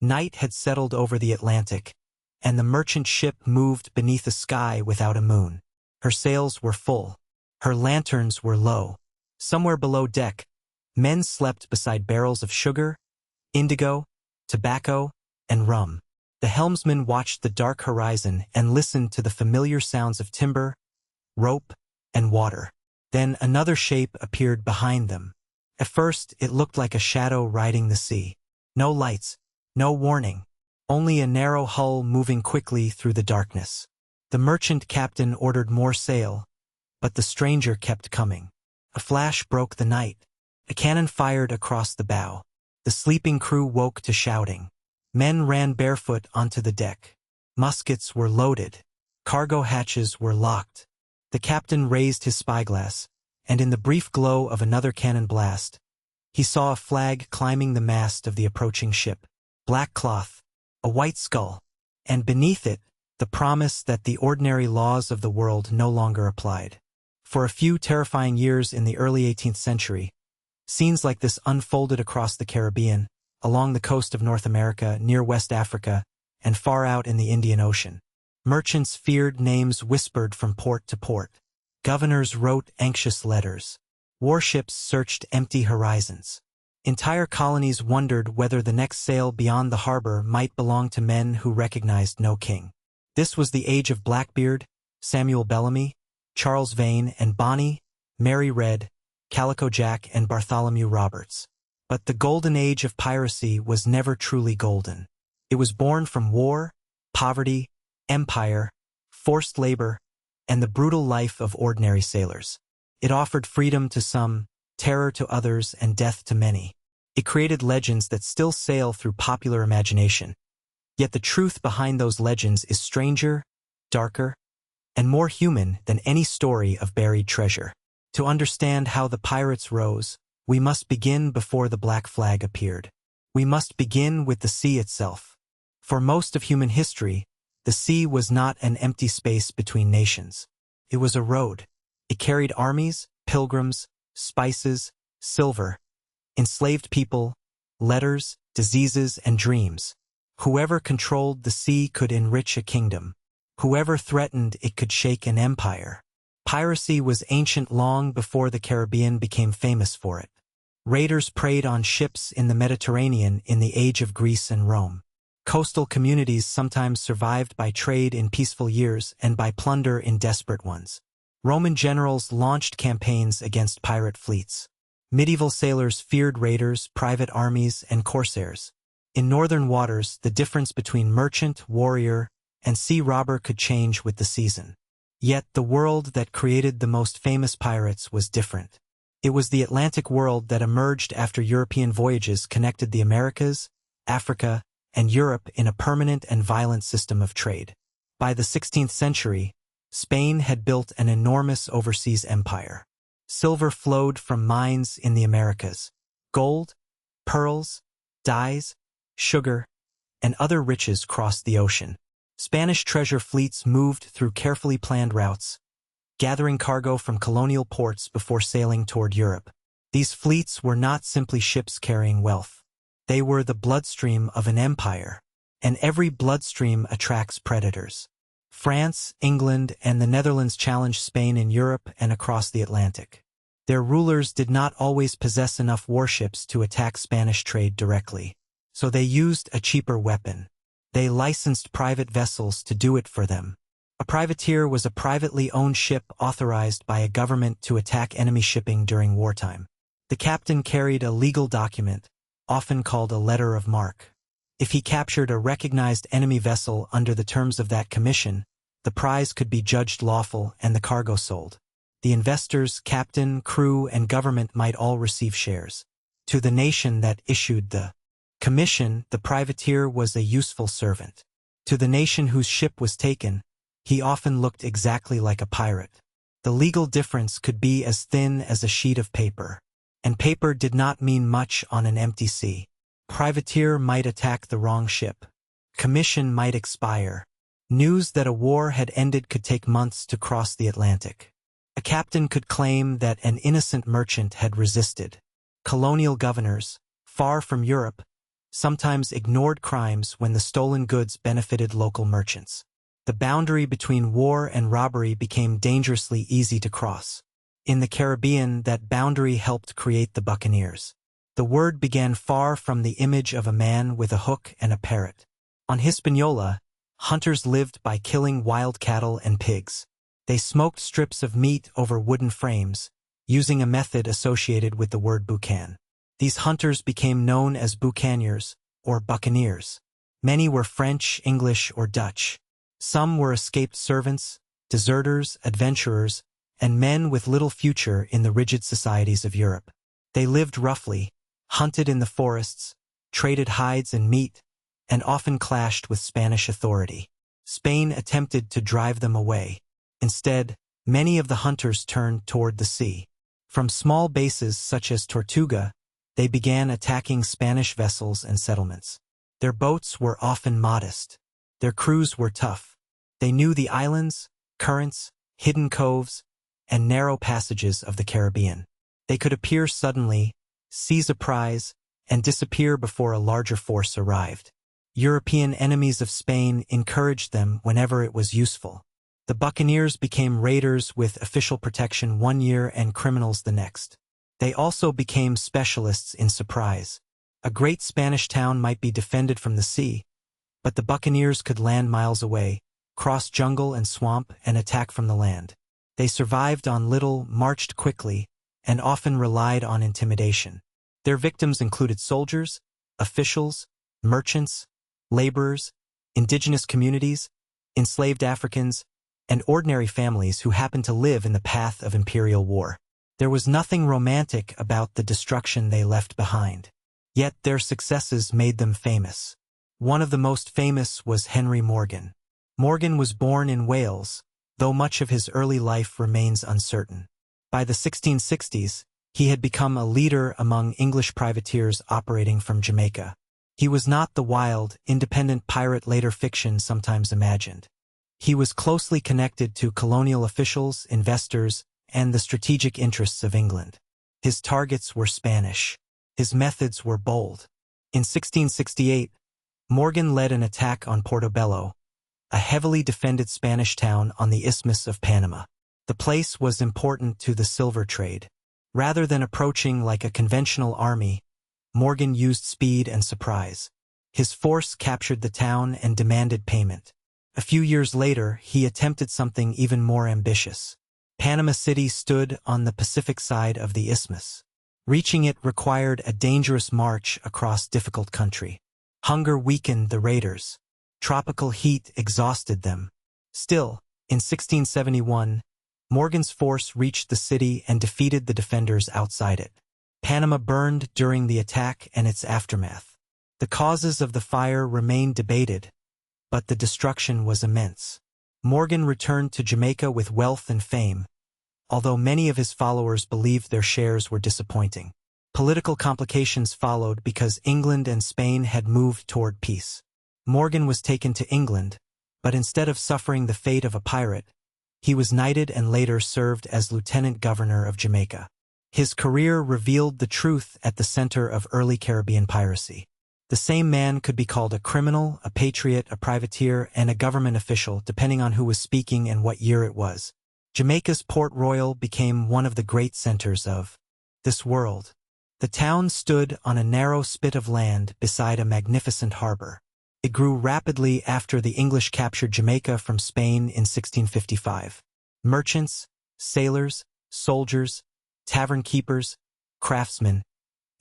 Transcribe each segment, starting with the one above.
Night had settled over the Atlantic, and the merchant ship moved beneath a sky without a moon. Her sails were full. Her lanterns were low. Somewhere below deck, men slept beside barrels of sugar, indigo, tobacco, and rum. The helmsman watched the dark horizon and listened to the familiar sounds of timber, rope, and water. Then another shape appeared behind them. At first, it looked like a shadow riding the sea. No lights, no warning, only a narrow hull moving quickly through the darkness. The merchant captain ordered more sail, but the stranger kept coming. A flash broke the night. A cannon fired across the bow. The sleeping crew woke to shouting. Men ran barefoot onto the deck. Muskets were loaded. Cargo hatches were locked. The captain raised his spyglass, and in the brief glow of another cannon blast, he saw a flag climbing the mast of the approaching ship. Black cloth, a white skull, and beneath it, the promise that the ordinary laws of the world no longer applied. For a few terrifying years in the early 18th century, scenes like this unfolded across the Caribbean, along the coast of North America, near West Africa, and far out in the Indian Ocean. Merchants feared names whispered from port to port. Governors wrote anxious letters. Warships searched empty horizons. Entire colonies wondered whether the next sail beyond the harbor might belong to men who recognized no king. This was the age of Blackbeard, Samuel Bellamy, Charles Vane and Bonny, Mary Red, Calico Jack and Bartholomew Roberts. But the golden age of piracy was never truly golden. It was born from war, poverty, empire, forced labor, and the brutal life of ordinary sailors. It offered freedom to some, terror to others, and death to many. It created legends that still sail through popular imagination. Yet the truth behind those legends is stranger, darker, and more human than any story of buried treasure. To understand how the pirates rose, we must begin before the black flag appeared. We must begin with the sea itself. For most of human history, the sea was not an empty space between nations. It was a road. It carried armies, pilgrims, spices, silver, enslaved people, letters, diseases, and dreams. Whoever controlled the sea could enrich a kingdom. Whoever threatened it could shake an empire. Piracy was ancient long before the Caribbean became famous for it. Raiders preyed on ships in the Mediterranean in the age of Greece and Rome. Coastal communities sometimes survived by trade in peaceful years and by plunder in desperate ones. Roman generals launched campaigns against pirate fleets. Medieval sailors feared raiders, private armies, and corsairs. In northern waters, the difference between merchant, warrior, and sea robber could change with the season. Yet the world that created the most famous pirates was different. It was the Atlantic world that emerged after European voyages connected the Americas, Africa, and Europe in a permanent and violent system of trade. By the 16th century, Spain had built an enormous overseas empire. Silver flowed from mines in the Americas. Gold, pearls, dyes, sugar, and other riches crossed the ocean. Spanish treasure fleets moved through carefully planned routes, gathering cargo from colonial ports before sailing toward Europe. These fleets were not simply ships carrying wealth. They were the bloodstream of an empire, and every bloodstream attracts predators. France, England, and the Netherlands challenged Spain in Europe and across the Atlantic. Their rulers did not always possess enough warships to attack Spanish trade directly, so they used a cheaper weapon. They licensed private vessels to do it for them. A privateer was a privately owned ship authorized by a government to attack enemy shipping during wartime. The captain carried a legal document, often called a letter of marque. If he captured a recognized enemy vessel under the terms of that commission, the prize could be judged lawful and the cargo sold. The investors, captain, crew, and government might all receive shares. To the nation that issued the commission, the privateer was a useful servant. To the nation whose ship was taken, he often looked exactly like a pirate. The legal difference could be as thin as a sheet of paper. And paper did not mean much on an empty sea. Privateer might attack the wrong ship. Commission might expire. News that a war had ended could take months to cross the Atlantic. A captain could claim that an innocent merchant had resisted. Colonial governors, far from Europe, sometimes ignored crimes when the stolen goods benefited local merchants. The boundary between war and robbery became dangerously easy to cross. In the Caribbean, that boundary helped create the buccaneers. The word began far from the image of a man with a hook and a parrot. On Hispaniola, hunters lived by killing wild cattle and pigs. They smoked strips of meat over wooden frames, using a method associated with the word boucan. These hunters became known as boucaniers, or buccaneers. Many were French, English, or Dutch. Some were escaped servants, deserters, adventurers, and men with little future in the rigid societies of Europe. They lived roughly, hunted in the forests, traded hides and meat, and often clashed with Spanish authority. Spain attempted to drive them away. Instead, many of the hunters turned toward the sea. From small bases such as Tortuga, they began attacking Spanish vessels and settlements. Their boats were often modest. Their crews were tough. They knew the islands, currents, hidden coves, and narrow passages of the Caribbean. They could appear suddenly, seize a prize, and disappear before a larger force arrived. European enemies of Spain encouraged them whenever it was useful. The buccaneers became raiders with official protection one year and criminals the next. They also became specialists in surprise. A great Spanish town might be defended from the sea, but the buccaneers could land miles away, cross jungle and swamp, and attack from the land. They survived on little, marched quickly, and often relied on intimidation. Their victims included soldiers, officials, merchants, laborers, indigenous communities, enslaved Africans, and ordinary families who happened to live in the path of imperial war. There was nothing romantic about the destruction they left behind. Yet their successes made them famous. One of the most famous was Henry Morgan. Morgan was born in Wales, though much of his early life remains uncertain. By the 1660s, he had become a leader among English privateers operating from Jamaica. He was not the wild, independent pirate later fiction sometimes imagined. He was closely connected to colonial officials, investors, and the strategic interests of England. His targets were Spanish. His methods were bold. In 1668, Morgan led an attack on Portobello, a heavily defended Spanish town on the Isthmus of Panama. The place was important to the silver trade. Rather than approaching like a conventional army, Morgan used speed and surprise. His force captured the town and demanded payment. A few years later, he attempted something even more ambitious. Panama City stood on the Pacific side of the isthmus. Reaching it required a dangerous march across difficult country. Hunger weakened the raiders. Tropical heat exhausted them. Still, in 1671, Morgan's force reached the city and defeated the defenders outside it. Panama burned during the attack and its aftermath. The causes of the fire remained debated, but the destruction was immense. Morgan returned to Jamaica with wealth and fame, although many of his followers believed their shares were disappointing. Political complications followed because England and Spain had moved toward peace. Morgan was taken to England, but instead of suffering the fate of a pirate, he was knighted and later served as lieutenant governor of Jamaica. His career revealed the truth at the center of early Caribbean piracy. The same man could be called a criminal, a patriot, a privateer, and a government official, depending on who was speaking and what year it was. Jamaica's Port Royal became one of the great centers of this world. The town stood on a narrow spit of land beside a magnificent harbor. It grew rapidly after the English captured Jamaica from Spain in 1655. Merchants, sailors, soldiers, tavern keepers, craftsmen,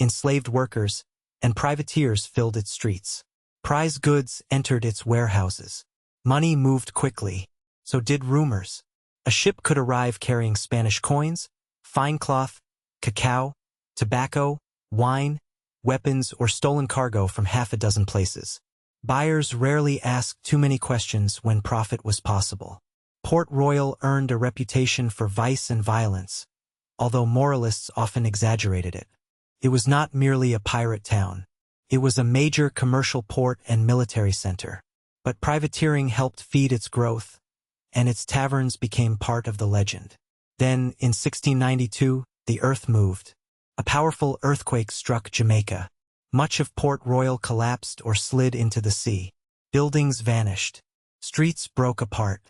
enslaved workers, and privateers filled its streets. Prize goods entered its warehouses. Money moved quickly. So did rumors. A ship could arrive carrying Spanish coins, fine cloth, cacao, tobacco, wine, weapons, or stolen cargo from half a dozen places. Buyers rarely asked too many questions when profit was possible. Port Royal earned a reputation for vice and violence, although moralists often exaggerated it. It was not merely a pirate town. It was a major commercial port and military center. But privateering helped feed its growth, and its taverns became part of the legend. Then, in 1692, the earth moved. A powerful earthquake struck Jamaica. Much of Port Royal collapsed or slid into the sea. Buildings vanished. Streets broke apart.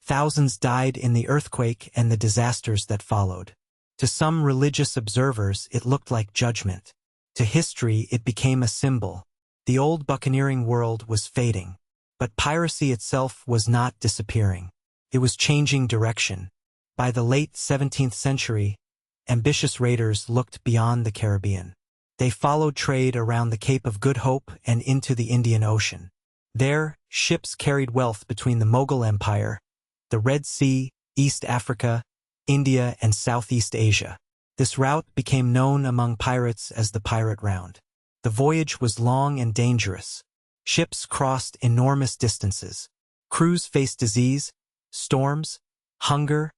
Thousands died in the earthquake and the disasters that followed. To some religious observers, it looked like judgment. To history, it became a symbol. The old buccaneering world was fading. But piracy itself was not disappearing. It was changing direction. By the late 17th century, ambitious raiders looked beyond the Caribbean. They followed trade around the Cape of Good Hope and into the Indian Ocean. There, ships carried wealth between the Mughal Empire, the Red Sea, East Africa, India, and Southeast Asia. This route became known among pirates as the Pirate Round. The voyage was long and dangerous. Ships crossed enormous distances. Crews faced disease, storms, hunger,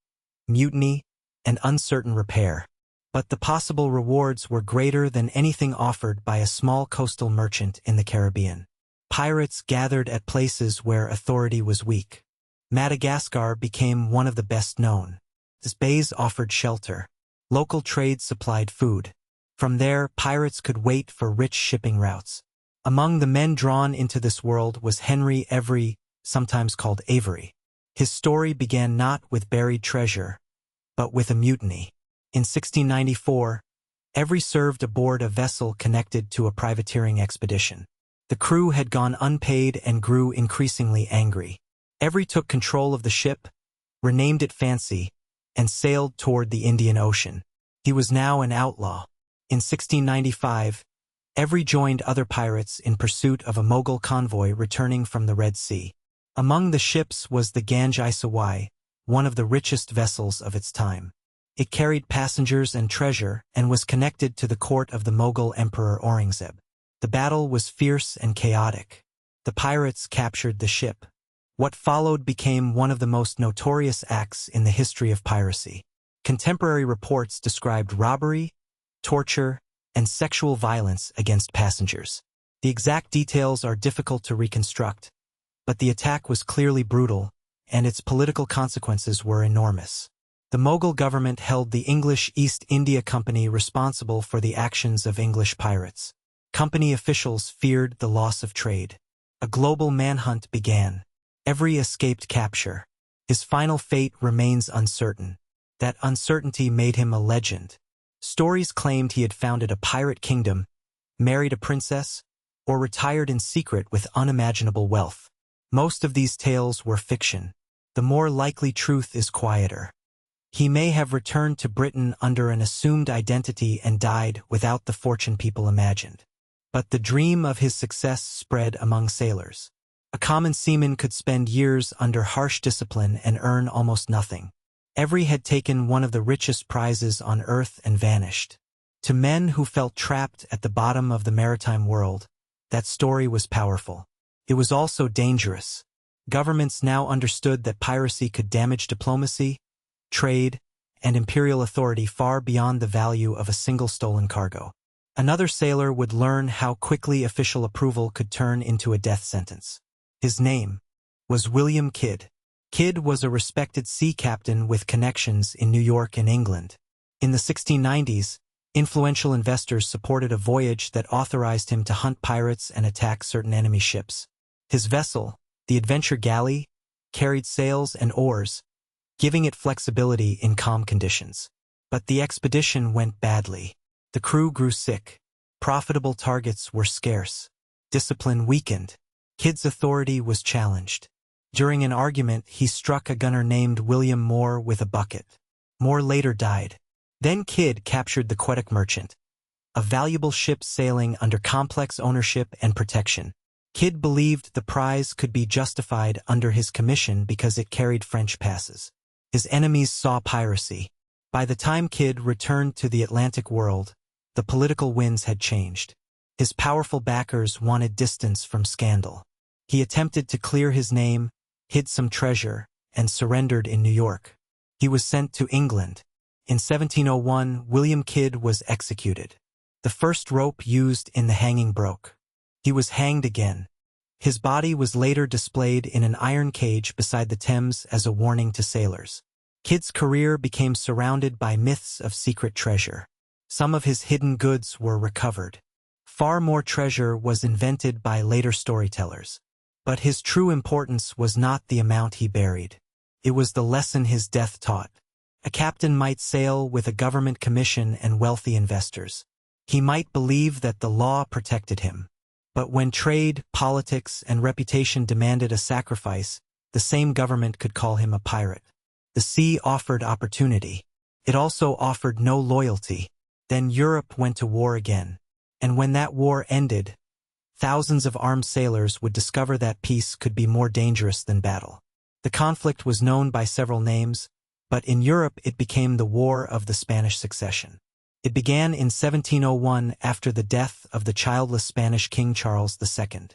mutiny, and uncertain repair. But the possible rewards were greater than anything offered by a small coastal merchant in the Caribbean. Pirates gathered at places where authority was weak. Madagascar became one of the best known. Its bays offered shelter. Local trade supplied food. From there, pirates could wait for rich shipping routes. Among the men drawn into this world was Henry Every, sometimes called Avery. His story began not with buried treasure, but with a mutiny. In 1694, Every served aboard a vessel connected to a privateering expedition. The crew had gone unpaid and grew increasingly angry. Every took control of the ship, renamed it Fancy, and sailed toward the Indian Ocean. He was now an outlaw. In 1695, Every joined other pirates in pursuit of a Mughal convoy returning from the Red Sea. Among the ships was the Ganj-i Sawai, one of the richest vessels of its time. It carried passengers and treasure and was connected to the court of the Mughal Emperor Aurangzeb. The battle was fierce and chaotic. The pirates captured the ship. What followed became one of the most notorious acts in the history of piracy. Contemporary reports described robbery, torture, and sexual violence against passengers. The exact details are difficult to reconstruct, but the attack was clearly brutal, and its political consequences were enormous. The Mughal government held the English East India Company responsible for the actions of English pirates. Company officials feared the loss of trade. A global manhunt began. Every escaped capture. His final fate remains uncertain. That uncertainty made him a legend. Stories claimed he had founded a pirate kingdom, married a princess, or retired in secret with unimaginable wealth. Most of these tales were fiction. The more likely truth is quieter. He may have returned to Britain under an assumed identity and died without the fortune people imagined. But the dream of his success spread among sailors. A common seaman could spend years under harsh discipline and earn almost nothing. Every had taken one of the richest prizes on earth and vanished. To men who felt trapped at the bottom of the maritime world, that story was powerful. It was also dangerous. Governments now understood that piracy could damage diplomacy, trade, and imperial authority far beyond the value of a single stolen cargo. Another sailor would learn how quickly official approval could turn into a death sentence. His name was William Kidd. Kidd was a respected sea captain with connections in New York and England. In the 1690s, influential investors supported a voyage that authorized him to hunt pirates and attack certain enemy ships. His vessel, the Adventure Galley, carried sails and oars, giving it flexibility in calm conditions. But the expedition went badly. The crew grew sick. Profitable targets were scarce. Discipline weakened. Kidd's authority was challenged. During an argument, he struck a gunner named William Moore with a bucket. Moore later died. Then Kidd captured the Quebec Merchant, a valuable ship sailing under complex ownership and protection. Kidd believed the prize could be justified under his commission because it carried French passes. His enemies saw piracy. By the time Kidd returned to the Atlantic world, the political winds had changed. His powerful backers wanted distance from scandal. He attempted to clear his name, hid some treasure, and surrendered in New York. He was sent to England. In 1701, William Kidd was executed. The first rope used in the hanging broke. He was hanged again. His body was later displayed in an iron cage beside the Thames as a warning to sailors. Kidd's career became surrounded by myths of secret treasure. Some of his hidden goods were recovered. Far more treasure was invented by later storytellers. But his true importance was not the amount he buried. It was the lesson his death taught. A captain might sail with a government commission and wealthy investors. He might believe that the law protected him. But when trade, politics, and reputation demanded a sacrifice, the same government could call him a pirate. The sea offered opportunity. It also offered no loyalty. Then Europe went to war again. And when that war ended, thousands of armed sailors would discover that peace could be more dangerous than battle. The conflict was known by several names, but in Europe it became the War of the Spanish Succession. It began in 1701 after the death of the childless Spanish King Charles II.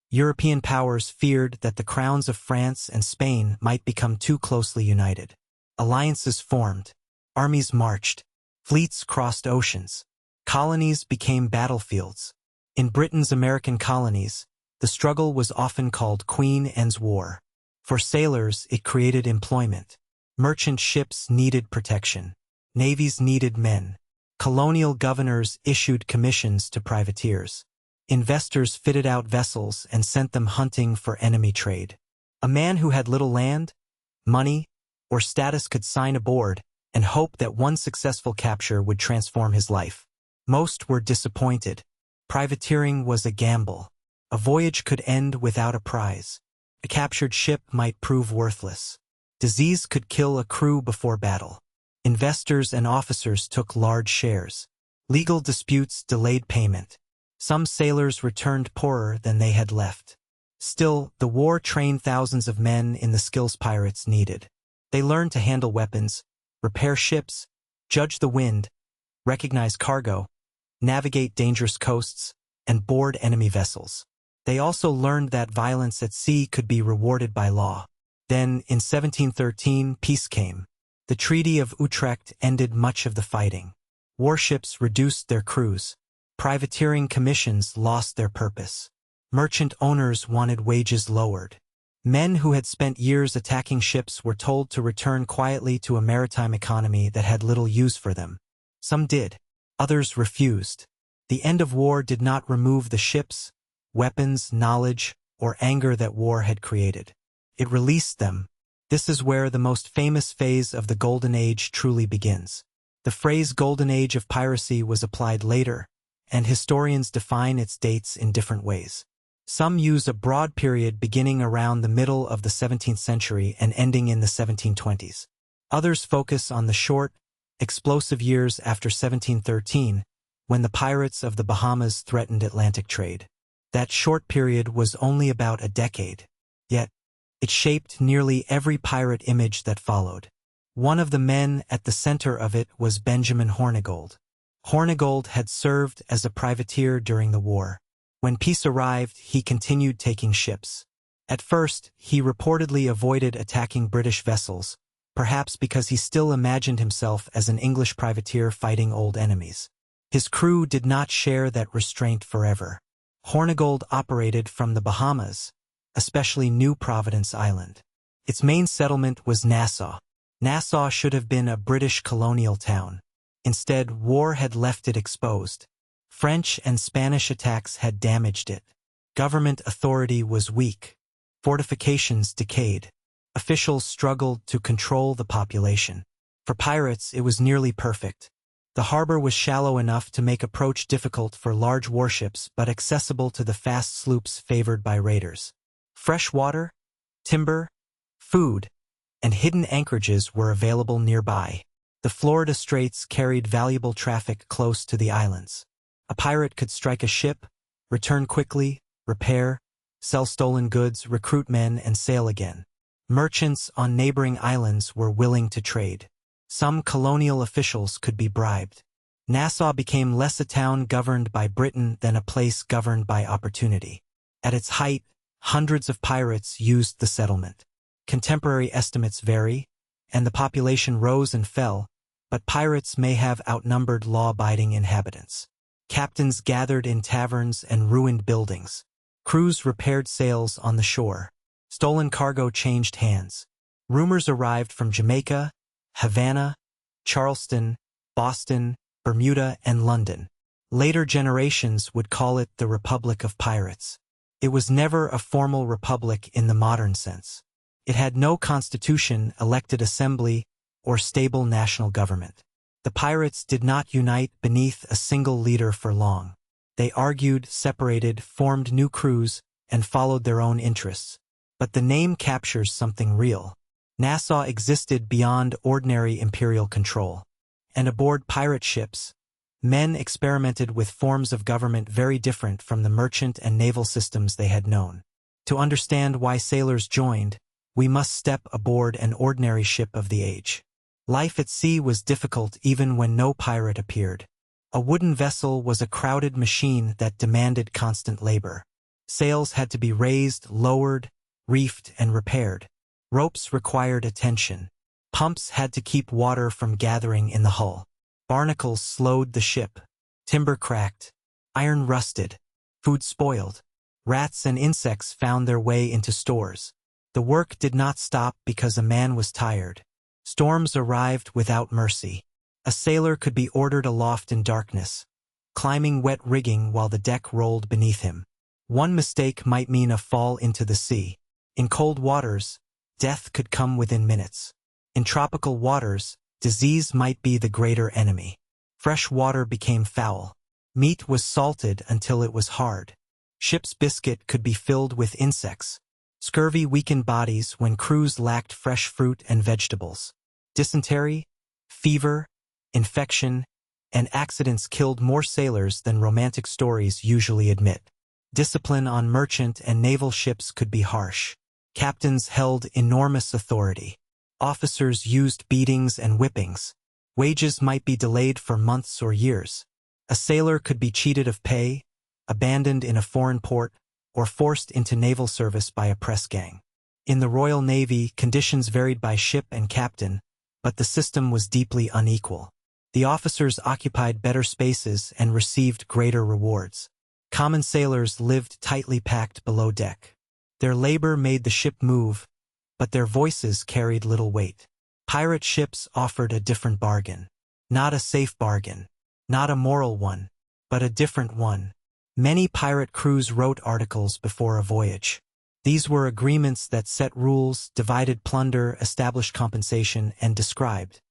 European powers feared that the crowns of France and Spain might become too closely united. Alliances formed, armies marched, fleets crossed oceans, colonies became battlefields. In Britain's American colonies, the struggle was often called Queen Anne's War. For sailors, it created employment. Merchant ships needed protection. Navies needed men. Colonial governors issued commissions to privateers. Investors fitted out vessels and sent them hunting for enemy trade. A man who had little land, money, or status could sign aboard and hope that one successful capture would transform his life. Most were disappointed. Privateering was a gamble. A voyage could end without a prize. A captured ship might prove worthless. Disease could kill a crew before battle. Investors and officers took large shares. Legal disputes delayed payment. Some sailors returned poorer than they had left. Still, the war trained thousands of men in the skills pirates needed. They learned to handle weapons, repair ships, judge the wind, recognize cargo, navigate dangerous coasts, and board enemy vessels. They also learned that violence at sea could be rewarded by law. Then, in 1713, peace came. The Treaty of Utrecht ended much of the fighting. Warships reduced their crews. Privateering commissions lost their purpose. Merchant owners wanted wages lowered. Men who had spent years attacking ships were told to return quietly to a maritime economy that had little use for them. Some did. Others refused. The end of war did not remove the ships, weapons, knowledge, or anger that war had created. It released them. This is where the most famous phase of the Golden Age truly begins. The phrase Golden Age of Piracy was applied later, and historians define its dates in different ways. Some use a broad period beginning around the middle of the 17th century and ending in the 1720s. Others focus on the short, explosive years after 1713, when the pirates of the Bahamas threatened Atlantic trade. That short period was only about a decade. Yet, it shaped nearly every pirate image that followed. One of the men at the center of it was Benjamin Hornigold. Hornigold had served as a privateer during the war. When peace arrived, he continued taking ships. At first, he reportedly avoided attacking British vessels, perhaps because he still imagined himself as an English privateer fighting old enemies. His crew did not share that restraint forever. Hornigold operated from the Bahamas, especially New Providence Island. Its main settlement was Nassau. Nassau should have been a British colonial town. Instead, war had left it exposed. French and Spanish attacks had damaged it. Government authority was weak. Fortifications decayed. Officials struggled to control the population. For pirates, it was nearly perfect. The harbor was shallow enough to make approach difficult for large warships but accessible to the fast sloops favored by raiders. Fresh water, timber, food, and hidden anchorages were available nearby. The Florida Straits carried valuable traffic close to the islands. A pirate could strike a ship, return quickly, repair, sell stolen goods, recruit men, and sail again. Merchants on neighboring islands were willing to trade. Some colonial officials could be bribed. Nassau became less a town governed by Britain than a place governed by opportunity. At its height, hundreds of pirates used the settlement. Contemporary estimates vary, and the population rose and fell, but pirates may have outnumbered law-abiding inhabitants. Captains gathered in taverns and ruined buildings. Crews repaired sails on the shore. Stolen cargo changed hands. Rumors arrived from Jamaica, Havana, Charleston, Boston, Bermuda, and London. Later generations would call it the Republic of Pirates. It was never a formal republic in the modern sense. It had no constitution, elected assembly, or stable national government. The pirates did not unite beneath a single leader for long. They argued, separated, formed new crews, and followed their own interests. But the name captures something real. Nassau existed beyond ordinary imperial control. And aboard pirate ships, men experimented with forms of government very different from the merchant and naval systems they had known. To understand why sailors joined, we must step aboard an ordinary ship of the age. Life at sea was difficult even when no pirate appeared. A wooden vessel was a crowded machine that demanded constant labor. Sails had to be raised, lowered, reefed, and repaired. Ropes required attention. Pumps had to keep water from gathering in the hull. Barnacles slowed the ship. Timber cracked. Iron rusted. Food spoiled. Rats and insects found their way into stores. The work did not stop because a man was tired. Storms arrived without mercy. A sailor could be ordered aloft in darkness, climbing wet rigging while the deck rolled beneath him. One mistake might mean a fall into the sea. In cold waters, death could come within minutes. In tropical waters, disease might be the greater enemy. Fresh water became foul. Meat was salted until it was hard. Ship's biscuit could be filled with insects. Scurvy weakened bodies when crews lacked fresh fruit and vegetables. Dysentery, fever, infection, and accidents killed more sailors than romantic stories usually admit. Discipline on merchant and naval ships could be harsh. Captains held enormous authority. Officers used beatings and whippings. Wages might be delayed for months or years. A sailor could be cheated of pay, abandoned in a foreign port, or forced into naval service by a press gang. In the Royal Navy, conditions varied by ship and captain, but the system was deeply unequal. The officers occupied better spaces and received greater rewards. Common sailors lived tightly packed below deck. Their labor made the ship move, but their voices carried little weight. Pirate ships offered a different bargain. Not a safe bargain. Not a moral one, but a different one. Many pirate crews wrote articles before a voyage. These were agreements that set rules, divided plunder, established compensation, and described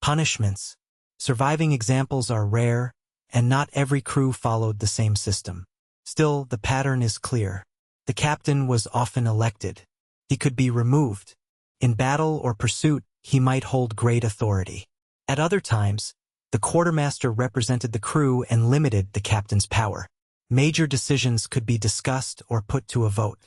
punishments. Surviving examples are rare, and not every crew followed the same system. Still, the pattern is clear. The captain was often elected. He could be removed. In battle or pursuit, he might hold great authority. At other times, the quartermaster represented the crew and limited the captain's power. Major decisions could be discussed or put to a vote.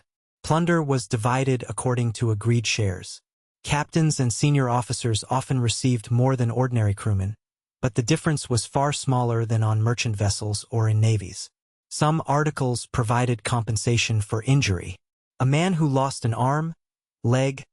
Plunder was divided according to agreed shares. Captains and senior officers often received more than ordinary crewmen, but the difference was far smaller than on merchant vessels or in navies. Some articles provided compensation for injury. A man who lost an arm, leg,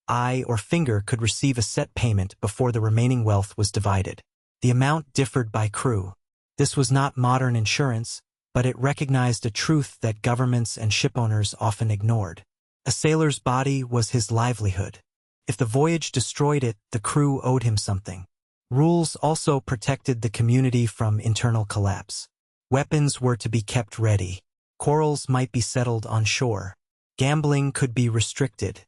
eye, or finger could receive a set payment before the remaining wealth was divided. The amount differed by crew. This was not modern insurance, but it recognized a truth that governments and shipowners often ignored. A sailor's body was his livelihood. If the voyage destroyed it, the crew owed him something. Rules also protected the community from internal collapse. Weapons were to be kept ready. Quarrels might be settled on shore. Gambling could be restricted.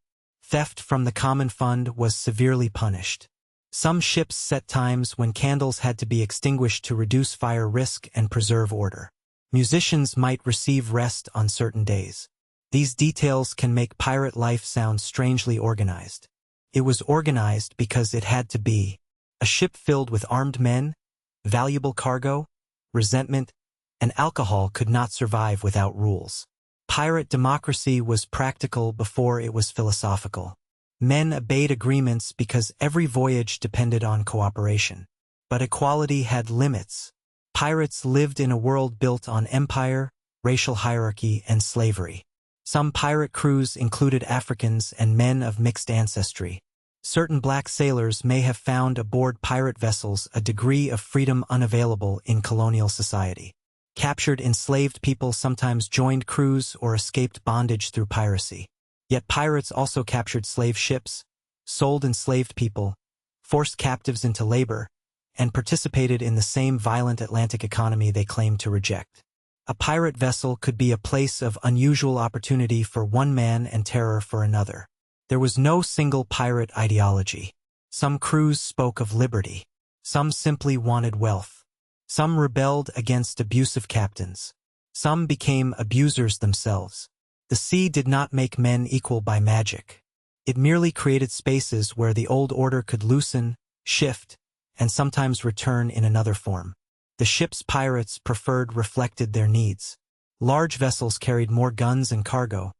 Theft from the common fund was severely punished. Some ships set times when candles had to be extinguished to reduce fire risk and preserve order. Musicians might receive rest on certain days. These details can make pirate life sound strangely organized. It was organized because it had to be. A ship filled with armed men, valuable cargo, resentment, and alcohol could not survive without rules. Pirate democracy was practical before it was philosophical. Men obeyed agreements because every voyage depended on cooperation. But equality had limits. Pirates lived in a world built on empire, racial hierarchy, and slavery. Some pirate crews included Africans and men of mixed ancestry. Certain black sailors may have found aboard pirate vessels a degree of freedom unavailable in colonial society. Captured enslaved people sometimes joined crews or escaped bondage through piracy. Yet pirates also captured slave ships, sold enslaved people, forced captives into labor, and participated in the same violent Atlantic economy they claimed to reject. A pirate vessel could be a place of unusual opportunity for one man and terror for another. There was no single pirate ideology. Some crews spoke of liberty. Some simply wanted wealth. Some rebelled against abusive captains. Some became abusers themselves. The sea did not make men equal by magic. It merely created spaces where the old order could loosen, shift, and sometimes return in another form. The ships pirates preferred reflected their needs. Large vessels carried more guns and cargo,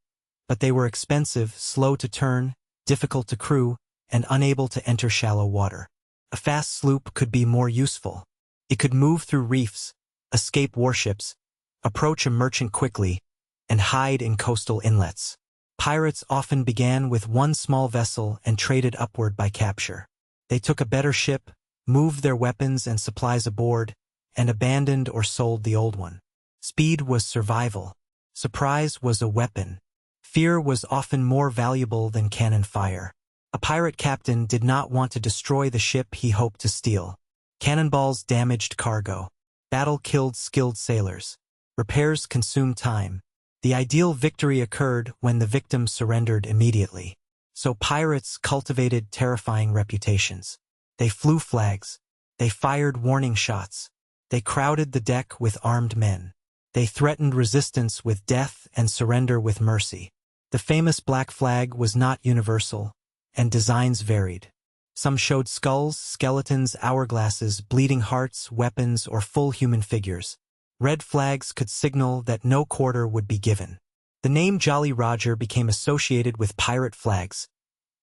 but they were expensive, slow to turn, difficult to crew, and unable to enter shallow water. A fast sloop could be more useful. It could move through reefs, escape warships, approach a merchant quickly, and hide in coastal inlets. Pirates often began with one small vessel and traded upward by capture. They took a better ship, moved their weapons and supplies aboard, and abandoned or sold the old one. Speed was survival. Surprise was a weapon. Fear was often more valuable than cannon fire. A pirate captain did not want to destroy the ship he hoped to steal. Cannonballs damaged cargo. Battle killed skilled sailors. Repairs consumed time. The ideal victory occurred when the victim surrendered immediately. So pirates cultivated terrifying reputations. They flew flags. They fired warning shots. They crowded the deck with armed men. They threatened resistance with death and surrender with mercy. The famous black flag was not universal, and designs varied. Some showed skulls, skeletons, hourglasses, bleeding hearts, weapons, or full human figures. Red flags could signal that no quarter would be given. The name Jolly Roger became associated with pirate flags,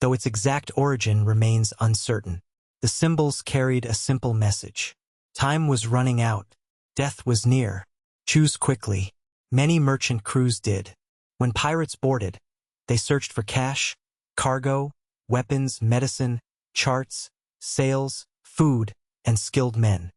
though its exact origin remains uncertain. The symbols carried a simple message. Time was running out. Death was near. Choose quickly. Many merchant crews did. When pirates boarded, they searched for cash, cargo, weapons, medicine, charts, sails, food, and skilled men.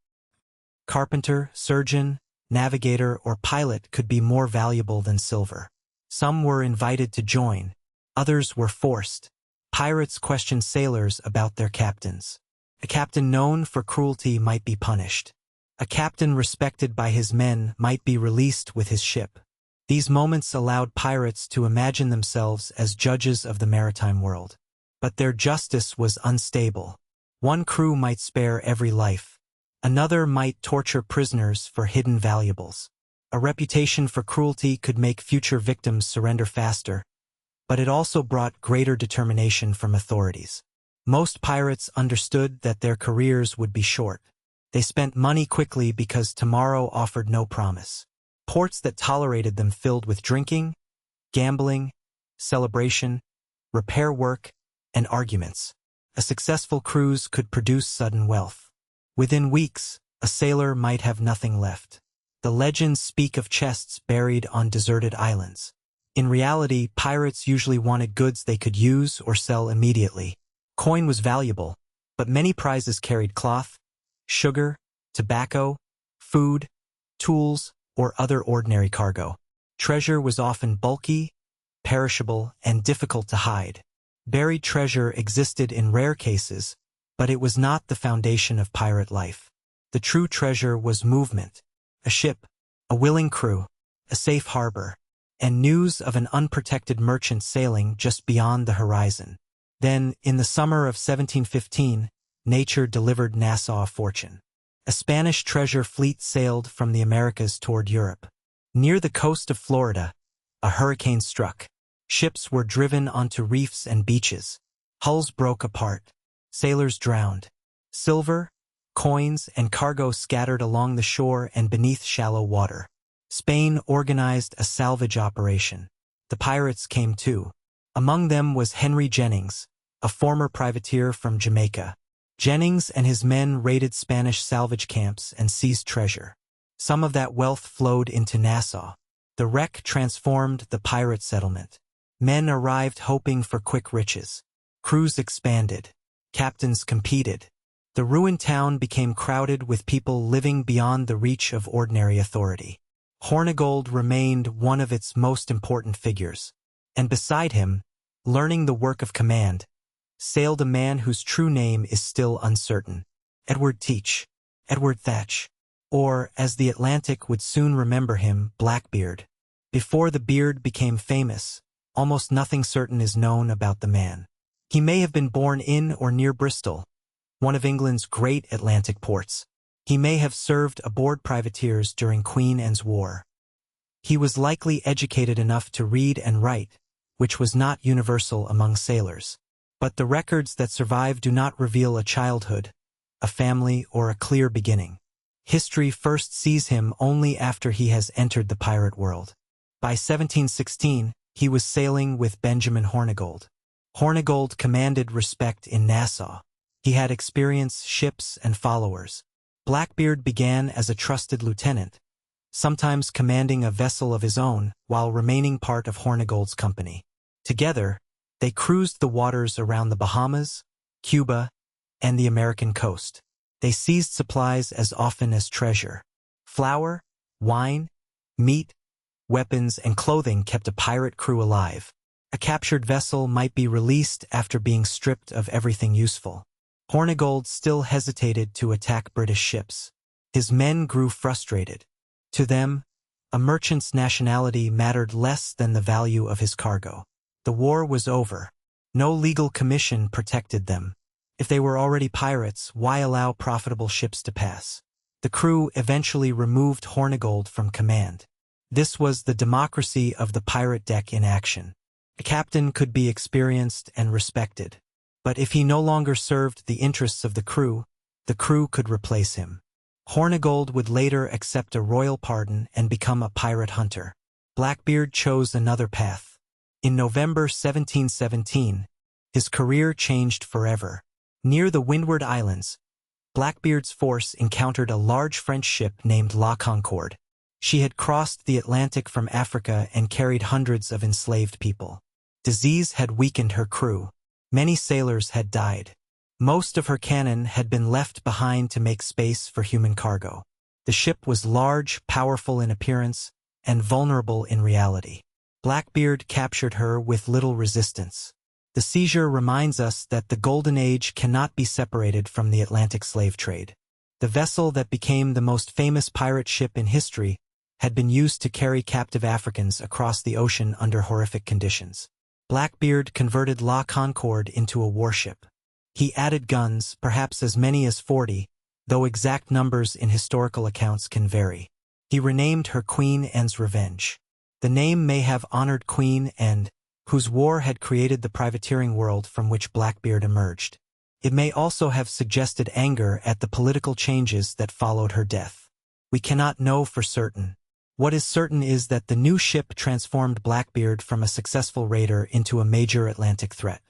Carpenter, surgeon, navigator, or pilot could be more valuable than silver. Some were invited to join. Others were forced. Pirates questioned sailors about their captains. A captain known for cruelty might be punished. A captain respected by his men might be released with his ship. These moments allowed pirates to imagine themselves as judges of the maritime world. But their justice was unstable. One crew might spare every life. Another might torture prisoners for hidden valuables. A reputation for cruelty could make future victims surrender faster, but it also brought greater determination from authorities. Most pirates understood that their careers would be short. They spent money quickly because tomorrow offered no promise. Ports that tolerated them filled with drinking, gambling, celebration, repair work, and arguments. A successful cruise could produce sudden wealth. Within weeks, a sailor might have nothing left. The legends speak of chests buried on deserted islands. In reality, pirates usually wanted goods they could use or sell immediately. Coin was valuable, but many prizes carried cloth, sugar, tobacco, food, tools, or other ordinary cargo. Treasure was often bulky, perishable, and difficult to hide. Buried treasure existed in rare cases, but it was not the foundation of pirate life. The true treasure was movement, a ship, a willing crew, a safe harbor, and news of an unprotected merchant sailing just beyond the horizon. Then, in the summer of 1715, nature delivered Nassau a fortune. A Spanish treasure fleet sailed from the Americas toward Europe. Near the coast of Florida, a hurricane struck. Ships were driven onto reefs and beaches. Hulls broke apart. Sailors drowned. Silver, coins, and cargo scattered along the shore and beneath shallow water. Spain organized a salvage operation. The pirates came too. Among them was Henry Jennings, a former privateer from Jamaica. Jennings and his men raided Spanish salvage camps and seized treasure. Some of that wealth flowed into Nassau. The wreck transformed the pirate settlement. Men arrived hoping for quick riches. Crews expanded. Captains competed. The ruined town became crowded with people living beyond the reach of ordinary authority. Hornigold remained one of its most important figures. And beside him, learning the work of command, sailed a man whose true name is still uncertain. Edward Teach, Edward Thatch, or, as the Atlantic would soon remember him, Blackbeard. Before the beard became famous, almost nothing certain is known about the man. He may have been born in or near Bristol, one of England's great Atlantic ports. He may have served aboard privateers during Queen Anne's War. He was likely educated enough to read and write, which was not universal among sailors. But the records that survive do not reveal a childhood, a family, or a clear beginning. History first sees him only after he has entered the pirate world. By 1716, he was sailing with Benjamin Hornigold. Hornigold commanded respect in Nassau. He had experience, ships, and followers. Blackbeard began as a trusted lieutenant, sometimes commanding a vessel of his own while remaining part of Hornigold's company. Together, they cruised the waters around the Bahamas, Cuba, and the American coast. They seized supplies as often as treasure. Flour, wine, meat, weapons, and clothing kept a pirate crew alive. A captured vessel might be released after being stripped of everything useful. Hornigold still hesitated to attack British ships. His men grew frustrated. To them, a merchant's nationality mattered less than the value of his cargo. The war was over. No legal commission protected them. If they were already pirates, why allow profitable ships to pass? The crew eventually removed Hornigold from command. This was the democracy of the pirate deck in action. A captain could be experienced and respected. But if he no longer served the interests of the crew could replace him. Hornigold would later accept a royal pardon and become a pirate hunter. Blackbeard chose another path. In November 1717, his career changed forever. Near the Windward Islands, Blackbeard's force encountered a large French ship named La Concorde. She had crossed the Atlantic from Africa and carried hundreds of enslaved people. Disease had weakened her crew. Many sailors had died. Most of her cannon had been left behind to make space for human cargo. The ship was large, powerful in appearance, and vulnerable in reality. Blackbeard captured her with little resistance. The seizure reminds us that the Golden Age cannot be separated from the Atlantic slave trade. The vessel that became the most famous pirate ship in history had been used to carry captive Africans across the ocean under horrific conditions. Blackbeard converted La Concorde into a warship. He added guns, perhaps as many as 40, though exact numbers in historical accounts can vary. He renamed her Queen Anne's Revenge. The name may have honored Queen Anne, whose war had created the privateering world from which Blackbeard emerged. It may also have suggested anger at the political changes that followed her death. We cannot know for certain. What is certain is that the new ship transformed Blackbeard from a successful raider into a major Atlantic threat.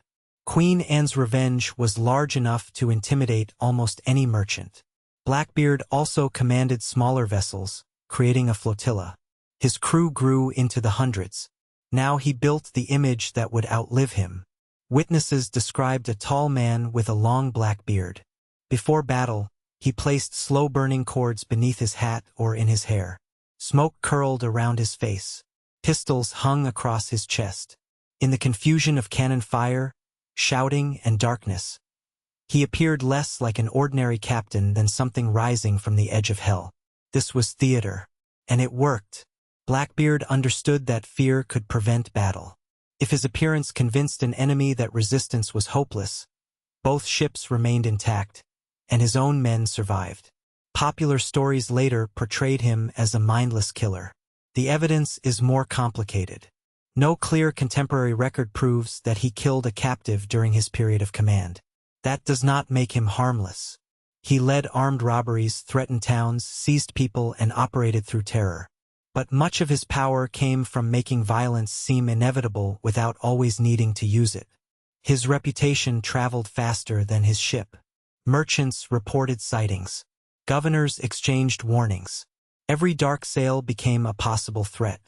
Queen Anne's Revenge was large enough to intimidate almost any merchant. Blackbeard also commanded smaller vessels, creating a flotilla. His crew grew into the hundreds. Now he built the image that would outlive him. Witnesses described a tall man with a long black beard. Before battle, he placed slow-burning cords beneath his hat or in his hair. Smoke curled around his face. Pistols hung across his chest. In the confusion of cannon fire, shouting, and darkness, he appeared less like an ordinary captain than something rising from the edge of hell. This was theater. And it worked. Blackbeard understood that fear could prevent battle. If his appearance convinced an enemy that resistance was hopeless, both ships remained intact, and his own men survived. Popular stories later portrayed him as a mindless killer. The evidence is more complicated. No clear contemporary record proves that he killed a captive during his period of command. That does not make him harmless. He led armed robberies, threatened towns, seized people, and operated through terror. But much of his power came from making violence seem inevitable without always needing to use it. His reputation traveled faster than his ship. Merchants reported sightings. Governors exchanged warnings. Every dark sail became a possible threat.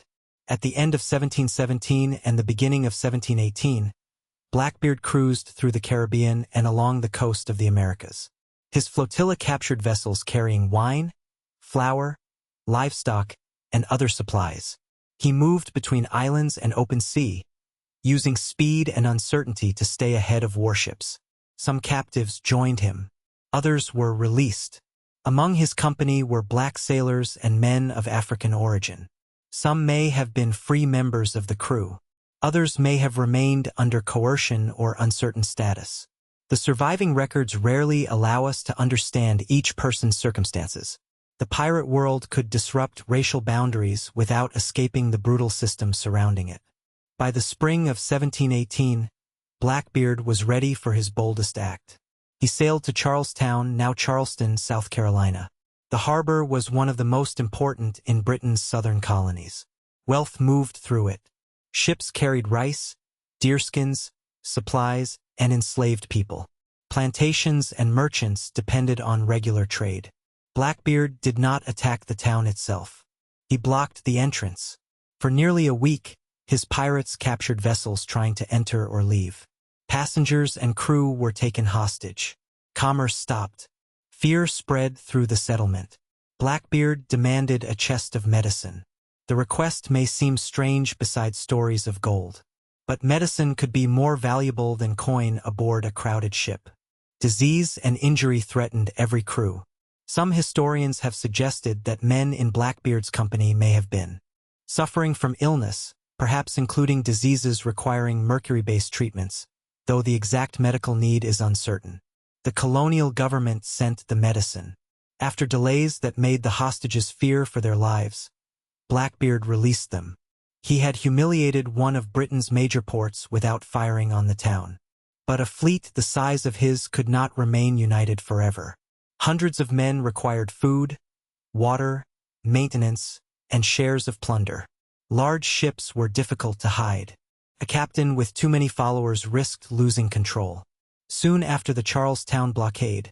At the end of 1717 and the beginning of 1718, Blackbeard cruised through the Caribbean and along the coast of the Americas. His flotilla captured vessels carrying wine, flour, livestock, and other supplies. He moved between islands and open sea, using speed and uncertainty to stay ahead of warships. Some captives joined him. Others were released. Among his company were black sailors and men of African origin. Some may have been free members of the crew. Others may have remained under coercion or uncertain status. The surviving records rarely allow us to understand each person's circumstances. The pirate world could disrupt racial boundaries without escaping the brutal system surrounding it. By the spring of 1718, Blackbeard was ready for his boldest act. He sailed to Charlestown, now Charleston, South Carolina. The harbor was one of the most important in Britain's southern colonies. Wealth moved through it. Ships carried rice, deerskins, supplies, and enslaved people. Plantations and merchants depended on regular trade. Blackbeard did not attack the town itself. He blocked the entrance. For nearly a week, his pirates captured vessels trying to enter or leave. Passengers and crew were taken hostage. Commerce stopped. Fear spread through the settlement. Blackbeard demanded a chest of medicine. The request may seem strange beside stories of gold. But medicine could be more valuable than coin aboard a crowded ship. Disease and injury threatened every crew. Some historians have suggested that men in Blackbeard's company may have been suffering from illness, perhaps including diseases requiring mercury-based treatments, though the exact medical need is uncertain. The colonial government sent the medicine. After delays that made the hostages fear for their lives, Blackbeard released them. He had humiliated one of Britain's major ports without firing on the town. But a fleet the size of his could not remain united forever. Hundreds of men required food, water, maintenance, and shares of plunder. Large ships were difficult to hide. A captain with too many followers risked losing control. Soon after the Charlestown blockade,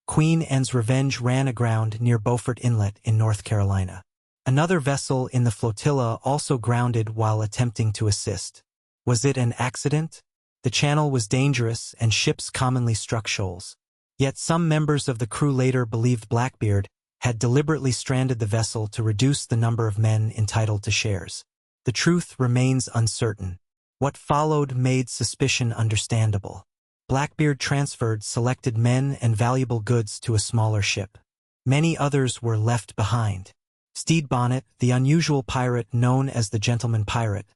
Queen Anne's Revenge ran aground near Beaufort Inlet in North Carolina. Another vessel in the flotilla also grounded while attempting to assist. Was it an accident? The channel was dangerous and ships commonly struck shoals. Yet some members of the crew later believed Blackbeard had deliberately stranded the vessel to reduce the number of men entitled to shares. The truth remains uncertain. What followed made suspicion understandable. Blackbeard transferred selected men and valuable goods to a smaller ship. Many others were left behind. Stede Bonnet, the unusual pirate known as the Gentleman Pirate,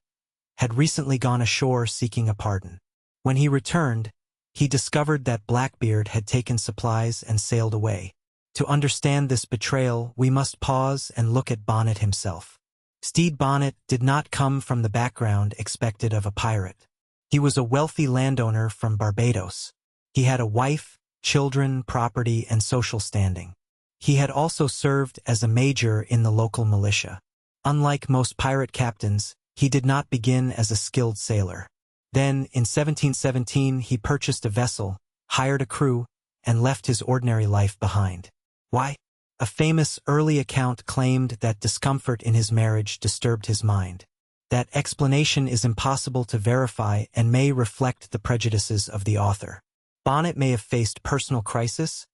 had recently gone ashore seeking a pardon. When he returned, he discovered that Blackbeard had taken supplies and sailed away. To understand this betrayal, we must pause and look at Bonnet himself. Stede Bonnet did not come from the background expected of a pirate. He was a wealthy landowner from Barbados. He had a wife, children, property, and social standing. He had also served as a major in the local militia. Unlike most pirate captains, he did not begin as a skilled sailor. Then, in 1717, he purchased a vessel, hired a crew, and left his ordinary life behind. Why? A famous early account claimed that discomfort in his marriage disturbed his mind. That explanation is impossible to verify and may reflect the prejudices of the author. Bonnet may have faced personal crisis,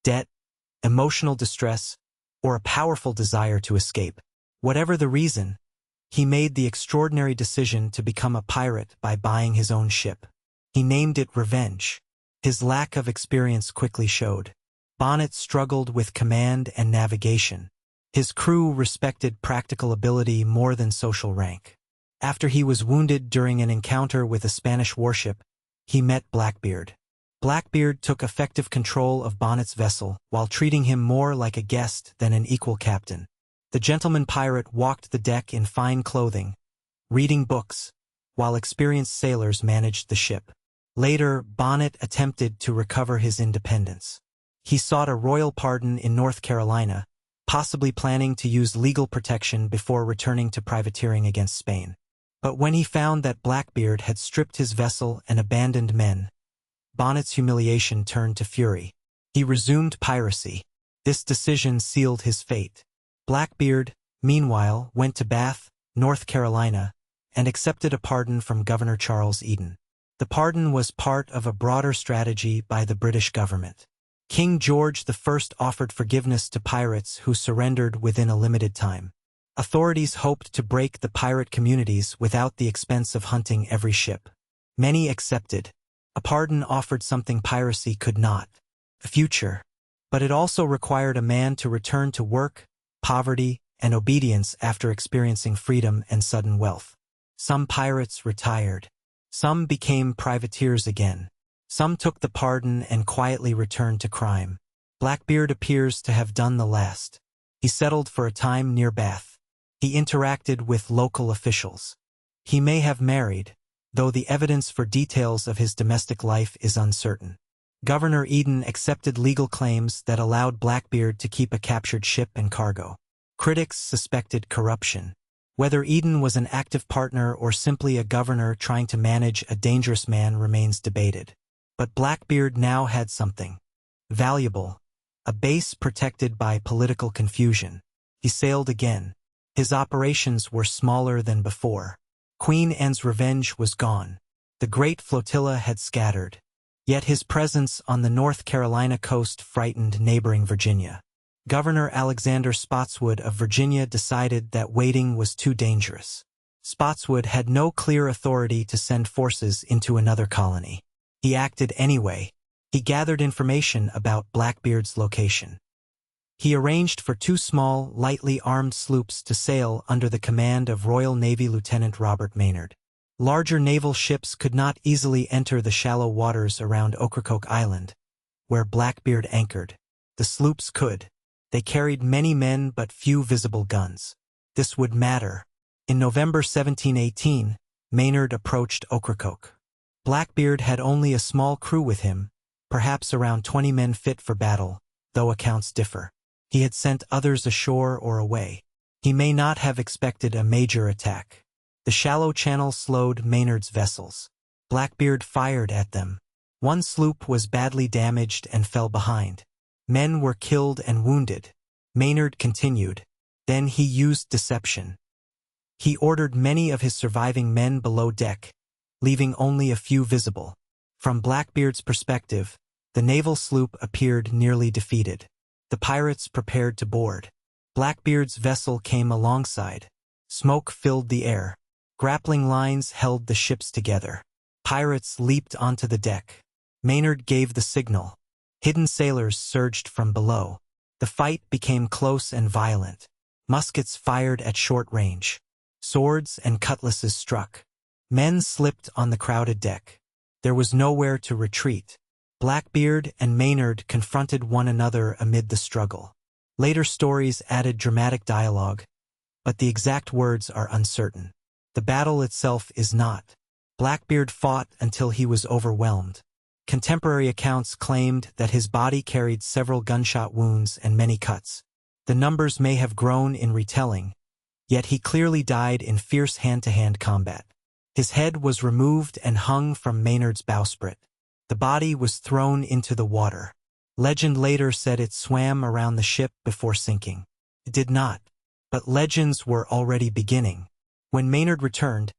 debt, emotional distress, or a powerful desire to escape. Whatever the reason, he made the extraordinary decision to become a pirate by buying his own ship. He named it Revenge. His lack of experience quickly showed. Bonnet struggled with command and navigation. His crew respected practical ability more than social rank. After he was wounded during an encounter with a Spanish warship, he met Blackbeard. Blackbeard took effective control of Bonnet's vessel while treating him more like a guest than an equal captain. The gentleman pirate walked the deck in fine clothing, reading books, while experienced sailors managed the ship. Later, Bonnet attempted to recover his independence. He sought a royal pardon in North Carolina, possibly planning to use legal protection before returning to privateering against Spain. But when he found that Blackbeard had stripped his vessel and abandoned men, Bonnet's humiliation turned to fury. He resumed piracy. This decision sealed his fate. Blackbeard, meanwhile, went to Bath, North Carolina, and accepted a pardon from Governor Charles Eden. The pardon was part of a broader strategy by the British government. King George I offered forgiveness to pirates who surrendered within a limited time. Authorities hoped to break the pirate communities without the expense of hunting every ship. Many accepted. A pardon offered something piracy could not: a future. But it also required a man to return to work, poverty, and obedience after experiencing freedom and sudden wealth. Some pirates retired. Some became privateers again. Some took the pardon and quietly returned to crime. Blackbeard appears to have done the last. He settled for a time near Bath. He interacted with local officials. He may have married, though the evidence for details of his domestic life is uncertain. Governor Eden accepted legal claims that allowed Blackbeard to keep a captured ship and cargo. Critics suspected corruption. Whether Eden was an active partner or simply a governor trying to manage a dangerous man remains debated. But Blackbeard now had something valuable, a base protected by political confusion. He sailed again. His operations were smaller than before. Queen Anne's revenge was gone. The great flotilla had scattered. Yet his presence on the North Carolina coast frightened neighboring Virginia. Governor Alexander Spotswood of Virginia decided that waiting was too dangerous. Spotswood had no clear authority to send forces into another colony. He acted anyway. He gathered information about Blackbeard's location. He arranged for 2 small, lightly armed sloops to sail under the command of Royal Navy Lieutenant Robert Maynard. Larger naval ships could not easily enter the shallow waters around Ocracoke Island, where Blackbeard anchored. The sloops could. They carried many men but few visible guns. This would matter. In November 1718, Maynard approached Ocracoke. Blackbeard had only a small crew with him, perhaps around 20 men fit for battle, though accounts differ. He had sent others ashore or away. He may not have expected a major attack. The shallow channel slowed Maynard's vessels. Blackbeard fired at them. One sloop was badly damaged and fell behind. Men were killed and wounded. Maynard continued. Then he used deception. He ordered many of his surviving men below deck, leaving only a few visible. From Blackbeard's perspective, the naval sloop appeared nearly defeated. The pirates prepared to board. Blackbeard's vessel came alongside. Smoke filled the air. Grappling lines held the ships together. Pirates leaped onto the deck. Maynard gave the signal. Hidden sailors surged from below. The fight became close and violent. Muskets fired at short range. Swords and cutlasses struck. Men slipped on the crowded deck. There was nowhere to retreat. Blackbeard and Maynard confronted one another amid the struggle. Later stories added dramatic dialogue, but the exact words are uncertain. The battle itself is not. Blackbeard fought until he was overwhelmed. Contemporary accounts claimed that his body carried several gunshot wounds and many cuts. The numbers may have grown in retelling, yet he clearly died in fierce hand-to-hand combat. His head was removed and hung from Maynard's bowsprit. The body was thrown into the water. Legend later said it swam around the ship before sinking. It did not, but legends were already beginning. When Maynard returned,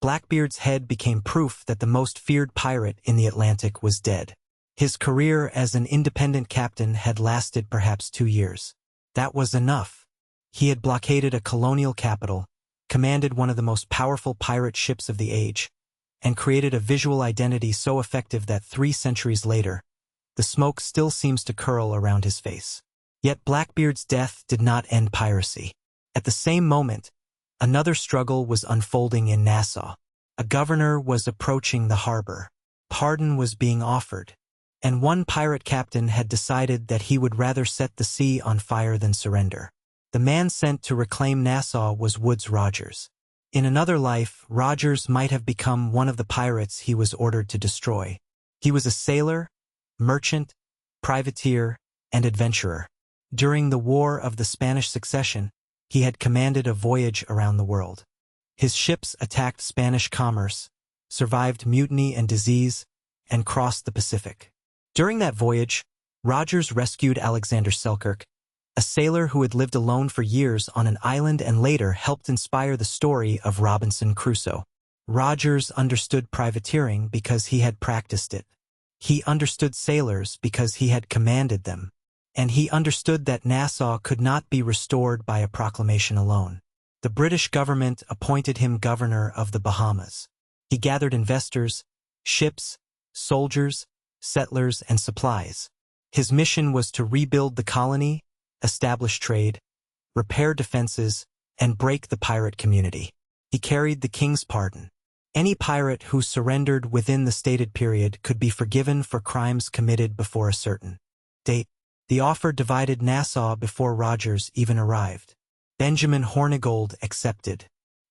Blackbeard's head became proof that the most feared pirate in the Atlantic was dead. His career as an independent captain had lasted perhaps 2 years. That was enough. He had blockaded a colonial capital, commanded one of the most powerful pirate ships of the age, and created a visual identity so effective that 3 centuries later, the smoke still seems to curl around his face. Yet Blackbeard's death did not end piracy. At the same moment, another struggle was unfolding in Nassau. A governor was approaching the harbor. Pardon was being offered, and one pirate captain had decided that he would rather set the sea on fire than surrender. The man sent to reclaim Nassau was Woodes Rogers. In another life, Rogers might have become one of the pirates he was ordered to destroy. He was a sailor, merchant, privateer, and adventurer. During the War of the Spanish Succession, he had commanded a voyage around the world. His ships attacked Spanish commerce, survived mutiny and disease, and crossed the Pacific. During that voyage, Rogers rescued Alexander Selkirk, a sailor who had lived alone for years on an island and later helped inspire the story of Robinson Crusoe. Rogers understood privateering because he had practiced it. He understood sailors because he had commanded them. And he understood that Nassau could not be restored by a proclamation alone. The British government appointed him governor of the Bahamas. He gathered investors, ships, soldiers, settlers, and supplies. His mission was to rebuild the colony, establish trade, repair defenses, and break the pirate community. He carried the king's pardon. Any pirate who surrendered within the stated period could be forgiven for crimes committed before a certain date. The offer divided Nassau before Rogers even arrived. Benjamin Hornigold accepted.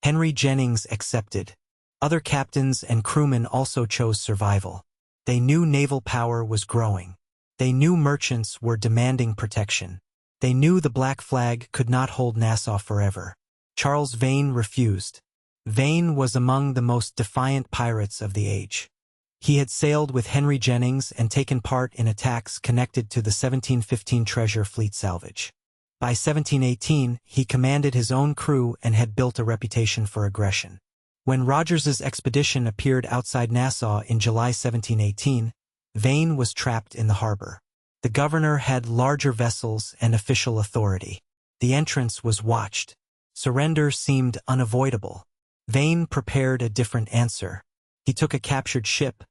Henry Jennings accepted. Other captains and crewmen also chose survival. They knew naval power was growing. They knew merchants were demanding protection. They knew the Black Flag could not hold Nassau forever. Charles Vane refused. Vane was among the most defiant pirates of the age. He had sailed with Henry Jennings and taken part in attacks connected to the 1715 treasure fleet salvage. By 1718, he commanded his own crew and had built a reputation for aggression. When Rogers's expedition appeared outside Nassau in July 1718, Vane was trapped in the harbor. The governor had larger vessels and official authority. The entrance was watched. Surrender seemed unavoidable. Vane prepared a different answer. He took a captured ship,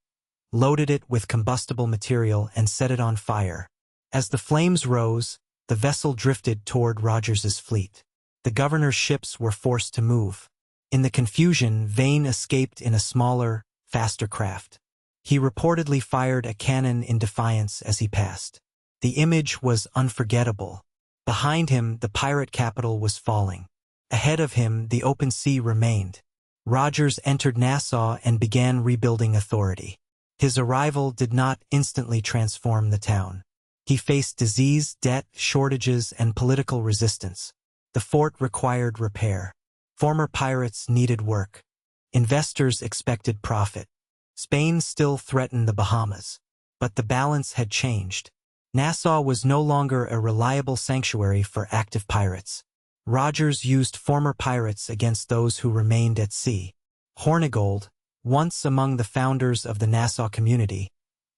loaded it with combustible material, and set it on fire. As the flames rose, the vessel drifted toward Rogers's fleet. The governor's ships were forced to move. In the confusion, Vane escaped in a smaller, faster craft. He reportedly fired a cannon in defiance as he passed. The image was unforgettable. Behind him, the pirate capital was falling. Ahead of him, the open sea remained. Rogers entered Nassau and began rebuilding authority. His arrival did not instantly transform the town. He faced disease, debt, shortages, and political resistance. The fort required repair. Former pirates needed work. Investors expected profit. Spain still threatened the Bahamas. But the balance had changed. Nassau was no longer a reliable sanctuary for active pirates. Rogers used former pirates against those who remained at sea. Hornigold, once among the founders of the Nassau community,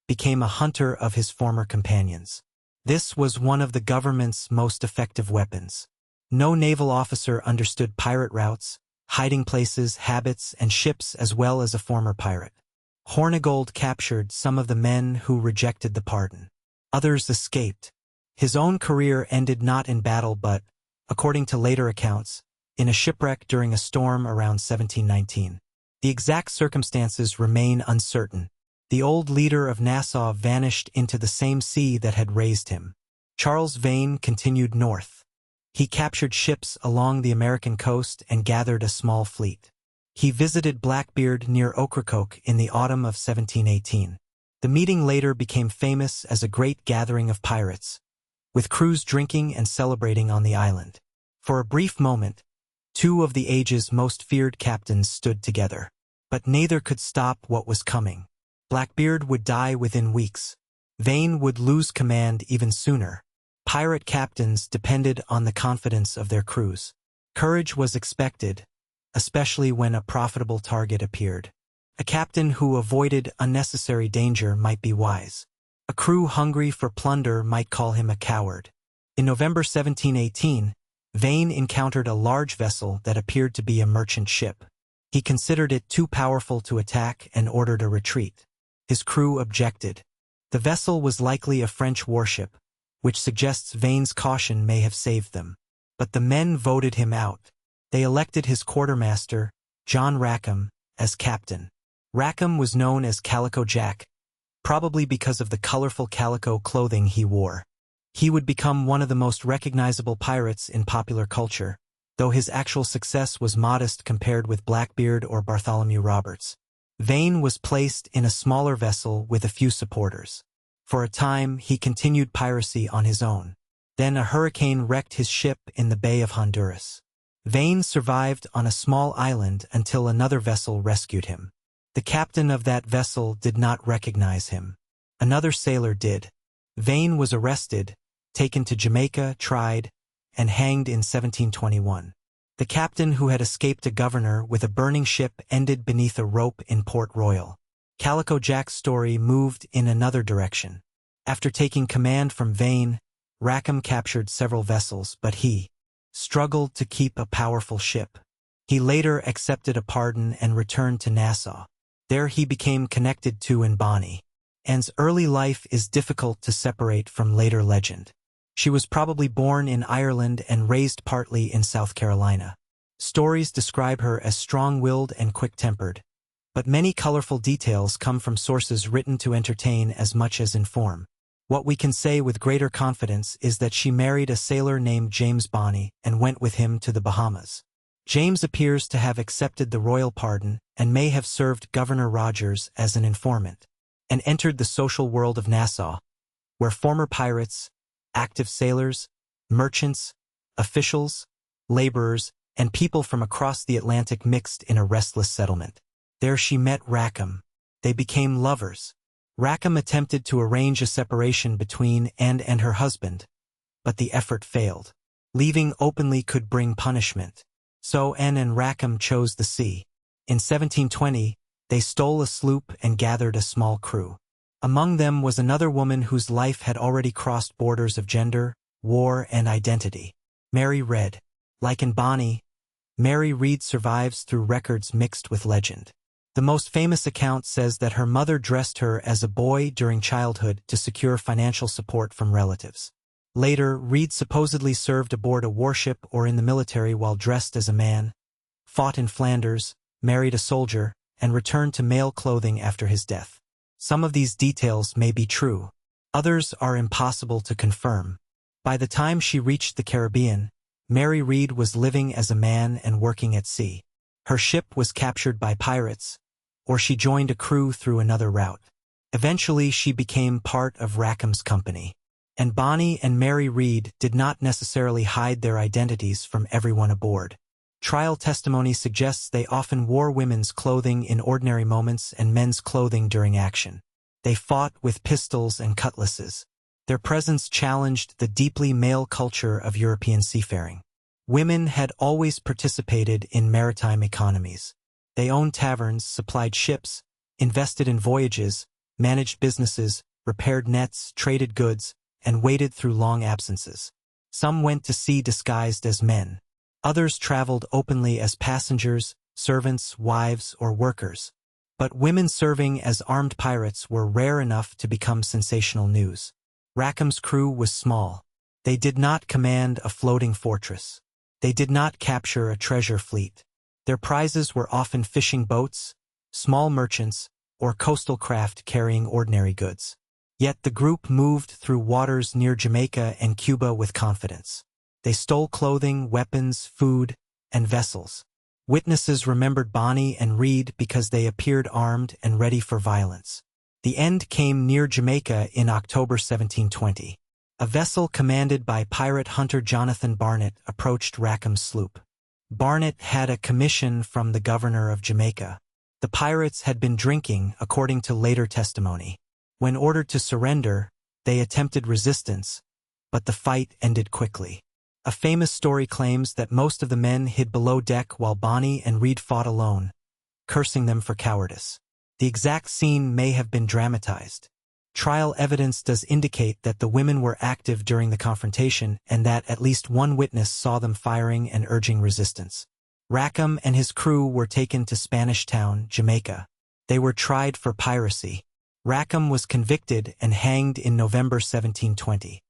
became a hunter of his former companions. This was one of the government's most effective weapons. No naval officer understood pirate routes, hiding places, habits, and ships as well as a former pirate. Hornigold captured some of the men who rejected the pardon. Others escaped. His own career ended not in battle but, according to later accounts, in a shipwreck during a storm around 1719. The exact circumstances remain uncertain. The old leader of Nassau vanished into the same sea that had raised him. Charles Vane continued north. He captured ships along the American coast and gathered a small fleet. He visited Blackbeard near Ocracoke in the autumn of 1718. The meeting later became famous as a great gathering of pirates, with crews drinking and celebrating on the island. For a brief moment, two of the age's most feared captains stood together. But neither could stop what was coming. Blackbeard would die within weeks. Vane would lose command even sooner. Pirate captains depended on the confidence of their crews. Courage was expected, especially when a profitable target appeared. A captain who avoided unnecessary danger might be wise. A crew hungry for plunder might call him a coward. In November 1718, Vane encountered a large vessel that appeared to be a merchant ship. He considered it too powerful to attack and ordered a retreat. His crew objected. The vessel was likely a French warship, which suggests Vane's caution may have saved them. But the men voted him out. They elected his quartermaster, John Rackham, as captain. Rackham was known as Calico Jack, probably because of the colorful calico clothing he wore. He would become one of the most recognizable pirates in popular culture, though his actual success was modest compared with Blackbeard or Bartholomew Roberts. Vane was placed in a smaller vessel with a few supporters. For a time, he continued piracy on his own. Then a hurricane wrecked his ship in the Bay of Honduras. Vane survived on a small island until another vessel rescued him. The captain of that vessel did not recognize him. Another sailor did. Vane was arrested, taken to Jamaica, tried, and hanged in 1721. The captain who had escaped a governor with a burning ship ended beneath a rope in Port Royal. Calico Jack's story moved in another direction. After taking command from Vane, Rackham captured several vessels, but he struggled to keep a powerful ship. He later accepted a pardon and returned to Nassau. There he became connected to Bonny, Anne's early life is difficult to separate from later legend. She was probably born in Ireland and raised partly in South Carolina. Stories describe her as strong-willed and quick-tempered, but many colorful details come from sources written to entertain as much as inform. What we can say with greater confidence is that she married a sailor named James Bonny and went with him to the Bahamas. James appears to have accepted the royal pardon and may have served Governor Rogers as an informant, and entered the social world of Nassau, where former pirates, active sailors, merchants, officials, laborers, and people from across the Atlantic mixed in a restless settlement. There she met Rackham. They became lovers. Rackham attempted to arrange a separation between Anne and her husband, but the effort failed. Leaving openly could bring punishment. So Anne and Rackham chose the sea. In 1720, they stole a sloop and gathered a small crew. Among them was another woman whose life had already crossed borders of gender, war, and identity. Mary Read. Like in Bonny, Mary Read survives through records mixed with legend. The most famous account says that her mother dressed her as a boy during childhood to secure financial support from relatives. Later, Read supposedly served aboard a warship or in the military while dressed as a man, fought in Flanders, married a soldier, and returned to male clothing after his death. Some of these details may be true. Others are impossible to confirm. By the time she reached the Caribbean, Mary Read was living as a man and working at sea. Her ship was captured by pirates, or she joined a crew through another route. Eventually, she became part of Rackham's company. And Bonny and Mary Read did not necessarily hide their identities from everyone aboard. Trial testimony suggests they often wore women's clothing in ordinary moments and men's clothing during action. They fought with pistols and cutlasses. Their presence challenged the deeply male culture of European seafaring. Women had always participated in maritime economies. They owned taverns, supplied ships, invested in voyages, managed businesses, repaired nets, traded goods, and waded through long absences. Some went to sea disguised as men. Others traveled openly as passengers, servants, wives, or workers. But women serving as armed pirates were rare enough to become sensational news. Rackham's crew was small. They did not command a floating fortress. They did not capture a treasure fleet. Their prizes were often fishing boats, small merchants, or coastal craft carrying ordinary goods. Yet the group moved through waters near Jamaica and Cuba with confidence. They stole clothing, weapons, food, and vessels. Witnesses remembered Bonny and Read because they appeared armed and ready for violence. The end came near Jamaica in October 1720. A vessel commanded by pirate hunter Jonathan Barnett approached Rackham's sloop. Barnett had a commission from the governor of Jamaica. The pirates had been drinking, according to later testimony. When ordered to surrender, they attempted resistance, but the fight ended quickly. A famous story claims that most of the men hid below deck while Bonny and Read fought alone, cursing them for cowardice. The exact scene may have been dramatized. Trial evidence does indicate that the women were active during the confrontation and that at least one witness saw them firing and urging resistance. Rackham and his crew were taken to Spanish Town, Jamaica. They were tried for piracy. Rackham was convicted and hanged in November 1720.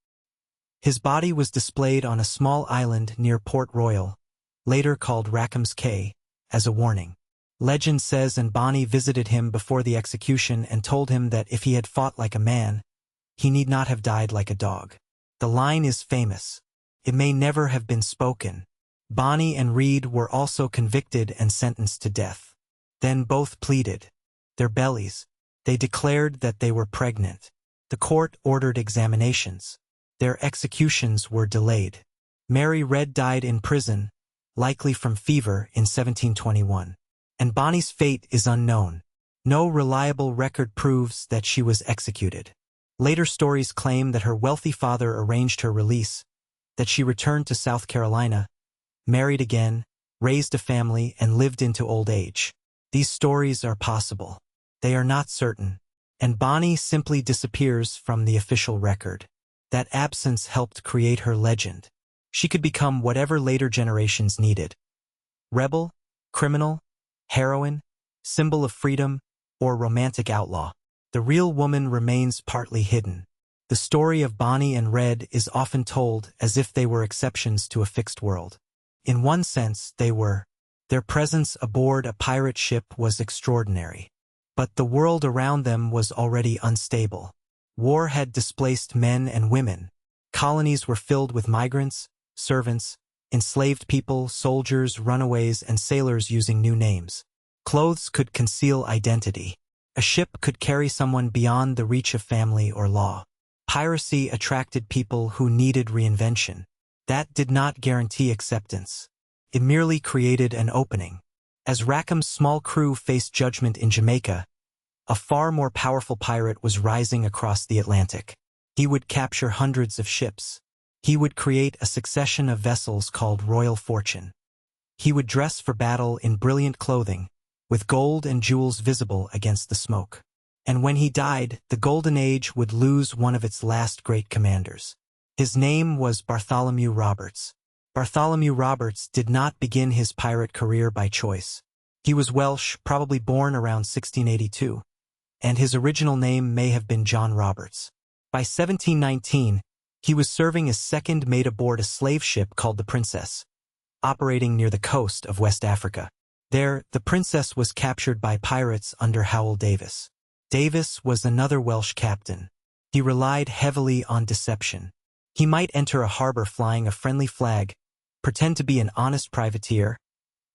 His body was displayed on a small island near Port Royal, later called Rackham's Cay, as a warning. Legend says and Bonny visited him before the execution and told him that if he had fought like a man, he need not have died like a dog. The line is famous. It may never have been spoken. Bonny and Read were also convicted and sentenced to death. Then both pleaded their bellies. They declared that they were pregnant. The court ordered examinations. Their executions were delayed. Mary Read died in prison, likely from fever, in 1721. And Bonny's fate is unknown. No reliable record proves that she was executed. Later stories claim that her wealthy father arranged her release, that she returned to South Carolina, married again, raised a family, and lived into old age. These stories are possible. They are not certain, and Bonny simply disappears from the official record. That absence helped create her legend. She could become whatever later generations needed. Rebel, criminal, heroine, symbol of freedom, or romantic outlaw. The real woman remains partly hidden. The story of Bonny and Red is often told as if they were exceptions to a fixed world. In one sense, they were. Their presence aboard a pirate ship was extraordinary. But the world around them was already unstable. War had displaced men and women. Colonies were filled with migrants, servants, enslaved people, soldiers, runaways, and sailors using new names. Clothes could conceal identity. A ship could carry someone beyond the reach of family or law. Piracy attracted people who needed reinvention. That did not guarantee acceptance. It merely created an opening. As Rackham's small crew faced judgment in Jamaica, a far more powerful pirate was rising across the Atlantic. He would capture hundreds of ships. He would create a succession of vessels called Royal Fortune. He would dress for battle in brilliant clothing, with gold and jewels visible against the smoke. And when he died, the Golden Age would lose one of its last great commanders. His name was Bartholomew Roberts. Bartholomew Roberts did not begin his pirate career by choice. He was Welsh, probably born around 1682, and his original name may have been John Roberts. By 1719, he was serving as second mate aboard a slave ship called the Princess, operating near the coast of West Africa. There, the Princess was captured by pirates under Howell Davis. Davis was another Welsh captain. He relied heavily on deception. He might enter a harbor flying a friendly flag, pretend to be an honest privateer,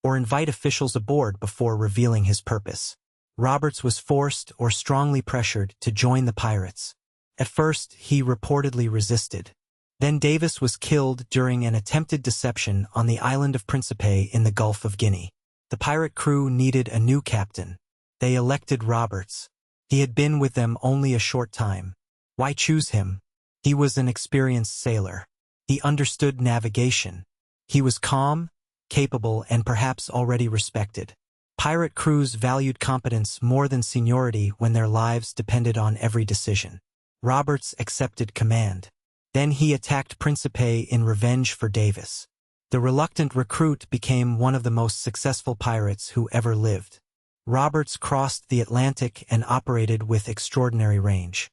or invite officials aboard before revealing his purpose. Roberts was forced or strongly pressured to join the pirates. At first, he reportedly resisted. Then Davis was killed during an attempted deception on the island of Principe in the Gulf of Guinea. The pirate crew needed a new captain. They elected Roberts. He had been with them only a short time. Why choose him? He was an experienced sailor. He understood navigation. He was calm, capable, and perhaps already respected. Pirate crews valued competence more than seniority when their lives depended on every decision. Roberts accepted command. Then he attacked Principe in revenge for Davis. The reluctant recruit became one of the most successful pirates who ever lived. Roberts crossed the Atlantic and operated with extraordinary range.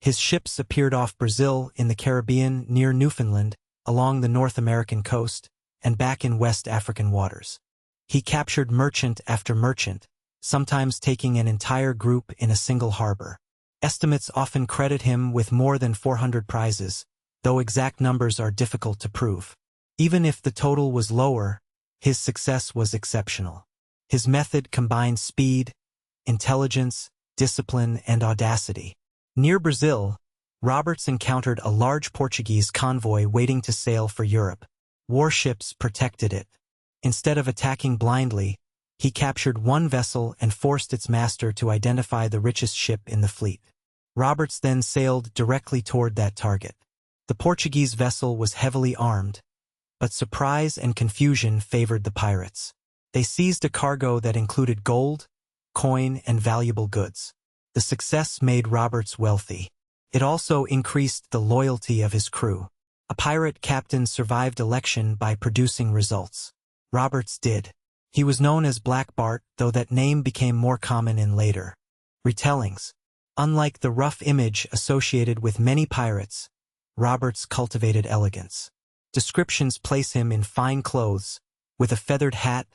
His ships appeared off Brazil, in the Caribbean, near Newfoundland, along the North American coast, and back in West African waters. He captured merchant after merchant, sometimes taking an entire group in a single harbor. Estimates often credit him with more than 400 prizes, though exact numbers are difficult to prove. Even if the total was lower, his success was exceptional. His method combined speed, intelligence, discipline, and audacity. Near Brazil, Roberts encountered a large Portuguese convoy waiting to sail for Europe. Warships protected it. Instead of attacking blindly, he captured one vessel and forced its master to identify the richest ship in the fleet. Roberts then sailed directly toward that target. The Portuguese vessel was heavily armed, but surprise and confusion favored the pirates. They seized a cargo that included gold, coin, and valuable goods. The success made Roberts wealthy. It also increased the loyalty of his crew. A pirate captain survived election by producing results. Roberts did. He was known as Black Bart, though that name became more common in later retellings. Unlike the rough image associated with many pirates, Roberts cultivated elegance. Descriptions place him in fine clothes, with a feathered hat,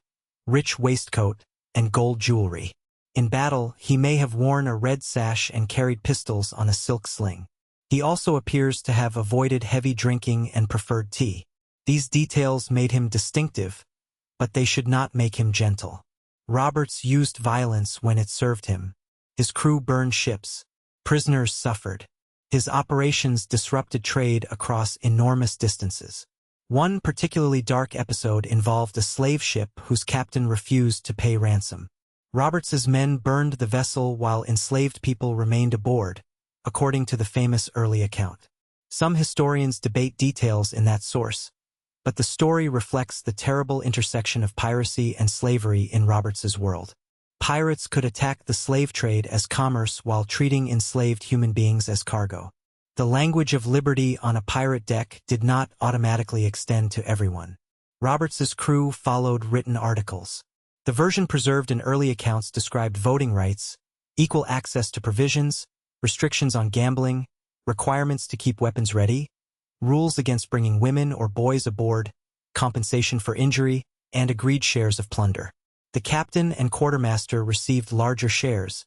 rich waistcoat, and gold jewelry. In battle, he may have worn a red sash and carried pistols on a silk sling. He also appears to have avoided heavy drinking and preferred tea. These details made him distinctive, but they should not make him gentle. Roberts used violence when it served him. His crew burned ships. Prisoners suffered. His operations disrupted trade across enormous distances. One particularly dark episode involved a slave ship whose captain refused to pay ransom. Roberts's men burned the vessel while enslaved people remained aboard, according to the famous early account. Some historians debate details in that source, but the story reflects the terrible intersection of piracy and slavery in Roberts's world. Pirates could attack the slave trade as commerce while treating enslaved human beings as cargo. The language of liberty on a pirate deck did not automatically extend to everyone. Roberts's crew followed written articles. The version preserved in early accounts described voting rights, Equal access to provisions, restrictions on gambling, requirements to keep weapons ready, rules against bringing women or boys aboard, compensation for injury, and agreed shares of plunder. The captain and quartermaster received larger shares,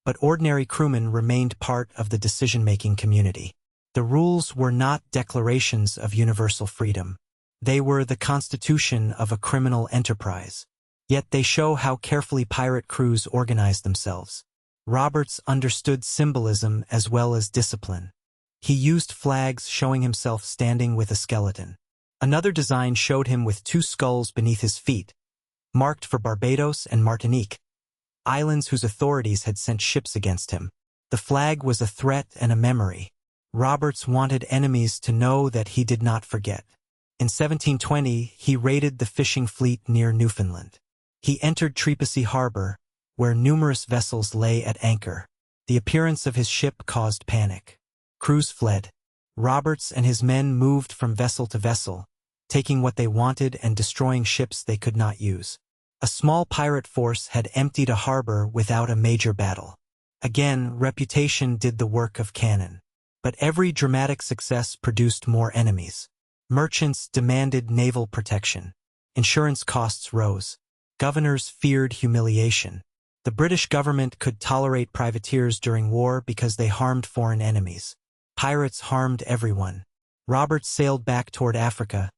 but ordinary crewmen remained part of the decision-making community. The rules were not declarations of universal freedom. They were the constitution of a criminal enterprise. Yet they show how carefully pirate crews organized themselves. Roberts understood symbolism as well as discipline. He used flags showing himself standing with a skeleton. Another design showed him with two skulls beneath his feet, marked for Barbados and Martinique, islands whose authorities had sent ships against him. The flag was a threat and a memory. Roberts wanted enemies to know that he did not forget. In 1720, he raided the fishing fleet near Newfoundland. He entered Trepassey Harbor, where numerous vessels lay at anchor. The appearance of his ship caused panic. Crews fled. Roberts and his men moved from vessel to vessel, taking what they wanted and destroying ships they could not use. A small pirate force had emptied a harbor without a major battle. Again, reputation did the work of cannon. But every dramatic success produced more enemies. Merchants demanded naval protection. Insurance costs rose. Governors feared humiliation. The British government could tolerate privateers during war because they harmed foreign enemies. Pirates harmed everyone. Roberts sailed back toward Africa,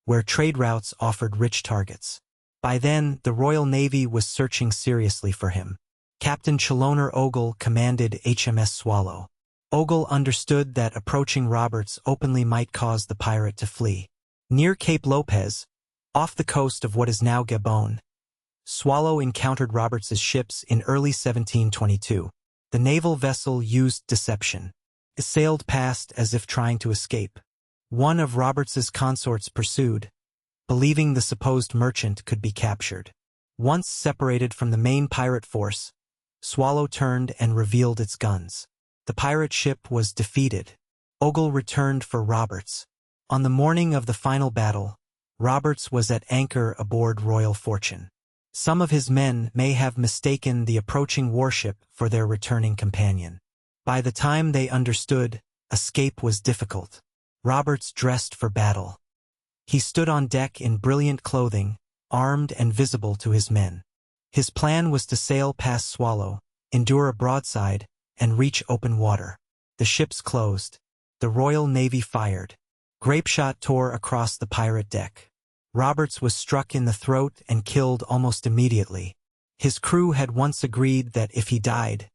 where trade routes offered rich targets. By then, the Royal Navy was searching seriously for him. Captain Chaloner Ogle commanded HMS Swallow. Ogle understood that approaching Roberts openly might cause the pirate to flee. Near Cape Lopez, off the coast of what is now Gabon, Swallow encountered Roberts's ships in early 1722. The naval vessel used deception. It sailed past as if trying to escape. One of Roberts's consorts pursued, believing the supposed merchant could be captured. Once separated from the main pirate force, Swallow turned and revealed its guns. The pirate ship was defeated. Ogle returned for Roberts. On the morning of the final battle, Roberts was at anchor aboard Royal Fortune. Some of his men may have mistaken the approaching warship for their returning companion. By the time they understood, escape was difficult. Roberts dressed for battle. He stood on deck in brilliant clothing, armed and visible to his men. His plan was to sail past Swallow, endure a broadside, and reach open water. The ships closed. The Royal Navy fired. Grapeshot tore across the pirate deck. Roberts was struck in the throat and killed almost immediately. His crew had once agreed that if he died,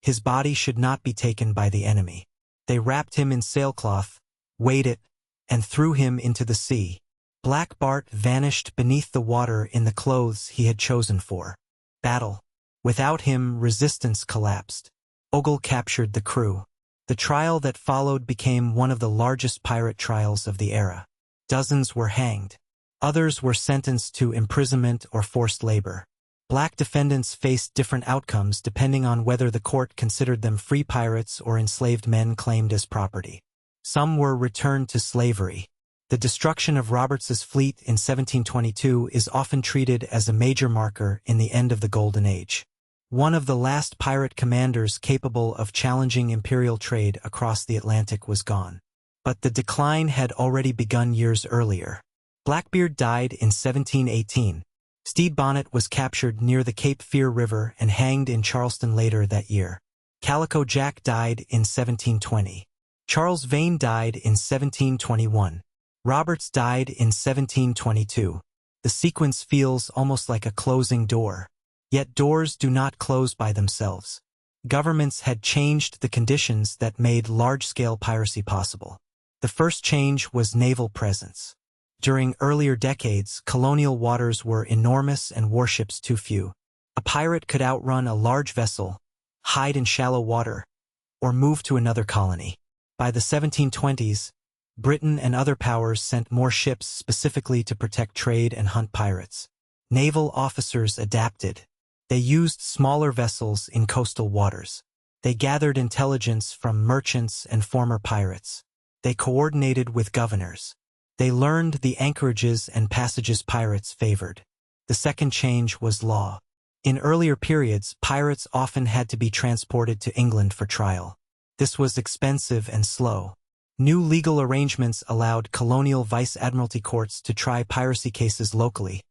his body should not be taken by the enemy. They wrapped him in sailcloth, weighed it, and threw him into the sea. Black Bart vanished beneath the water in the clothes he had chosen for battle. Without him, resistance collapsed. Ogle captured the crew. The trial that followed became one of the largest pirate trials of the era. Dozens were hanged. Others were sentenced to imprisonment or forced labor. Black defendants faced different outcomes depending on whether the court considered them free pirates or enslaved men claimed as property. Some were returned to slavery. The destruction of Roberts's fleet in 1722 is often treated as a major marker in the end of the Golden Age. One of the last pirate commanders capable of challenging imperial trade across the Atlantic was gone. But the decline had already begun years earlier. Blackbeard died in 1718. Stede Bonnet was captured near the Cape Fear River and hanged in Charleston later that year. Calico Jack died in 1720. Charles Vane died in 1721. Roberts died in 1722. The sequence feels almost like a closing door. Yet doors do not close by themselves. Governments had changed the conditions that made large-scale piracy possible. The first change was naval presence. During earlier decades, colonial waters were enormous and warships too few. A pirate could outrun a large vessel, hide in shallow water, or move to another colony. By the 1720s, Britain and other powers sent more ships specifically to protect trade and hunt pirates. Naval officers adapted. They used smaller vessels in coastal waters. They gathered intelligence from merchants and former pirates. They coordinated with governors. They learned the anchorages and passages pirates favored. The second change was law. In earlier periods, pirates often had to be transported to England for trial. This was expensive and slow. New legal arrangements allowed colonial vice-admiralty courts to try piracy cases locally,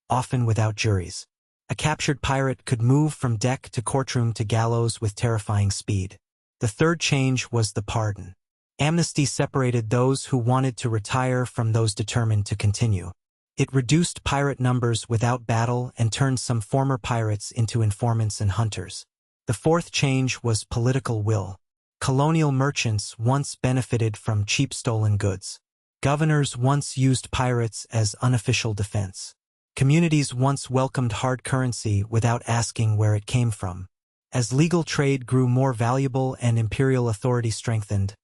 often without juries. A captured pirate could move from deck to courtroom to gallows with terrifying speed. The third change was the pardon. Amnesty separated those who wanted to retire from those determined to continue. It reduced pirate numbers without battle and turned some former pirates into informants and hunters. The fourth change was political will. Colonial merchants once benefited from cheap stolen goods. Governors once used pirates as unofficial defense. Communities once welcomed hard currency without asking where it came from. As legal trade grew more valuable and imperial authority strengthened,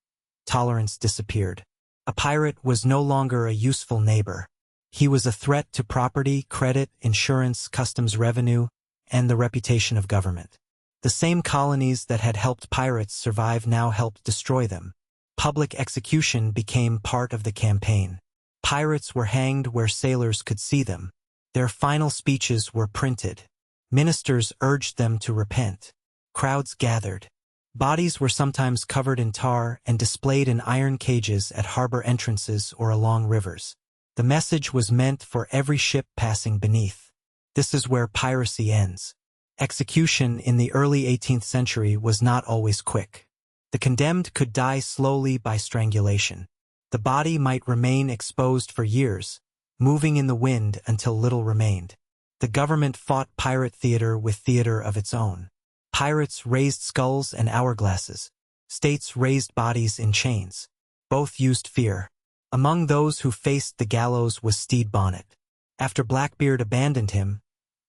tolerance disappeared. A pirate was no longer a useful neighbor. He was a threat to property, credit, insurance, customs revenue, and the reputation of government. The same colonies that had helped pirates survive now helped destroy them. Public execution became part of the campaign. Pirates were hanged where sailors could see them. Their final speeches were printed. Ministers urged them to repent. Crowds gathered. Bodies were sometimes covered in tar and displayed in iron cages at harbor entrances or along rivers. The message was meant for every ship passing beneath. This is where piracy ends. Execution in the early 18th century was not always quick. The condemned could die slowly by strangulation. The body might remain exposed for years, moving in the wind until little remained. The government fought pirate theater with theater of its own. Pirates raised skulls and hourglasses. States raised bodies in chains. Both used fear. Among those who faced the gallows was Stede Bonnet. After Blackbeard abandoned him,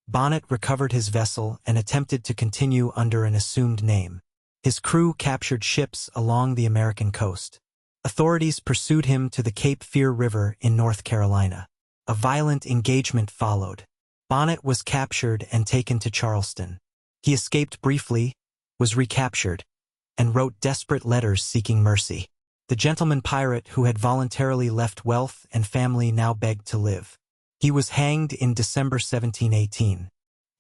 Bonnet recovered his vessel and attempted to continue under an assumed name. His crew captured ships along the American coast. Authorities pursued him to the Cape Fear River in North Carolina. A violent engagement followed. Bonnet was captured and taken to Charleston. He escaped briefly, was recaptured, and wrote desperate letters seeking mercy. The gentleman pirate who had voluntarily left wealth and family now begged to live. He was hanged in December 1718.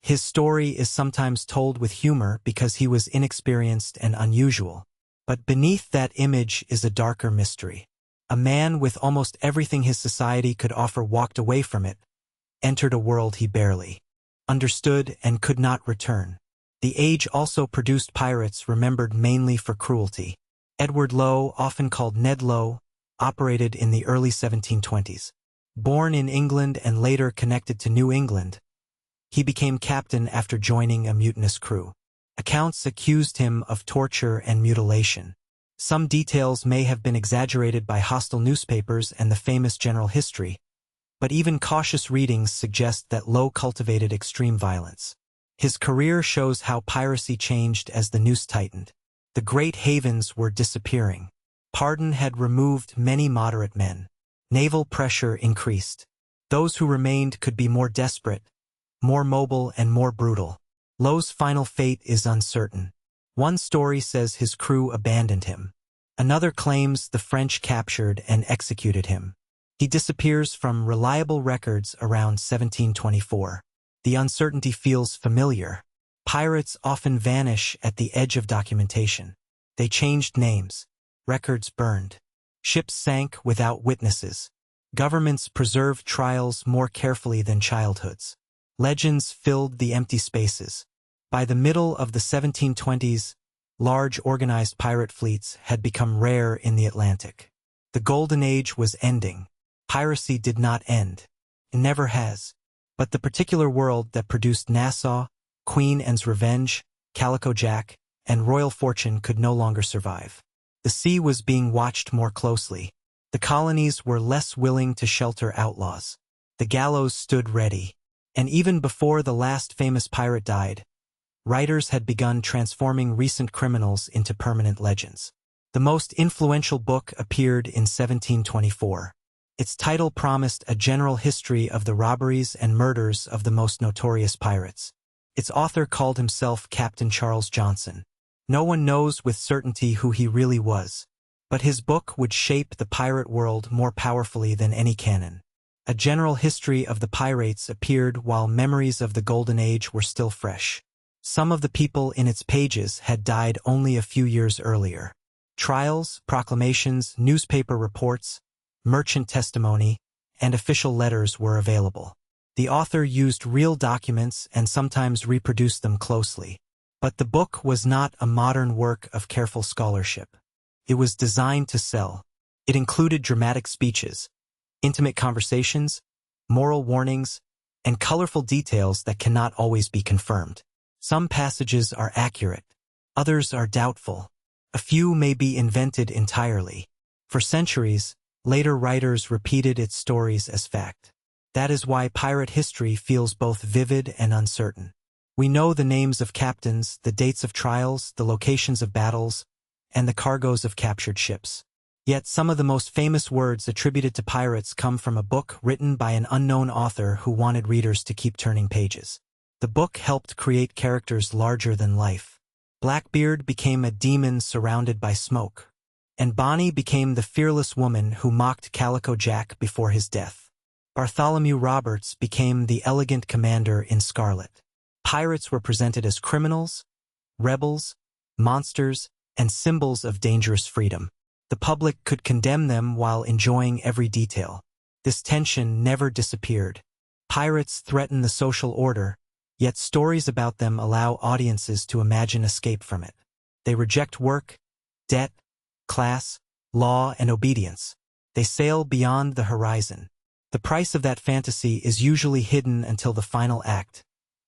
His story is sometimes told with humor because he was inexperienced and unusual. But beneath that image is a darker mystery. A man with almost everything his society could offer walked away from it, entered a world he barely understood and could not return. The age also produced pirates remembered mainly for cruelty. Edward Lowe, often called Ned Lowe, operated in the early 1720s. Born in England and later connected to New England, he became captain after joining a mutinous crew. Accounts accused him of torture and mutilation. Some details may have been exaggerated by hostile newspapers and the famous general history, but even cautious readings suggest that Lowe cultivated extreme violence. His career shows how piracy changed as the noose tightened. The great havens were disappearing. Pardon had removed many moderate men. Naval pressure increased. Those who remained could be more desperate, more mobile and more brutal. Lowe's final fate is uncertain. One story says his crew abandoned him. Another claims the French captured and executed him. He disappears from reliable records around 1724. The uncertainty feels familiar. Pirates often vanish at the edge of documentation. They changed names. Records burned. Ships sank without witnesses. Governments preserved trials more carefully than childhoods. Legends filled the empty spaces. By the middle of the 1720s, large organized pirate fleets had become rare in the Atlantic. The Golden Age was ending. Piracy did not end. It never has. But the particular world that produced Nassau, Queen Anne's Revenge, Calico Jack, and Royal Fortune could no longer survive. The sea was being watched more closely. The colonies were less willing to shelter outlaws. The gallows stood ready. And even before the last famous pirate died, writers had begun transforming recent criminals into permanent legends. The most influential book appeared in 1724. Its title promised a general history of the robberies and murders of the most notorious pirates. Its author called himself Captain Charles Johnson. No one knows with certainty who he really was, but his book would shape the pirate world more powerfully than any canon. A general history of the pirates appeared while memories of the Golden Age were still fresh. Some of the people in its pages had died only a few years earlier. Trials, proclamations, newspaper reports, merchant testimony, and official letters were available. The author used real documents and sometimes reproduced them closely. But the book was not a modern work of careful scholarship. It was designed to sell. It included dramatic speeches, intimate conversations, moral warnings, and colorful details that cannot always be confirmed. Some passages are accurate, others are doubtful. A few may be invented entirely. For centuries, later writers repeated its stories as fact. That is why pirate history feels both vivid and uncertain. We know the names of captains, the dates of trials, the locations of battles, and the cargoes of captured ships. Yet some of the most famous words attributed to pirates come from a book written by an unknown author who wanted readers to keep turning pages. The book helped create characters larger than life. Blackbeard became a demon surrounded by smoke, and Bonny became the fearless woman who mocked Calico Jack before his death. Bartholomew Roberts became the elegant commander in scarlet. Pirates were presented as criminals, rebels, monsters, and symbols of dangerous freedom. The public could condemn them while enjoying every detail. This tension never disappeared. Pirates threaten the social order, yet stories about them allow audiences to imagine escape from it. They reject work, debt, class, law, and obedience. They sail beyond the horizon. The price of that fantasy is usually hidden until the final act.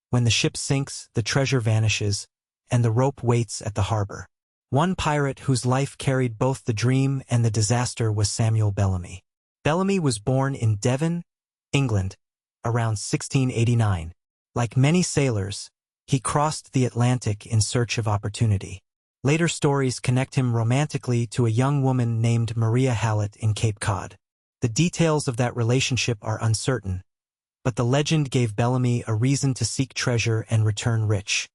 When the ship sinks, the treasure vanishes, and the rope waits at the harbor. One pirate whose life carried both the dream and the disaster was Samuel Bellamy. Bellamy was born in Devon, England, around 1689. Like many sailors, he crossed the Atlantic in search of opportunity. Later stories connect him romantically to a young woman named Maria Hallett in Cape Cod. The details of that relationship are uncertain, but the legend gave Bellamy a reason to seek treasure and return rich.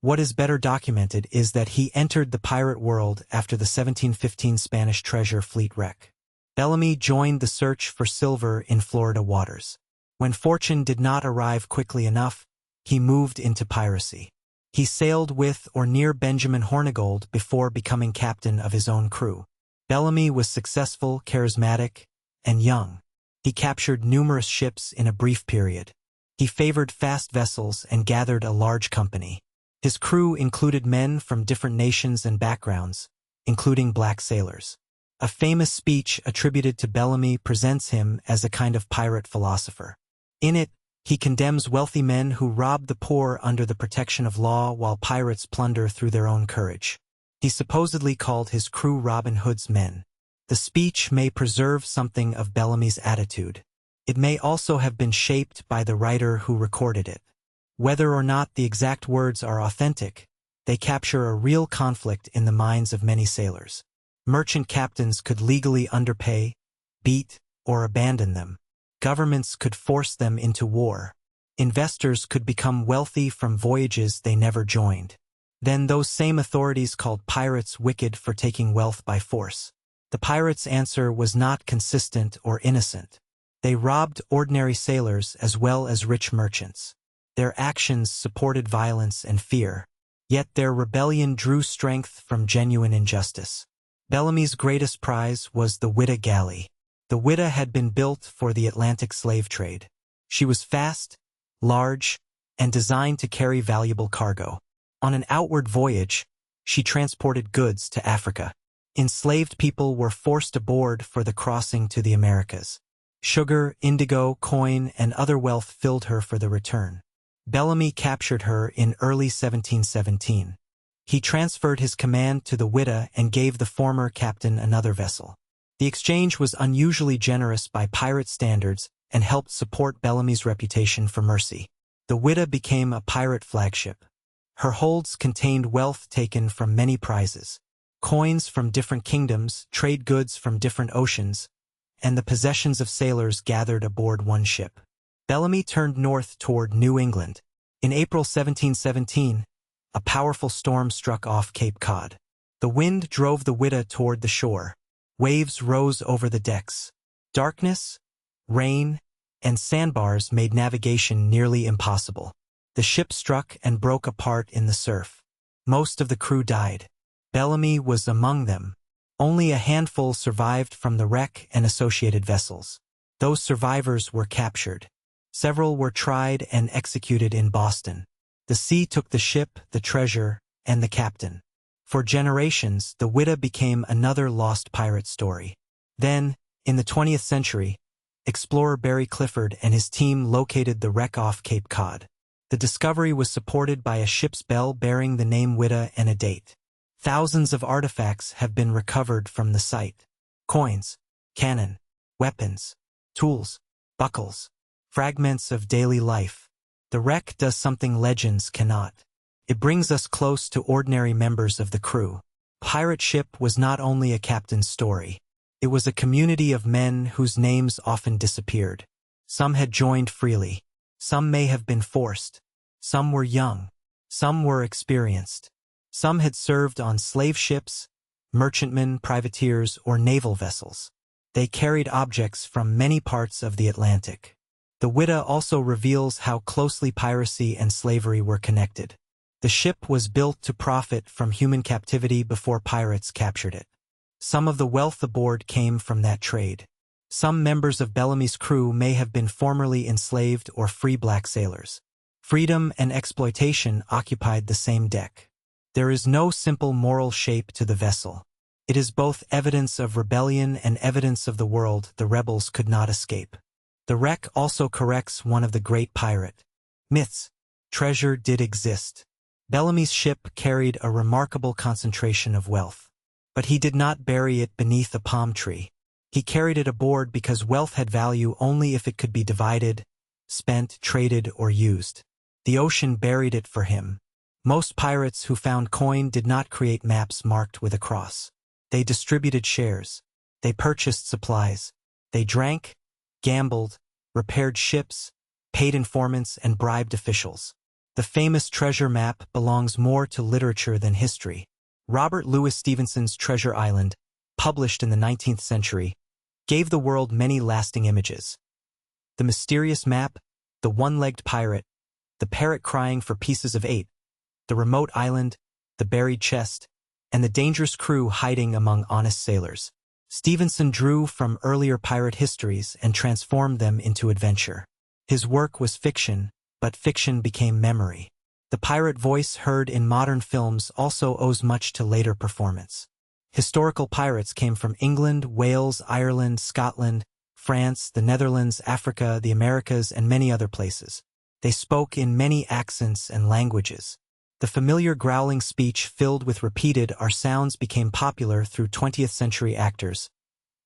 What is better documented is that he entered the pirate world after the 1715 Spanish treasure fleet wreck. Bellamy joined the search for silver in Florida waters. When fortune did not arrive quickly enough, he moved into piracy. He sailed with or near Benjamin Hornigold before becoming captain of his own crew. Bellamy was successful, charismatic, and young. He captured numerous ships in a brief period. He favored fast vessels and gathered a large company. His crew included men from different nations and backgrounds, including black sailors. A famous speech attributed to Bellamy presents him as a kind of pirate philosopher. In it, he condemns wealthy men who rob the poor under the protection of law while pirates plunder through their own courage. He supposedly called his crew Robin Hood's men. The speech may preserve something of Bellamy's attitude. It may also have been shaped by the writer who recorded it. Whether or not the exact words are authentic, they capture a real conflict in the minds of many sailors. Merchant captains could legally underpay, beat, or abandon them. Governments could force them into war. Investors could become wealthy from voyages they never joined. Then those same authorities called pirates wicked for taking wealth by force. The pirates' answer was not consistent or innocent. They robbed ordinary sailors as well as rich merchants. Their actions supported violence and fear, yet their rebellion drew strength from genuine injustice. Bellamy's greatest prize was the Whydah galley. The Whydah had been built for the Atlantic slave trade. She was fast, large, and designed to carry valuable cargo. On an outward voyage, she transported goods to Africa. Enslaved people were forced aboard for the crossing to the Americas. Sugar, indigo, coin, and other wealth filled her for the return. Bellamy captured her in early 1717. He transferred his command to the Whydah and gave the former captain another vessel. The exchange was unusually generous by pirate standards and helped support Bellamy's reputation for mercy. The Whydah became a pirate flagship. Her holds contained wealth taken from many prizes, coins from different kingdoms, trade goods from different oceans, and the possessions of sailors gathered aboard one ship. Bellamy turned north toward New England. In April 1717, a powerful storm struck off Cape Cod. The wind drove the Whydah toward the shore. Waves rose over the decks. Darkness, rain, and sandbars made navigation nearly impossible. The ship struck and broke apart in the surf. Most of the crew died. Bellamy was among them. Only a handful survived from the wreck and associated vessels. Those survivors were captured. Several were tried and executed in Boston. The sea took the ship, the treasure, and the captain. For generations, the Whydah became another lost pirate story. Then, in the 20th century, explorer Barry Clifford and his team located the wreck off Cape Cod. The discovery was supported by a ship's bell bearing the name Whydah and a date. Thousands of artifacts have been recovered from the site. Coins, cannon, weapons, tools, buckles, fragments of daily life. The wreck does something legends cannot. It brings us close to ordinary members of the crew. Pirate ship was not only a captain's story. It was a community of men whose names often disappeared. Some had joined freely. Some may have been forced. Some were young. Some were experienced. Some had served on slave ships, merchantmen, privateers, or naval vessels. They carried objects from many parts of the Atlantic. The Whydah also reveals how closely piracy and slavery were connected. The ship was built to profit from human captivity before pirates captured it. Some of the wealth aboard came from that trade. Some members of Bellamy's crew may have been formerly enslaved or free black sailors. Freedom and exploitation occupied the same deck. There is no simple moral shape to the vessel. It is both evidence of rebellion and evidence of the world the rebels could not escape. The wreck also corrects one of the great pirate myths. Treasure did exist. Bellamy's ship carried a remarkable concentration of wealth. But he did not bury it beneath a palm tree. He carried it aboard because wealth had value only if it could be divided, spent, traded, or used. The ocean buried it for him. Most pirates who found coin did not create maps marked with a cross. They distributed shares. They purchased supplies. They drank, gambled, repaired ships, paid informants, and bribed officials. The famous treasure map belongs more to literature than history. Robert Louis Stevenson's Treasure Island, published in the 19th century, gave the world many lasting images. The mysterious map, the one-legged pirate, the parrot crying for pieces of eight, the remote island, the buried chest, and the dangerous crew hiding among honest sailors. Stevenson drew from earlier pirate histories and transformed them into adventure. His work was fiction, but fiction became memory. The pirate voice heard in modern films also owes much to later performance. Historical pirates came from England, Wales, Ireland, Scotland, France, the Netherlands, Africa, the Americas, and many other places. They spoke in many accents and languages. The familiar growling speech filled with repeated R sounds became popular through 20th century actors,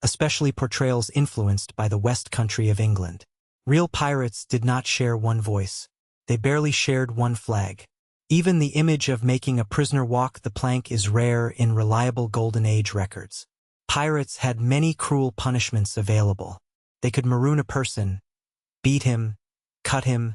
especially portrayals influenced by the West Country of England. Real pirates did not share one voice. They barely shared one flag. Even the image of making a prisoner walk the plank is rare in reliable Golden Age records. Pirates had many cruel punishments available. They could maroon a person, beat him, cut him,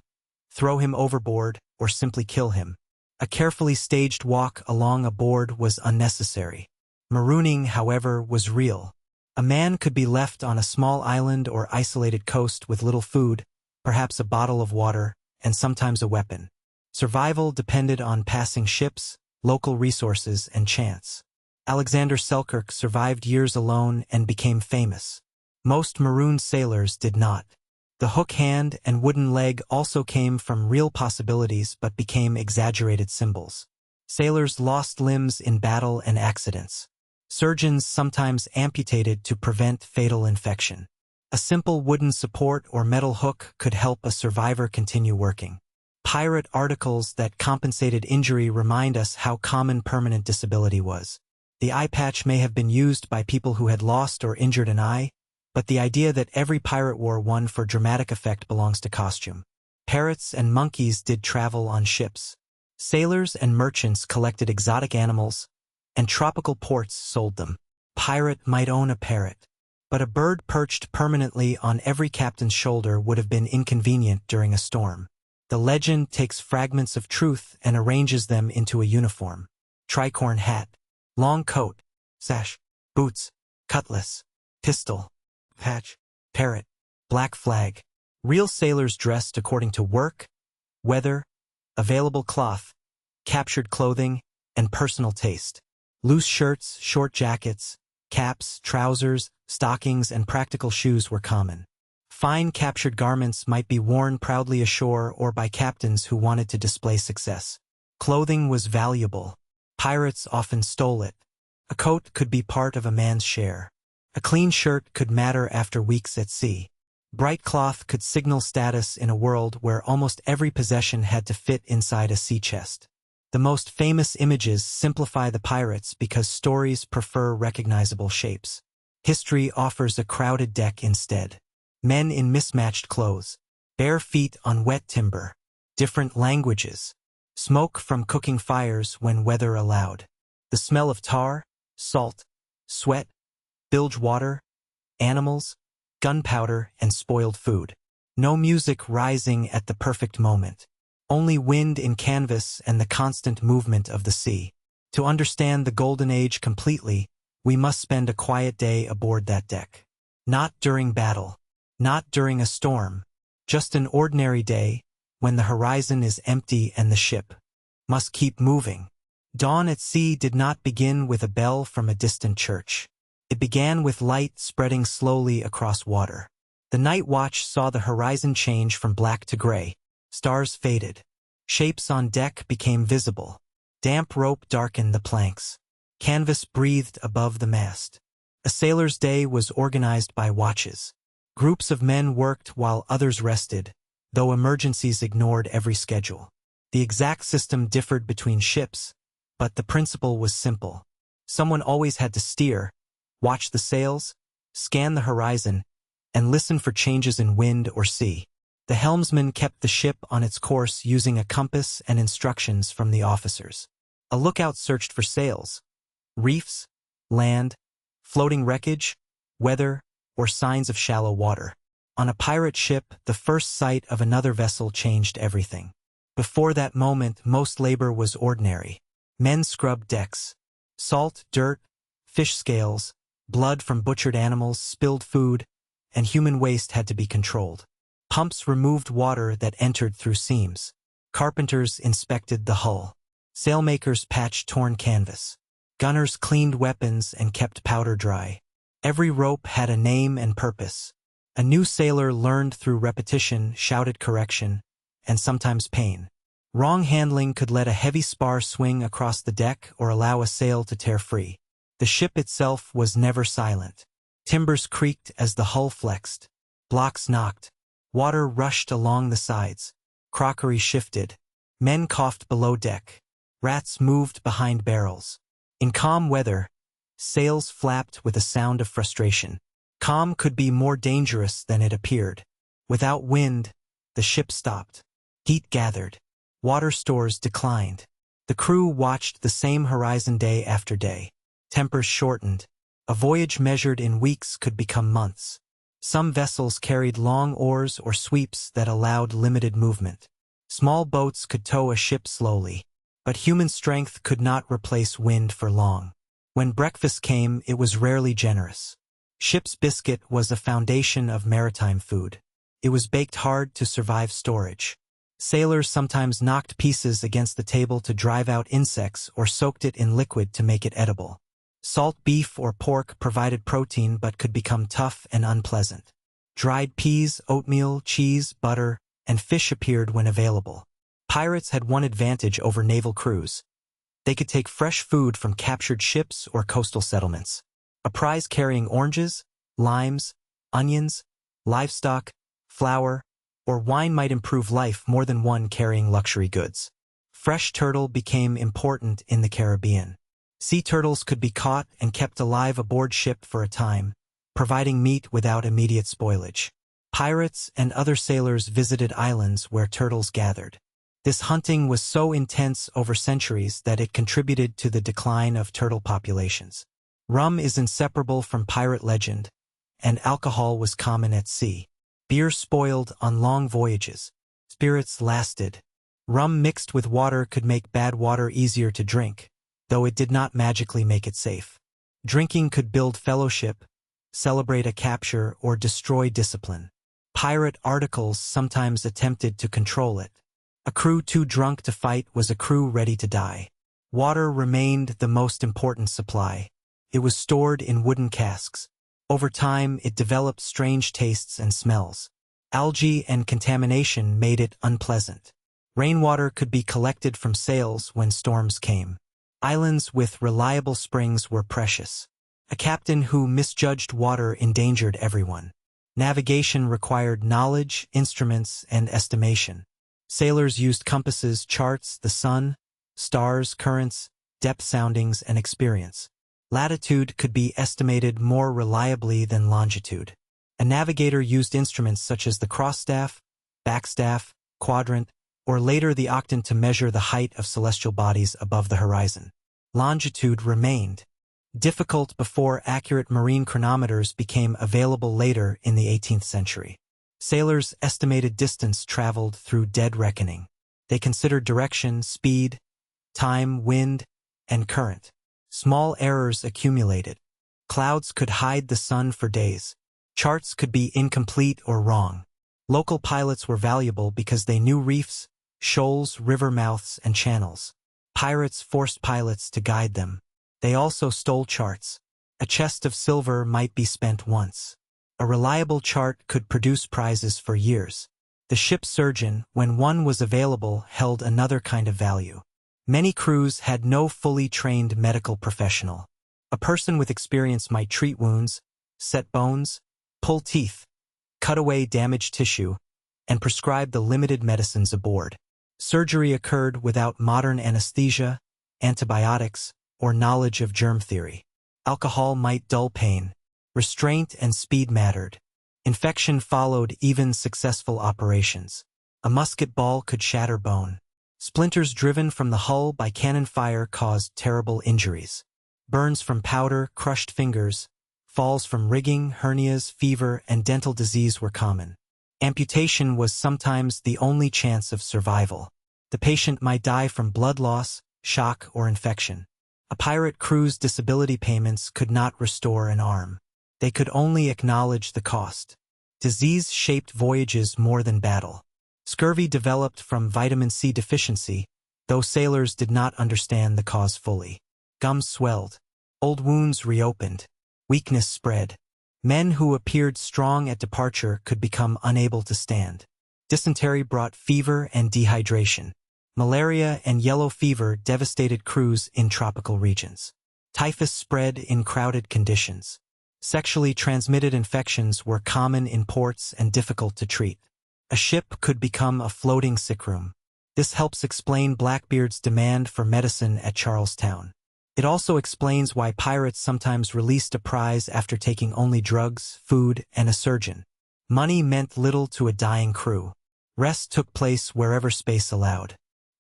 throw him overboard, or simply kill him. A carefully staged walk along a board was unnecessary. Marooning, however, was real. A man could be left on a small island or isolated coast with little food, perhaps a bottle of water, and sometimes a weapon. Survival depended on passing ships, local resources, and chance. Alexander Selkirk survived years alone and became famous. Most marooned sailors did not. The hook hand and wooden leg also came from real possibilities but became exaggerated symbols. Sailors lost limbs in battle and accidents. Surgeons sometimes amputated to prevent fatal infection. A simple wooden support or metal hook could help a survivor continue working. Pirate articles that compensated injury remind us how common permanent disability was. The eye patch may have been used by people who had lost or injured an eye, but the idea that every pirate wore one for dramatic effect belongs to costume. Parrots and monkeys did travel on ships. Sailors and merchants collected exotic animals, and tropical ports sold them. Pirate might own a parrot, but a bird perched permanently on every captain's shoulder would have been inconvenient during a storm. The legend takes fragments of truth and arranges them into a uniform. Tricorn hat, long coat, sash, boots, cutlass, pistol, patch, parrot, black flag, Real sailors dressed according to work, weather, available cloth, captured clothing, and personal taste. Loose shirts, short jackets, caps, trousers, stockings, and practical shoes were common. Fine captured garments might be worn proudly ashore or by captains who wanted to display success. Clothing was valuable. Pirates often stole it. A coat could be part of a man's share. A clean shirt could matter after weeks at sea. Bright cloth could signal status in a world where almost every possession had to fit inside a sea chest. The most famous images simplify the pirates because stories prefer recognizable shapes. History offers a crowded deck instead. Men in mismatched clothes, bare feet on wet timber, different languages, smoke from cooking fires when weather allowed, the smell of tar, salt, sweat, bilge water, animals, gunpowder, and spoiled food. No music rising at the perfect moment. Only wind in canvas and the constant movement of the sea. To understand the Golden Age completely, we must spend a quiet day aboard that deck. Not during battle. Not during a storm. Just an ordinary day, when the horizon is empty and the ship must keep moving. Dawn at sea did not begin with a bell from a distant church. It began with light spreading slowly across water. The night watch saw the horizon change from black to gray. Stars faded. Shapes on deck became visible. Damp rope darkened the planks. Canvas breathed above the mast. A sailor's day was organized by watches. Groups of men worked while others rested, though emergencies ignored every schedule. The exact system differed between ships, but the principle was simple. Someone always had to steer, watch the sails, scan the horizon, and listen for changes in wind or sea. The helmsman kept the ship on its course using a compass and instructions from the officers. A lookout searched for sails, reefs, land, floating wreckage, weather, or signs of shallow water. On a pirate ship, the first sight of another vessel changed everything. Before that moment, most labor was ordinary. Men scrubbed decks. Salt, dirt, fish scales, blood from butchered animals, spilled food, and human waste had to be controlled. Pumps removed water that entered through seams. Carpenters inspected the hull. Sailmakers patched torn canvas. Gunners cleaned weapons and kept powder dry. Every rope had a name and purpose. A new sailor learned through repetition, shouted correction, and sometimes pain. Wrong handling could let a heavy spar swing across the deck or allow a sail to tear free. The ship itself was never silent. Timbers creaked as the hull flexed. Blocks knocked. Water rushed along the sides. Crockery shifted. Men coughed below deck. Rats moved behind barrels. In calm weather, sails flapped with a sound of frustration. Calm could be more dangerous than it appeared. Without wind, the ship stopped. Heat gathered. Water stores declined. The crew watched the same horizon day after day. Tempers shortened. A voyage measured in weeks could become months. Some vessels carried long oars or sweeps that allowed limited movement. Small boats could tow a ship slowly, but human strength could not replace wind for long. When breakfast came, it was rarely generous. Ship's biscuit was the foundation of maritime food. It was baked hard to survive storage. Sailors sometimes knocked pieces against the table to drive out insects or soaked it in liquid to make it edible. Salt beef or pork provided protein but could become tough and unpleasant. Dried peas, oatmeal, cheese, butter, and fish appeared when available. Pirates had one advantage over naval crews. They could take fresh food from captured ships or coastal settlements. A prize carrying oranges, limes, onions, livestock, flour, or wine might improve life more than one carrying luxury goods. Fresh turtle became important in the Caribbean. Sea turtles could be caught and kept alive aboard ship for a time, providing meat without immediate spoilage. Pirates and other sailors visited islands where turtles gathered. This hunting was so intense over centuries that it contributed to the decline of turtle populations. Rum is inseparable from pirate legend, and alcohol was common at sea. Beer spoiled on long voyages. Spirits lasted. Rum mixed with water could make bad water easier to drink, though it did not magically make it safe. Drinking could build fellowship, celebrate a capture, or destroy discipline. Pirate articles sometimes attempted to control it. A crew too drunk to fight was a crew ready to die. Water remained the most important supply. It was stored in wooden casks. Over time, it developed strange tastes and smells. Algae and contamination made it unpleasant. Rainwater could be collected from sails when storms came. Islands with reliable springs were precious. A captain who misjudged water endangered everyone. Navigation required knowledge, instruments, and estimation. Sailors used compasses, charts, the sun, stars, currents, depth soundings, and experience. Latitude could be estimated more reliably than longitude. A navigator used instruments such as the crossstaff, backstaff, quadrant, or later the octant to measure the height of celestial bodies above the horizon. Longitude remained difficult before accurate marine chronometers became available later in the 18th century. Sailors estimated distance traveled through dead reckoning. They considered direction, speed, time, wind, and current. Small errors accumulated. Clouds could hide the sun for days. Charts could be incomplete or wrong. Local pilots were valuable because they knew reefs, shoals, river mouths, and channels. Pirates forced pilots to guide them. They also stole charts. A chest of silver might be spent once. A reliable chart could produce prizes for years. The ship's surgeon, when one was available, held another kind of value. Many crews had no fully trained medical professional. A person with experience might treat wounds, set bones, pull teeth, cut away damaged tissue, and prescribe the limited medicines aboard. Surgery occurred without modern anesthesia, antibiotics, or knowledge of germ theory. Alcohol might dull pain. Restraint and speed mattered. Infection followed even successful operations. A musket ball could shatter bone. Splinters driven from the hull by cannon fire caused terrible injuries. Burns from powder, crushed fingers, falls from rigging, hernias, fever, and dental disease were common. Amputation was sometimes the only chance of survival. The patient might die from blood loss, shock, or infection. A pirate crew's disability payments could not restore an arm. They could only acknowledge the cost. Disease shaped voyages more than battle. Scurvy developed from vitamin C deficiency, though sailors did not understand the cause fully. Gums swelled. Old wounds reopened. Weakness spread. Men who appeared strong at departure could become unable to stand. Dysentery brought fever and dehydration. Malaria and yellow fever devastated crews in tropical regions. Typhus spread in crowded conditions. Sexually transmitted infections were common in ports and difficult to treat. A ship could become a floating sickroom. This helps explain Blackbeard's demand for medicine at Charlestown. It also explains why pirates sometimes released a prize after taking only drugs, food, and a surgeon. Money meant little to a dying crew. Rest took place wherever space allowed.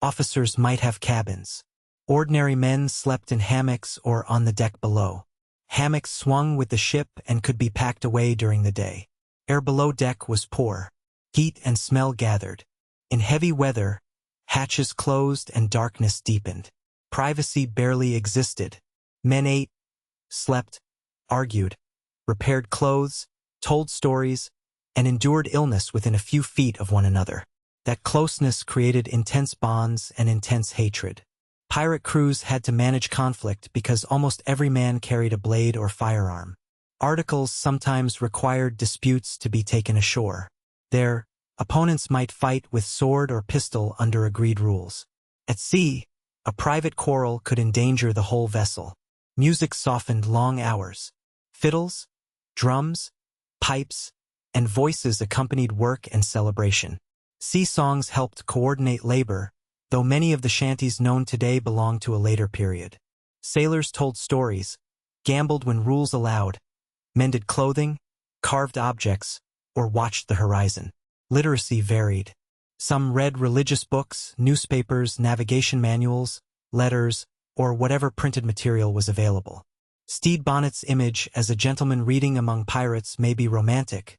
Officers might have cabins. Ordinary men slept in hammocks or on the deck below. Hammocks swung with the ship and could be packed away during the day. Air below deck was poor. Heat and smell gathered. In heavy weather, hatches closed and darkness deepened. Privacy barely existed. Men ate, slept, argued, repaired clothes, told stories, and endured illness within a few feet of one another. That closeness created intense bonds and intense hatred. Pirate crews had to manage conflict because almost every man carried a blade or firearm. Articles sometimes required disputes to be taken ashore. Their opponents might fight with sword or pistol under agreed rules. At sea, a private quarrel could endanger the whole vessel. Music softened long hours. Fiddles, drums, pipes, and voices accompanied work and celebration. Sea songs helped coordinate labor, though many of the shanties known today belong to a later period. Sailors told stories, gambled when rules allowed, mended clothing, carved objects, or watched the horizon. Literacy varied. Some read religious books, newspapers, navigation manuals, letters, or whatever printed material was available. Stede Bonnet's image as a gentleman reading among pirates may be romantic,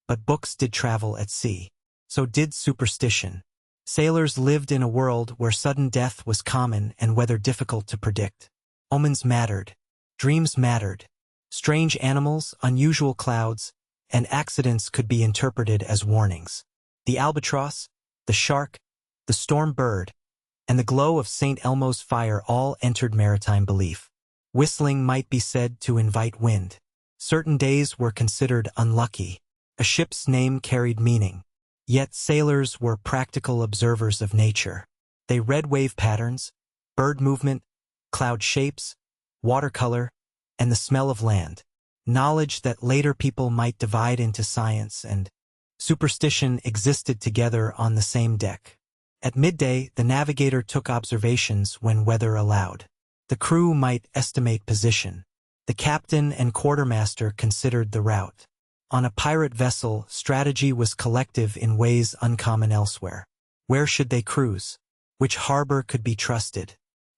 but books did travel at sea. So did superstition. Sailors lived in a world where sudden death was common and weather difficult to predict. Omens mattered. Dreams mattered. Strange animals, unusual clouds, and accidents could be interpreted as warnings. The albatross, the shark, the storm bird, and the glow of St. Elmo's fire all entered maritime belief. Whistling might be said to invite wind. Certain days were considered unlucky. A ship's name carried meaning. Yet sailors were practical observers of nature. They read wave patterns, bird movement, cloud shapes, watercolor, and the smell of land. Knowledge that later people might divide into science and superstition existed together on the same deck. At midday, the navigator took observations when weather allowed. The crew might estimate position. The captain and quartermaster considered the route. On a pirate vessel, strategy was collective in ways uncommon elsewhere. Where should they cruise? Which harbor could be trusted?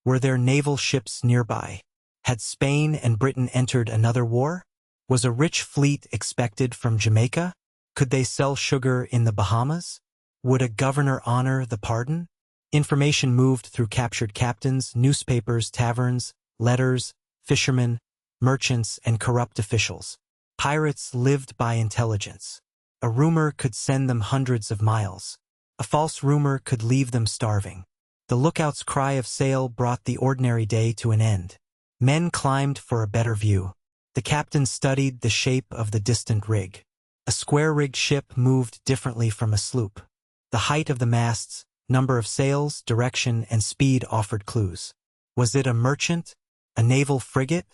Were there naval ships nearby? Had Spain and Britain entered another war? Was a rich fleet expected from Jamaica? Could they sell sugar in the Bahamas? Would a governor honor the pardon? Information moved through captured captains, newspapers, taverns, letters, fishermen, merchants, and corrupt officials. Pirates lived by intelligence. A rumor could send them hundreds of miles. A false rumor could leave them starving. The lookout's cry of sail brought the ordinary day to an end. Men climbed for a better view. The captain studied the shape of the distant rig. A square-rigged ship moved differently from a sloop. The height of the masts, number of sails, direction, and speed offered clues. Was it a merchant? A naval frigate?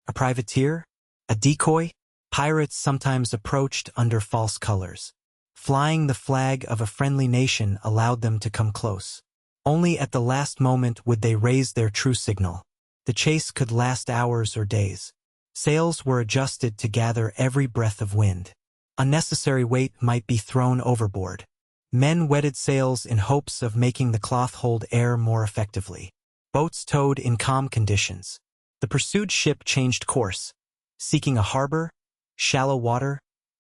A privateer? A decoy? Pirates sometimes approached under false colors. Flying the flag of a friendly nation allowed them to come close. Only at the last moment would they raise their true signal. The chase could last hours or days. Sails were adjusted to gather every breath of wind. Unnecessary weight might be thrown overboard. Men wetted sails in hopes of making the cloth hold air more effectively. Boats towed in calm conditions. The pursued ship changed course, seeking a harbor, shallow water,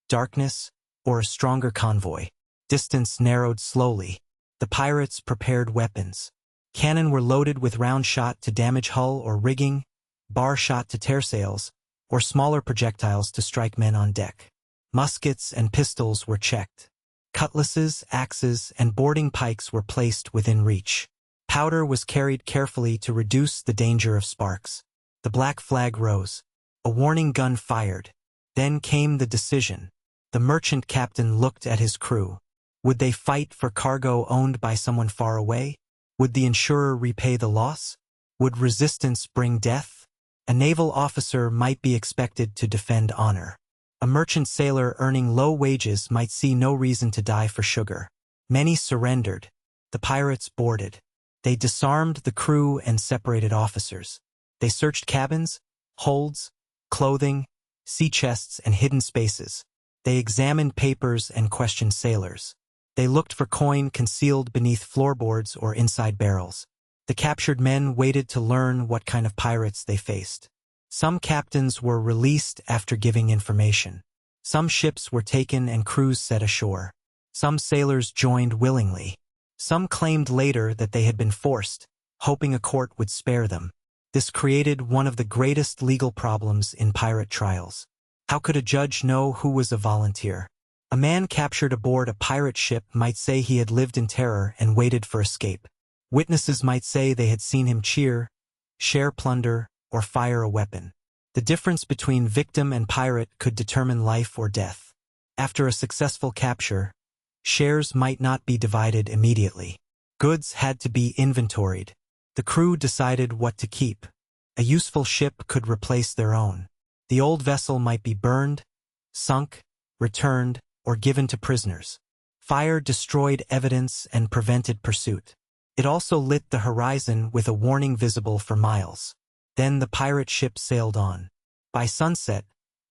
darkness, or a stronger convoy. Distance narrowed slowly. The pirates prepared weapons. Cannon were loaded with round shot to damage hull or rigging, bar shot to tear sails, or smaller projectiles to strike men on deck. Muskets and pistols were checked. Cutlasses, axes, and boarding pikes were placed within reach. Powder was carried carefully to reduce the danger of sparks. The black flag rose. A warning gun fired. Then came the decision. The merchant captain looked at his crew. Would they fight for cargo owned by someone far away? Would the insurer repay the loss? Would resistance bring death? A naval officer might be expected to defend honor. A merchant sailor earning low wages might see no reason to die for sugar. Many surrendered. The pirates boarded. They disarmed the crew and separated officers. They searched cabins, holds, clothing, sea chests, and hidden spaces. They examined papers and questioned sailors. They looked for coin concealed beneath floorboards or inside barrels. The captured men waited to learn what kind of pirates they faced. Some captains were released after giving information. Some ships were taken and crews set ashore. Some sailors joined willingly. Some claimed later that they had been forced, hoping a court would spare them. This created one of the greatest legal problems in pirate trials. How could a judge know who was a volunteer? A man captured aboard a pirate ship might say he had lived in terror and waited for escape. Witnesses might say they had seen him cheer, share plunder, or fire a weapon. The difference between victim and pirate could determine life or death. After a successful capture, shares might not be divided immediately. Goods had to be inventoried. The crew decided what to keep. A useful ship could replace their own. The old vessel might be burned, sunk, returned, or given to prisoners. Fire destroyed evidence and prevented pursuit. It also lit the horizon with a warning visible for miles. Then the pirate ship sailed on. By sunset,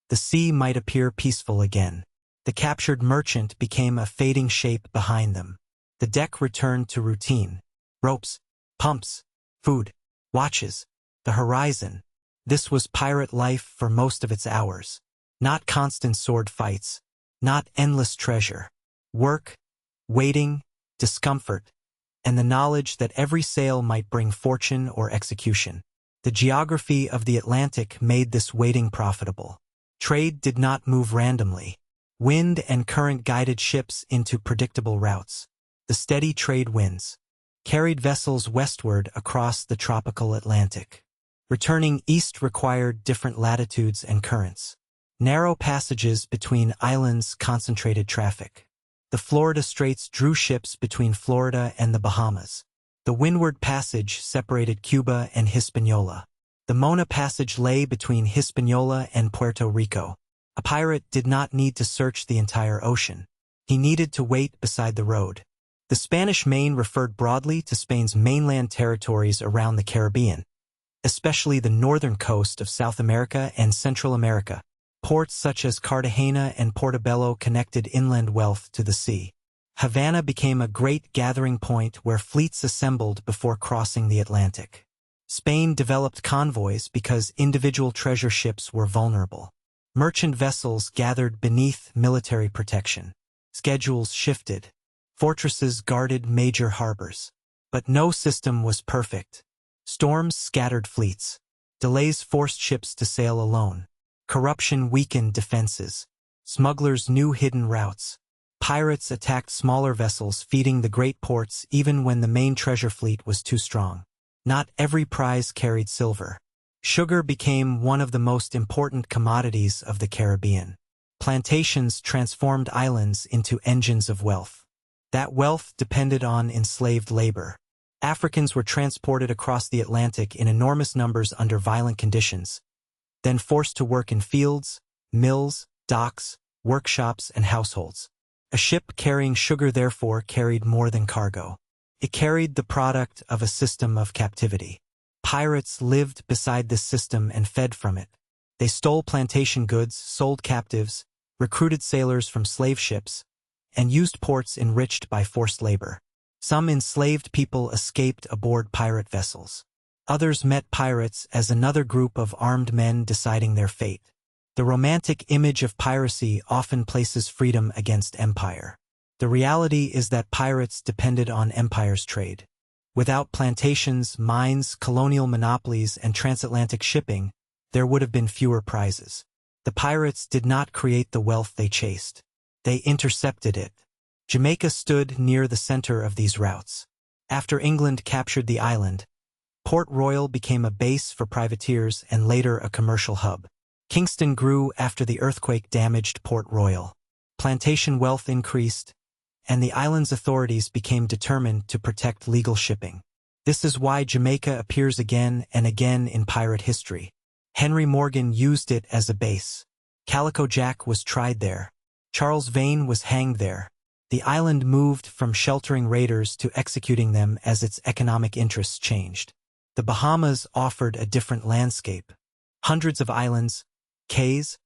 the sea might appear peaceful again. The captured merchant became a fading shape behind them. The deck returned to routine. Ropes, pumps, food, watches, the horizon. This was pirate life for most of its hours. Not constant sword fights, not endless treasure. Work, waiting, discomfort, and the knowledge that every sail might bring fortune or execution. The geography of the Atlantic made this waiting profitable. Trade did not move randomly. Wind and current guided ships into predictable routes. The steady trade winds carried vessels westward across the tropical Atlantic. Returning east required different latitudes and currents. Narrow passages between islands concentrated traffic. The Florida Straits drew ships between Florida and the Bahamas. The Windward Passage separated Cuba and Hispaniola. The Mona Passage lay between Hispaniola and Puerto Rico. A pirate did not need to search the entire ocean. He needed to wait beside the road. The Spanish Main referred broadly to Spain's mainland territories around the Caribbean, especially the northern coast of South America and Central America. Ports such as Cartagena and Portobello connected inland wealth to the sea. Havana became a great gathering point where fleets assembled before crossing the Atlantic. Spain developed convoys because individual treasure ships were vulnerable. Merchant vessels gathered beneath military protection. Schedules shifted. Fortresses guarded major harbors. But no system was perfect. Storms scattered fleets. Delays forced ships to sail alone. Corruption weakened defenses. Smugglers knew hidden routes. Pirates attacked smaller vessels feeding the great ports even when the main treasure fleet was too strong. Not every prize carried silver. Sugar became one of the most important commodities of the Caribbean. Plantations transformed islands into engines of wealth. That wealth depended on enslaved labor. Africans were transported across the Atlantic in enormous numbers under violent conditions, then forced to work in fields, mills, docks, workshops, and households. A ship carrying sugar therefore carried more than cargo. It carried the product of a system of captivity. Pirates lived beside this system and fed from it. They stole plantation goods, sold captives, recruited sailors from slave ships, and used ports enriched by forced labor. Some enslaved people escaped aboard pirate vessels. Others met pirates as another group of armed men deciding their fate. The romantic image of piracy often places freedom against empire. The reality is that pirates depended on empire's trade. Without plantations, mines, colonial monopolies, and transatlantic shipping, there would have been fewer prizes. The pirates did not create the wealth they chased. They intercepted it. Jamaica stood near the center of these routes. After England captured the island, Port Royal became a base for privateers and later a commercial hub. Kingston grew after the earthquake damaged Port Royal. Plantation wealth increased, and the island's authorities became determined to protect legal shipping. This is why Jamaica appears again and again in pirate history. Henry Morgan used it as a base. Calico Jack was tried there. Charles Vane was hanged there. The island moved from sheltering raiders to executing them as its economic interests changed. The Bahamas offered a different landscape. Hundreds of islands, cays,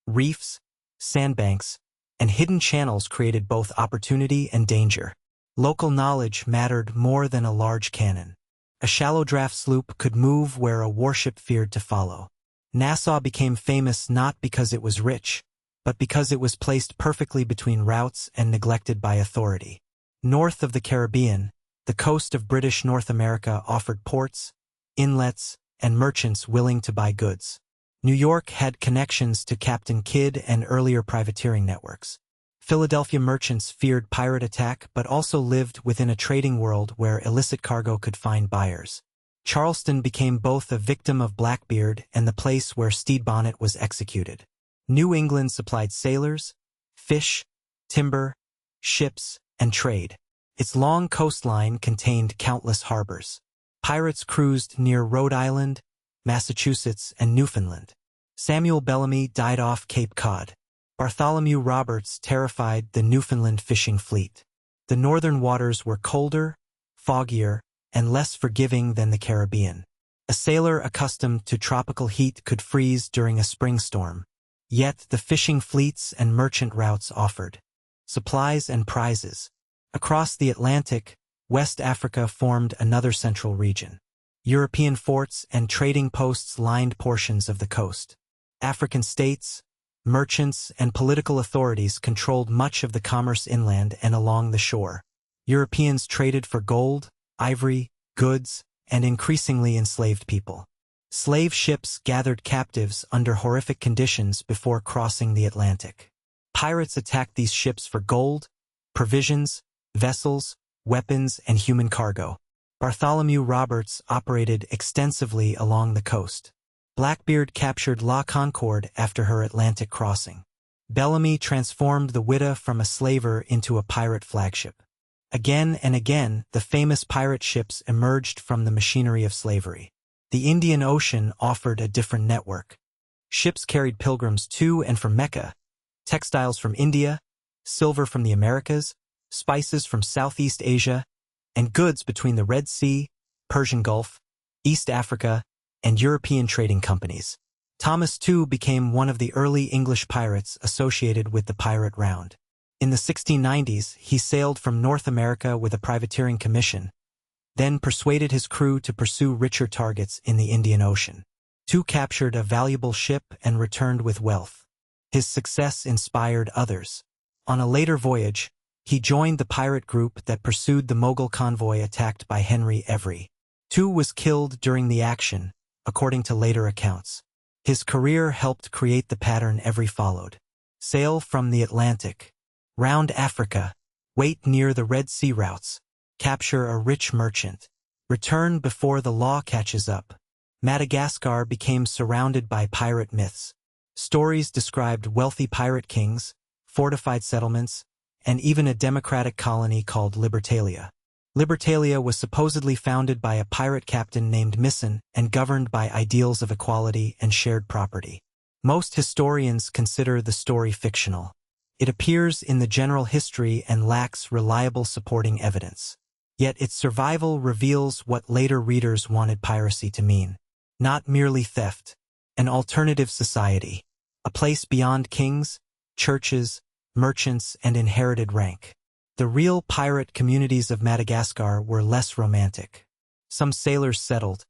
reefs, sandbanks, and hidden channels created both opportunity and danger. Local knowledge mattered more than a large cannon. A shallow draft sloop could move where a warship feared to follow. Nassau became famous not because it was rich, but because it was placed perfectly between routes and neglected by authority. North of the Caribbean, the coast of British North America offered ports, inlets, and merchants willing to buy goods. New York had connections to Captain Kidd and earlier privateering networks. Philadelphia merchants feared pirate attack but also lived within a trading world where illicit cargo could find buyers. Charleston became both a victim of Blackbeard and the place where Stede Bonnet was executed. New England supplied sailors, fish, timber, ships, and trade. Its long coastline contained countless harbors. Pirates cruised near Rhode Island, Massachusetts, and Newfoundland. Samuel Bellamy died off Cape Cod. Bartholomew Roberts terrified the Newfoundland fishing fleet. The northern waters were colder, foggier, and less forgiving than the Caribbean. A sailor accustomed to tropical heat could freeze during a spring storm. Yet the fishing fleets and merchant routes offered supplies and prizes. Across the Atlantic, West Africa formed another central region. European forts and trading posts lined portions of the coast. African states, merchants, and political authorities controlled much of the commerce inland and along the shore. Europeans traded for gold, ivory, goods, and increasingly enslaved people. Slave ships gathered captives under horrific conditions before crossing the Atlantic. Pirates attacked these ships for gold, provisions, vessels, weapons, and human cargo. Bartholomew Roberts operated extensively along the coast. Blackbeard captured La Concorde after her Atlantic crossing. Bellamy transformed the Witta from a slaver into a pirate flagship. Again and again, the famous pirate ships emerged from the machinery of slavery. The Indian Ocean offered a different network. Ships carried pilgrims to and from Mecca, textiles from India, silver from the Americas, spices from Southeast Asia, and goods between the Red Sea, Persian Gulf, East Africa, and European trading companies. Thomas, too, became one of the early English pirates associated with the pirate round. In the 1690s, he sailed from North America with a privateering commission, then persuaded his crew to pursue richer targets in the Indian Ocean. Two captured a valuable ship and returned with wealth. His success inspired others. On a later voyage, he joined the pirate group that pursued the Mughal convoy attacked by Henry Every. Two was killed during the action, according to later accounts. His career helped create the pattern Every followed. Sail from the Atlantic. Round Africa. Wait near the Red Sea routes. Capture a rich merchant. Return before the law catches up. Madagascar became surrounded by pirate myths. Stories described wealthy pirate kings, fortified settlements, and even a democratic colony called Libertalia. Libertalia was supposedly founded by a pirate captain named Misson and governed by ideals of equality and shared property. Most historians consider the story fictional. It appears in the general history and lacks reliable supporting evidence. Yet its survival reveals what later readers wanted piracy to mean. Not merely theft, an alternative society, a place beyond kings, churches, merchants, and inherited rank. The real pirate communities of Madagascar were less romantic. Some sailors settled,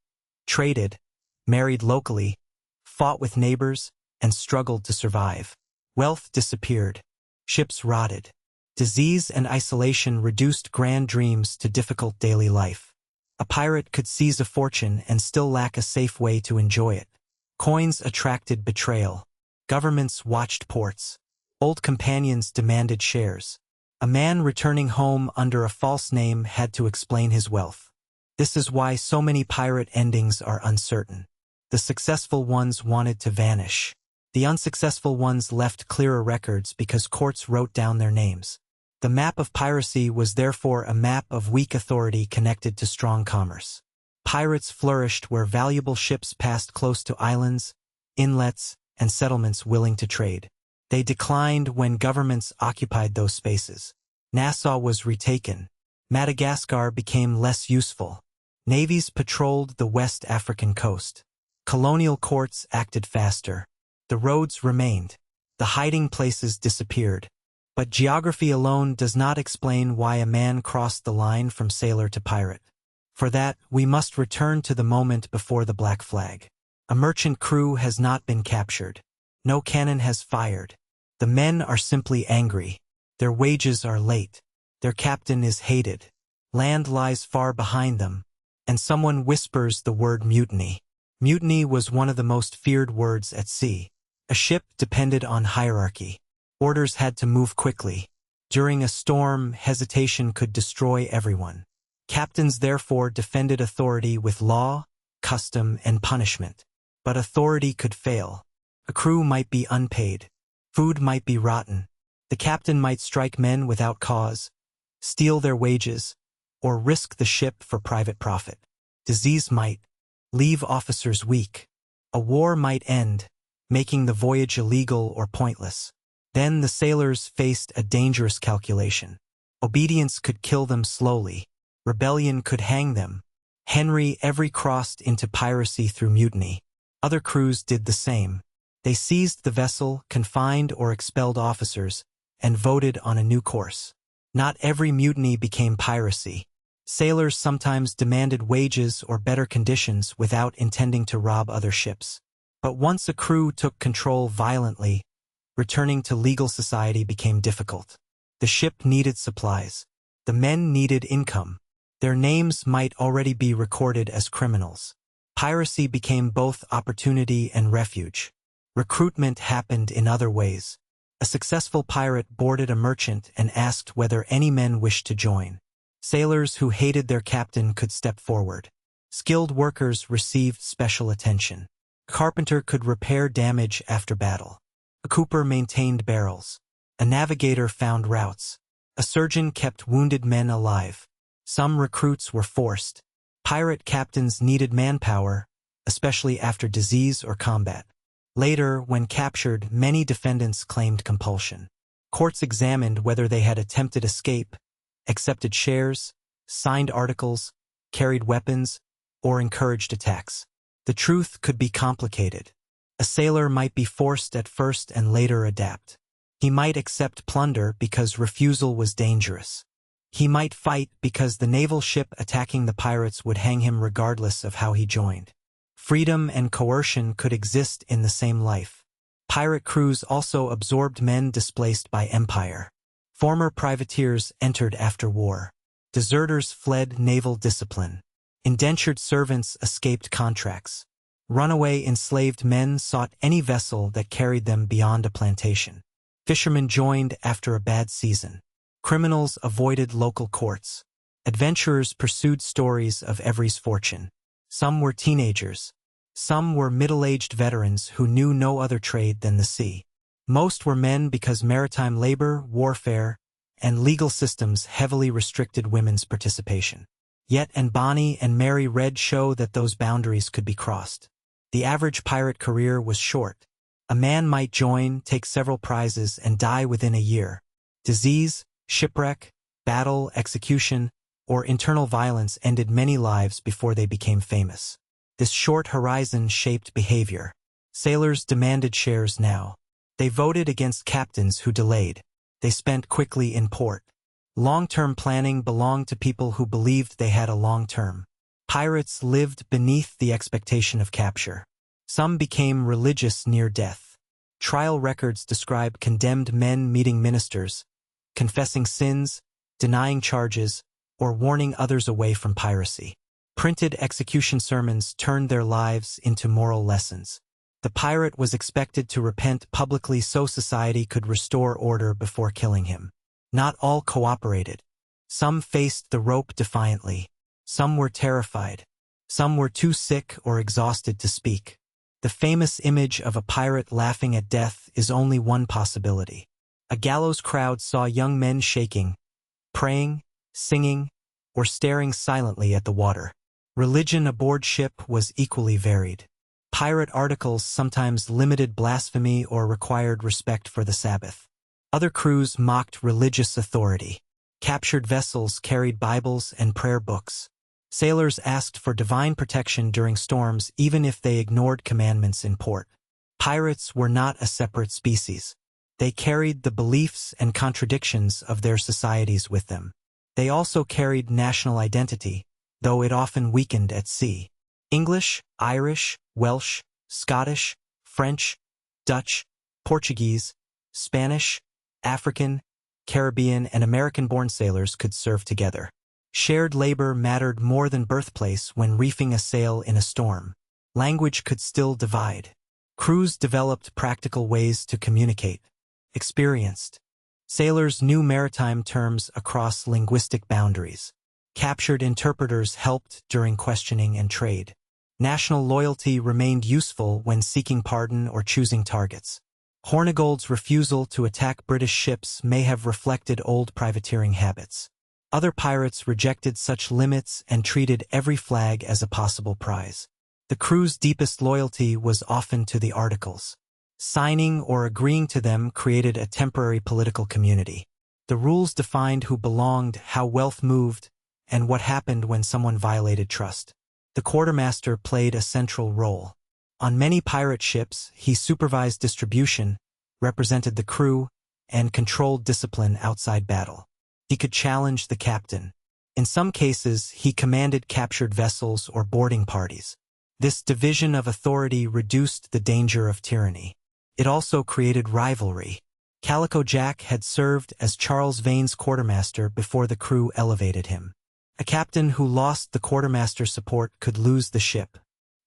traded, married locally, fought with neighbors, and struggled to survive. Wealth disappeared. Ships rotted. Disease and isolation reduced grand dreams to difficult daily life. A pirate could seize a fortune and still lack a safe way to enjoy it. Coins attracted betrayal. Governments watched ports. Old companions demanded shares. A man returning home under a false name had to explain his wealth. This is why so many pirate endings are uncertain. The successful ones wanted to vanish. The unsuccessful ones left clearer records because courts wrote down their names. The map of piracy was therefore a map of weak authority connected to strong commerce. Pirates flourished where valuable ships passed close to islands, inlets, and settlements willing to trade. They declined when governments occupied those spaces. Nassau was retaken. Madagascar became less useful. Navies patrolled the West African coast. Colonial courts acted faster. The roads remained. The hiding places disappeared. But geography alone does not explain why a man crossed the line from sailor to pirate. For that, we must return to the moment before the Black Flag. A merchant crew has not been captured. No cannon has fired. The men are simply angry. Their wages are late. Their captain is hated. Land lies far behind them. And someone whispers the word mutiny. Mutiny was one of the most feared words at sea. A ship depended on hierarchy. Orders had to move quickly. During a storm, hesitation could destroy everyone. Captains therefore defended authority with law, custom, and punishment. But authority could fail. A crew might be unpaid. Food might be rotten. The captain might strike men without cause, steal their wages, or risk the ship for private profit. Disease might leave officers weak. A war might end, making the voyage illegal or pointless. Then the sailors faced a dangerous calculation. Obedience could kill them slowly. Rebellion could hang them. Henry Every crossed into piracy through mutiny. Other crews did the same. They seized the vessel, confined or expelled officers, and voted on a new course. Not every mutiny became piracy. Sailors sometimes demanded wages or better conditions without intending to rob other ships. But once a crew took control violently, returning to legal society became difficult. The ship needed supplies. The men needed income. Their names might already be recorded as criminals. Piracy became both opportunity and refuge. Recruitment happened in other ways. A successful pirate boarded a merchant and asked whether any men wished to join. Sailors who hated their captain could step forward. Skilled workers received special attention. A carpenter could repair damage after battle. A cooper maintained barrels. A navigator found routes. A surgeon kept wounded men alive. Some recruits were forced. Pirate captains needed manpower, especially after disease or combat. Later, when captured, many defendants claimed compulsion. Courts examined whether they had attempted escape, accepted shares, signed articles, carried weapons, or encouraged attacks. The truth could be complicated. A sailor might be forced at first and later adapt. He might accept plunder because refusal was dangerous. He might fight because the naval ship attacking the pirates would hang him regardless of how he joined. Freedom and coercion could exist in the same life. Pirate crews also absorbed men displaced by empire. Former privateers entered after war. Deserters fled naval discipline. Indentured servants escaped contracts. Runaway enslaved men sought any vessel that carried them beyond a plantation. Fishermen joined after a bad season. Criminals avoided local courts. Adventurers pursued stories of every's fortune. Some were teenagers. Some were middle-aged veterans who knew no other trade than the sea. Most were men because maritime labor, warfare, and legal systems heavily restricted women's participation. Yet and Bonny and Mary Red show that those boundaries could be crossed. The average pirate career was short. A man might join, take several prizes, and die within a year. Disease, shipwreck, battle, execution, or internal violence ended many lives before they became famous. This short horizon shaped behavior. Sailors demanded shares now. They voted against captains who delayed. They spent quickly in port. Long-term planning belonged to people who believed they had a long term. Pirates lived beneath the expectation of capture. Some became religious near death. Trial records describe condemned men meeting ministers, confessing sins, denying charges, or warning others away from piracy. Printed execution sermons turned their lives into moral lessons. The pirate was expected to repent publicly so society could restore order before killing him. Not all cooperated. Some faced the rope defiantly. Some were terrified. Some were too sick or exhausted to speak. The famous image of a pirate laughing at death is only one possibility. A gallows crowd saw young men shaking, praying, singing, or staring silently at the water. Religion aboard ship was equally varied. Pirate articles sometimes limited blasphemy or required respect for the Sabbath. Other crews mocked religious authority. Captured vessels carried Bibles and prayer books. Sailors asked for divine protection during storms even if they ignored commandments in port. Pirates were not a separate species. They carried the beliefs and contradictions of their societies with them. They also carried national identity, though it often weakened at sea. English, Irish, Welsh, Scottish, French, Dutch, Portuguese, Spanish, African, Caribbean, and American-born sailors could serve together. Shared labor mattered more than birthplace when reefing a sail in a storm. Language could still divide. Crews developed practical ways to communicate. Experienced. Sailors knew maritime terms across linguistic boundaries. Captured interpreters helped during questioning and trade. National loyalty remained useful when seeking pardon or choosing targets. Hornigold's refusal to attack British ships may have reflected old privateering habits. Other pirates rejected such limits and treated every flag as a possible prize. The crew's deepest loyalty was often to the Articles. Signing or agreeing to them created a temporary political community. The rules defined who belonged, how wealth moved, and what happened when someone violated trust. The quartermaster played a central role. On many pirate ships, he supervised distribution, represented the crew, and controlled discipline outside battle. He could challenge the captain. In some cases, he commanded captured vessels or boarding parties. This division of authority reduced the danger of tyranny. It also created rivalry. Calico Jack had served as Charles Vane's quartermaster before the crew elevated him. A captain who lost the quartermaster's support could lose the ship.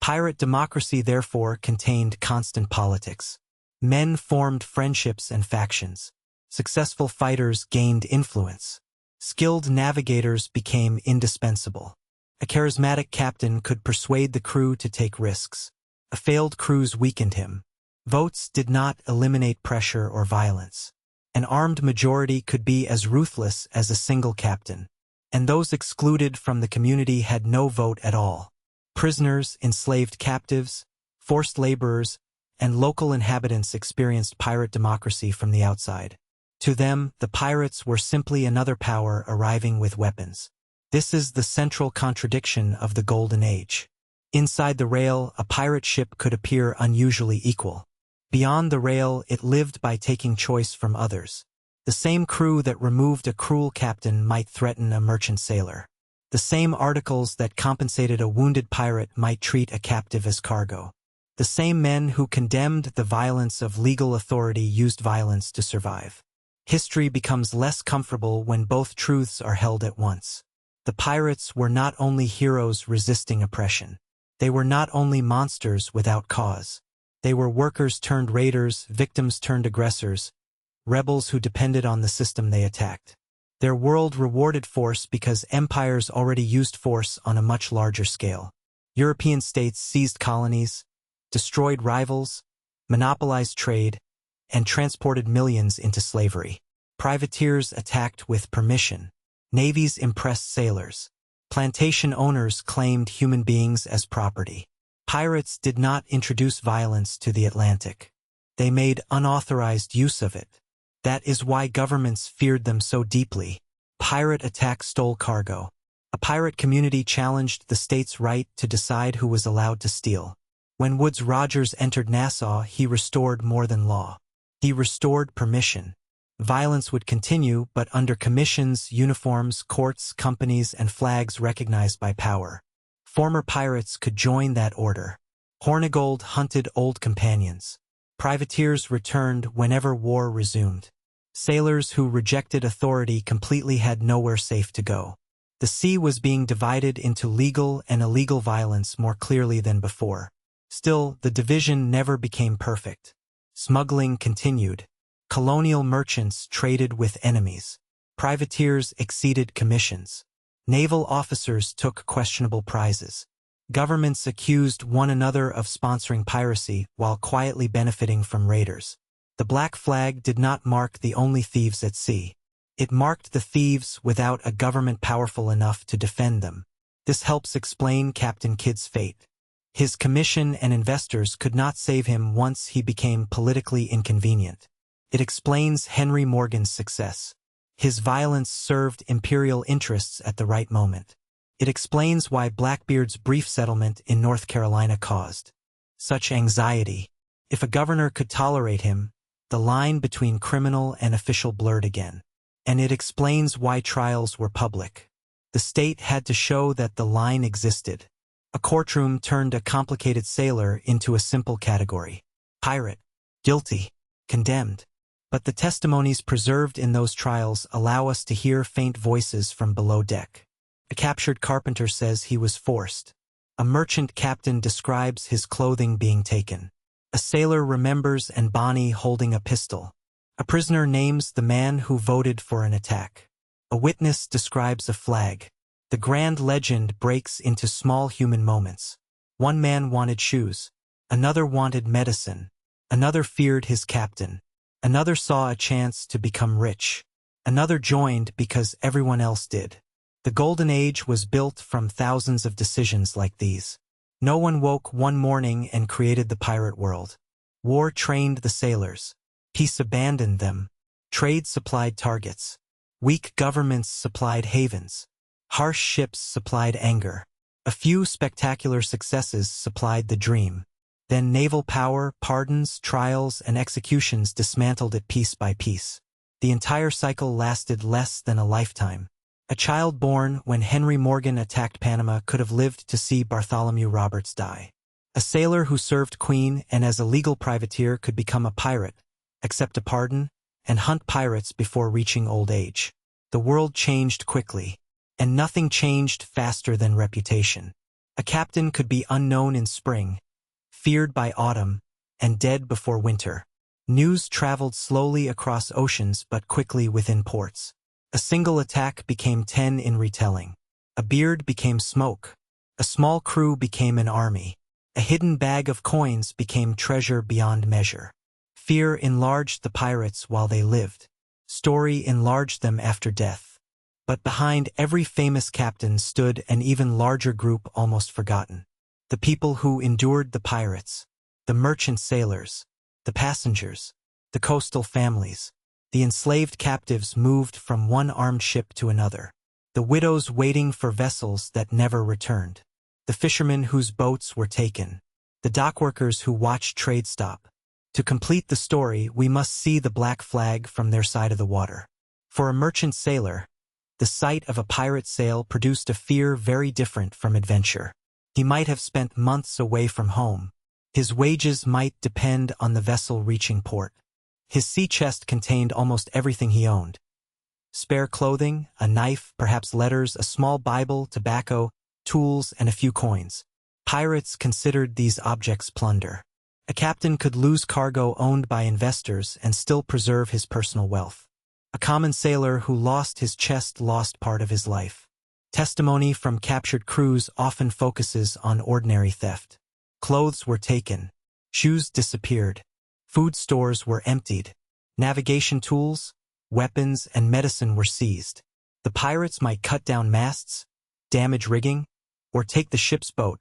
Pirate democracy therefore contained constant politics. Men formed friendships and factions. Successful fighters gained influence. Skilled navigators became indispensable. A charismatic captain could persuade the crew to take risks. A failed cruise weakened him. Votes did not eliminate pressure or violence. An armed majority could be as ruthless as a single captain. And those excluded from the community had no vote at all. Prisoners, enslaved captives, forced laborers, and local inhabitants experienced pirate democracy from the outside. To them, the pirates were simply another power arriving with weapons. This is the central contradiction of the Golden Age. Inside the rail, a pirate ship could appear unusually equal. Beyond the rail, it lived by taking choice from others. The same crew that removed a cruel captain might threaten a merchant sailor. The same articles that compensated a wounded pirate might treat a captive as cargo. The same men who condemned the violence of legal authority used violence to survive. History becomes less comfortable when both truths are held at once. The pirates were not only heroes resisting oppression. They were not only monsters without cause. They were workers turned raiders, victims turned aggressors, rebels who depended on the system they attacked. Their world rewarded force because empires already used force on a much larger scale. European states seized colonies, destroyed rivals, monopolized trade, and transported millions into slavery. Privateers attacked with permission. Navies impressed sailors. Plantation owners claimed human beings as property. Pirates did not introduce violence to the Atlantic. They made unauthorized use of it. That is why governments feared them so deeply. Pirate attacks stole cargo. A pirate community challenged the state's right to decide who was allowed to steal. When Woodes Rogers entered Nassau, he restored more than law. He restored permission. Violence would continue, but under commissions, uniforms, courts, companies, and flags recognized by power. Former pirates could join that order. Hornigold hunted old companions. Privateers returned whenever war resumed. Sailors who rejected authority completely had nowhere safe to go. The sea was being divided into legal and illegal violence more clearly than before. Still, the division never became perfect. Smuggling continued. Colonial merchants traded with enemies. Privateers exceeded commissions. Naval officers took questionable prizes. Governments accused one another of sponsoring piracy while quietly benefiting from raiders. The black flag did not mark the only thieves at sea. It marked the thieves without a government powerful enough to defend them. This helps explain Captain Kidd's fate. His commission and investors could not save him once he became politically inconvenient. It explains Henry Morgan's success. His violence served imperial interests at the right moment. It explains why Blackbeard's brief settlement in North Carolina caused such anxiety. If a governor could tolerate him, the line between criminal and official blurred again. And it explains why trials were public. The state had to show that the line existed. A courtroom turned a complicated sailor into a simple category. Pirate. Guilty. Condemned. But the testimonies preserved in those trials allow us to hear faint voices from below deck. A captured carpenter says he was forced. A merchant captain describes his clothing being taken. A sailor remembers and Bonny holding a pistol. A prisoner names the man who voted for an attack. A witness describes a flag. The grand legend breaks into small human moments. One man wanted shoes. Another wanted medicine. Another feared his captain. Another saw a chance to become rich. Another joined because everyone else did. The Golden Age was built from thousands of decisions like these. No one woke one morning and created the pirate world. War trained the sailors. Peace abandoned them. Trade supplied targets. Weak governments supplied havens. Harsh ships supplied anger. A few spectacular successes supplied the dream. Then naval power, pardons, trials, and executions dismantled it piece by piece. The entire cycle lasted less than a lifetime. A child born when Henry Morgan attacked Panama could have lived to see Bartholomew Roberts die. A sailor who served Queen and as a legal privateer could become a pirate, accept a pardon, and hunt pirates before reaching old age. The world changed quickly, and nothing changed faster than reputation. A captain could be unknown in spring, feared by autumn, and dead before winter. News traveled slowly across oceans but quickly within ports. A single attack became 10 in retelling. A beard became smoke. A small crew became an army. A hidden bag of coins became treasure beyond measure. Fear enlarged the pirates while they lived. Story enlarged them after death. But behind every famous captain stood an even larger group almost forgotten. The people who endured the pirates. The merchant sailors. The passengers. The coastal families. The enslaved captives moved from one armed ship to another. The widows waiting for vessels that never returned. The fishermen whose boats were taken. The dockworkers who watched trade stop. To complete the story, we must see the black flag from their side of the water. For a merchant sailor, the sight of a pirate sail produced a fear very different from adventure. He might have spent months away from home. His wages might depend on the vessel reaching port. His sea chest contained almost everything he owned. Spare clothing, a knife, perhaps letters, a small Bible, tobacco, tools, and a few coins. Pirates considered these objects plunder. A captain could lose cargo owned by investors and still preserve his personal wealth. A common sailor who lost his chest lost part of his life. Testimony from captured crews often focuses on ordinary theft. Clothes were taken. Shoes disappeared. Food stores were emptied. Navigation tools, weapons, and medicine were seized. The pirates might cut down masts, damage rigging, or take the ship's boat,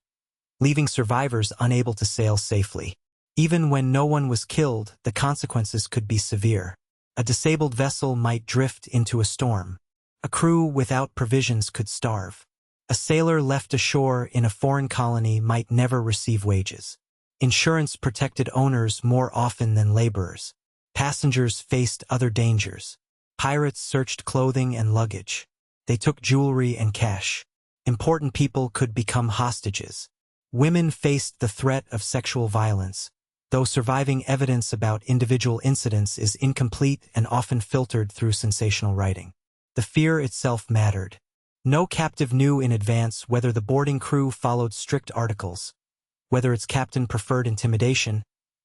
leaving survivors unable to sail safely. Even when no one was killed, the consequences could be severe. A disabled vessel might drift into a storm. A crew without provisions could starve. A sailor left ashore in a foreign colony might never receive wages. Insurance protected owners more often than laborers. Passengers faced other dangers. Pirates searched clothing and luggage. They took jewelry and cash. Important people could become hostages. Women faced the threat of sexual violence, though surviving evidence about individual incidents is incomplete and often filtered through sensational writing. The fear itself mattered. No captive knew in advance whether the boarding crew followed strict articles, whether its captain preferred intimidation,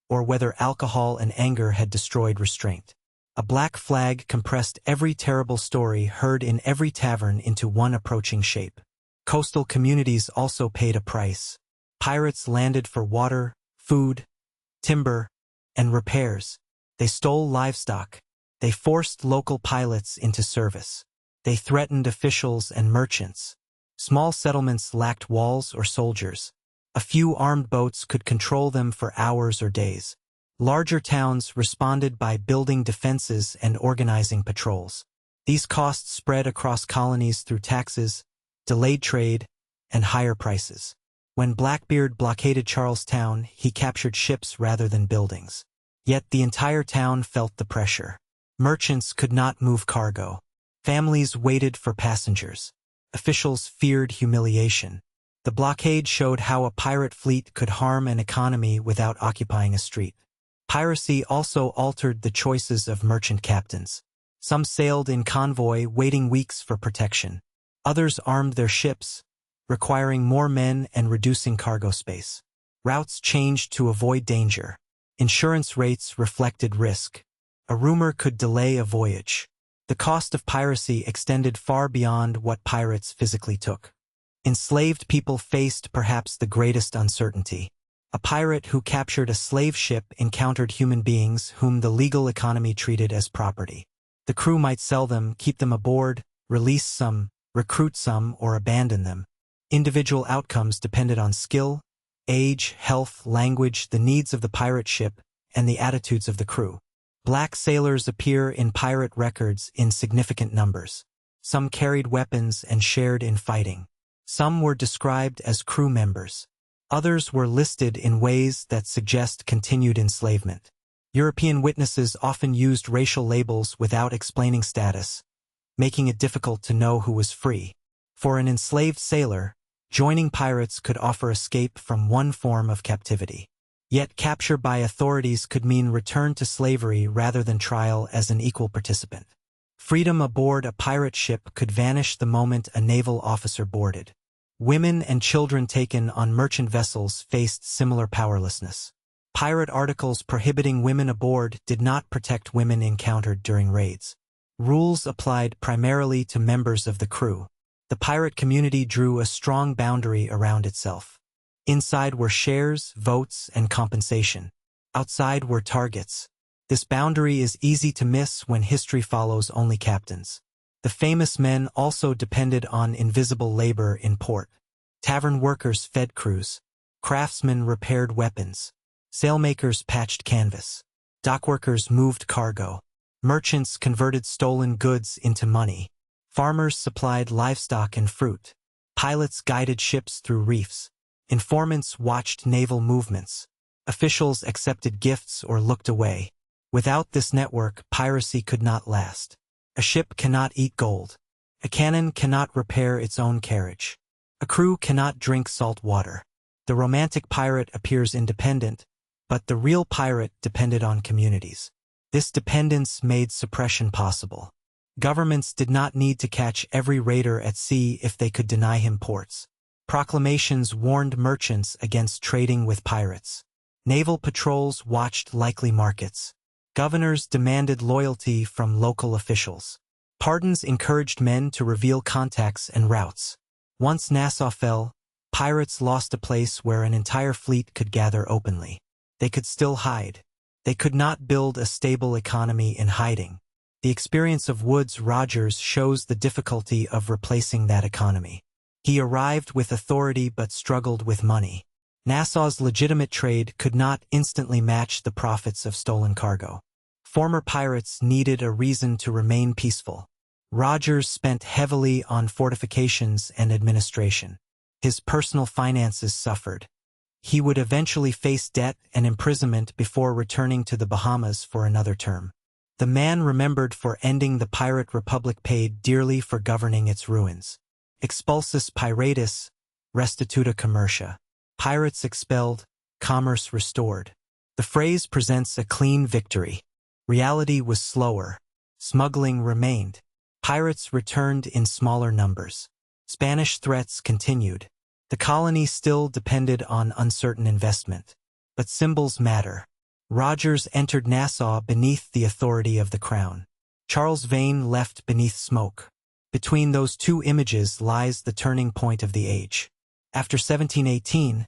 or whether alcohol and anger had destroyed restraint. A black flag compressed every terrible story heard in every tavern into one approaching shape. Coastal communities also paid a price. Pirates landed for water, food, timber, and repairs. They stole livestock. They forced local pilots into service. They threatened officials and merchants. Small settlements lacked walls or soldiers. A few armed boats could control them for hours or days. Larger towns responded by building defenses and organizing patrols. These costs spread across colonies through taxes, delayed trade, and higher prices. When Blackbeard blockaded Charlestown, he captured ships rather than buildings. Yet the entire town felt the pressure. Merchants could not move cargo. Families waited for passengers. Officials feared humiliation. The blockade showed how a pirate fleet could harm an economy without occupying a street. Piracy also altered the choices of merchant captains. Some sailed in convoy, waiting weeks for protection. Others armed their ships, requiring more men and reducing cargo space. Routes changed to avoid danger. Insurance rates reflected risk. A rumor could delay a voyage. The cost of piracy extended far beyond what pirates physically took. Enslaved people faced perhaps the greatest uncertainty. A pirate who captured a slave ship encountered human beings whom the legal economy treated as property. The crew might sell them, keep them aboard, release some, recruit some, or abandon them. Individual outcomes depended on skill, age, health, language, the needs of the pirate ship, and the attitudes of the crew. Black sailors appear in pirate records in significant numbers. Some carried weapons and shared in fighting. Some were described as crew members. Others were listed in ways that suggest continued enslavement. European witnesses often used racial labels without explaining status, making it difficult to know who was free. For an enslaved sailor, joining pirates could offer escape from one form of captivity. Yet capture by authorities could mean return to slavery rather than trial as an equal participant. Freedom aboard a pirate ship could vanish the moment a naval officer boarded. Women and children taken on merchant vessels faced similar powerlessness. Pirate articles prohibiting women aboard did not protect women encountered during raids. Rules applied primarily to members of the crew. The pirate community drew a strong boundary around itself. Inside were shares, votes, and compensation. Outside were targets. This boundary is easy to miss when history follows only captains. The famous men also depended on invisible labor in port. Tavern workers fed crews. Craftsmen repaired weapons. Sailmakers patched canvas. Dockworkers moved cargo. Merchants converted stolen goods into money. Farmers supplied livestock and fruit. Pilots guided ships through reefs. Informants watched naval movements. Officials accepted gifts or looked away. Without this network, piracy could not last. A ship cannot eat gold. A cannon cannot repair its own carriage. A crew cannot drink salt water. The romantic pirate appears independent, but the real pirate depended on communities. This dependence made suppression possible. Governments did not need to catch every raider at sea if they could deny him ports. Proclamations warned merchants against trading with pirates. Naval patrols watched likely markets. Governors demanded loyalty from local officials. Pardons encouraged men to reveal contacts and routes. Once Nassau fell, pirates lost a place where an entire fleet could gather openly. They could still hide. They could not build a stable economy in hiding. The experience of Woodes Rogers shows the difficulty of replacing that economy. He arrived with authority but struggled with money. Nassau's legitimate trade could not instantly match the profits of stolen cargo. Former pirates needed a reason to remain peaceful. Rogers spent heavily on fortifications and administration. His personal finances suffered. He would eventually face debt and imprisonment before returning to the Bahamas for another term. The man remembered for ending the pirate republic paid dearly for governing its ruins. Expulsus piratus, restituta commercia. Pirates expelled, commerce restored. The phrase presents a clean victory. Reality was slower. Smuggling remained. Pirates returned in smaller numbers. Spanish threats continued. The colony still depended on uncertain investment. But symbols matter. Rogers entered Nassau beneath the authority of the crown. Charles Vane left beneath smoke. Between those two images lies the turning point of the age. After 1718,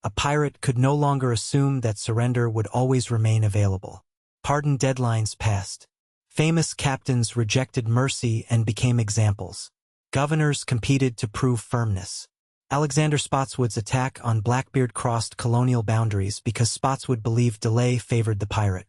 a pirate could no longer assume that surrender would always remain available. Pardon deadlines passed. Famous captains rejected mercy and became examples. Governors competed to prove firmness. Alexander Spotswood's attack on Blackbeard crossed colonial boundaries because Spotswood believed delay favored the pirate.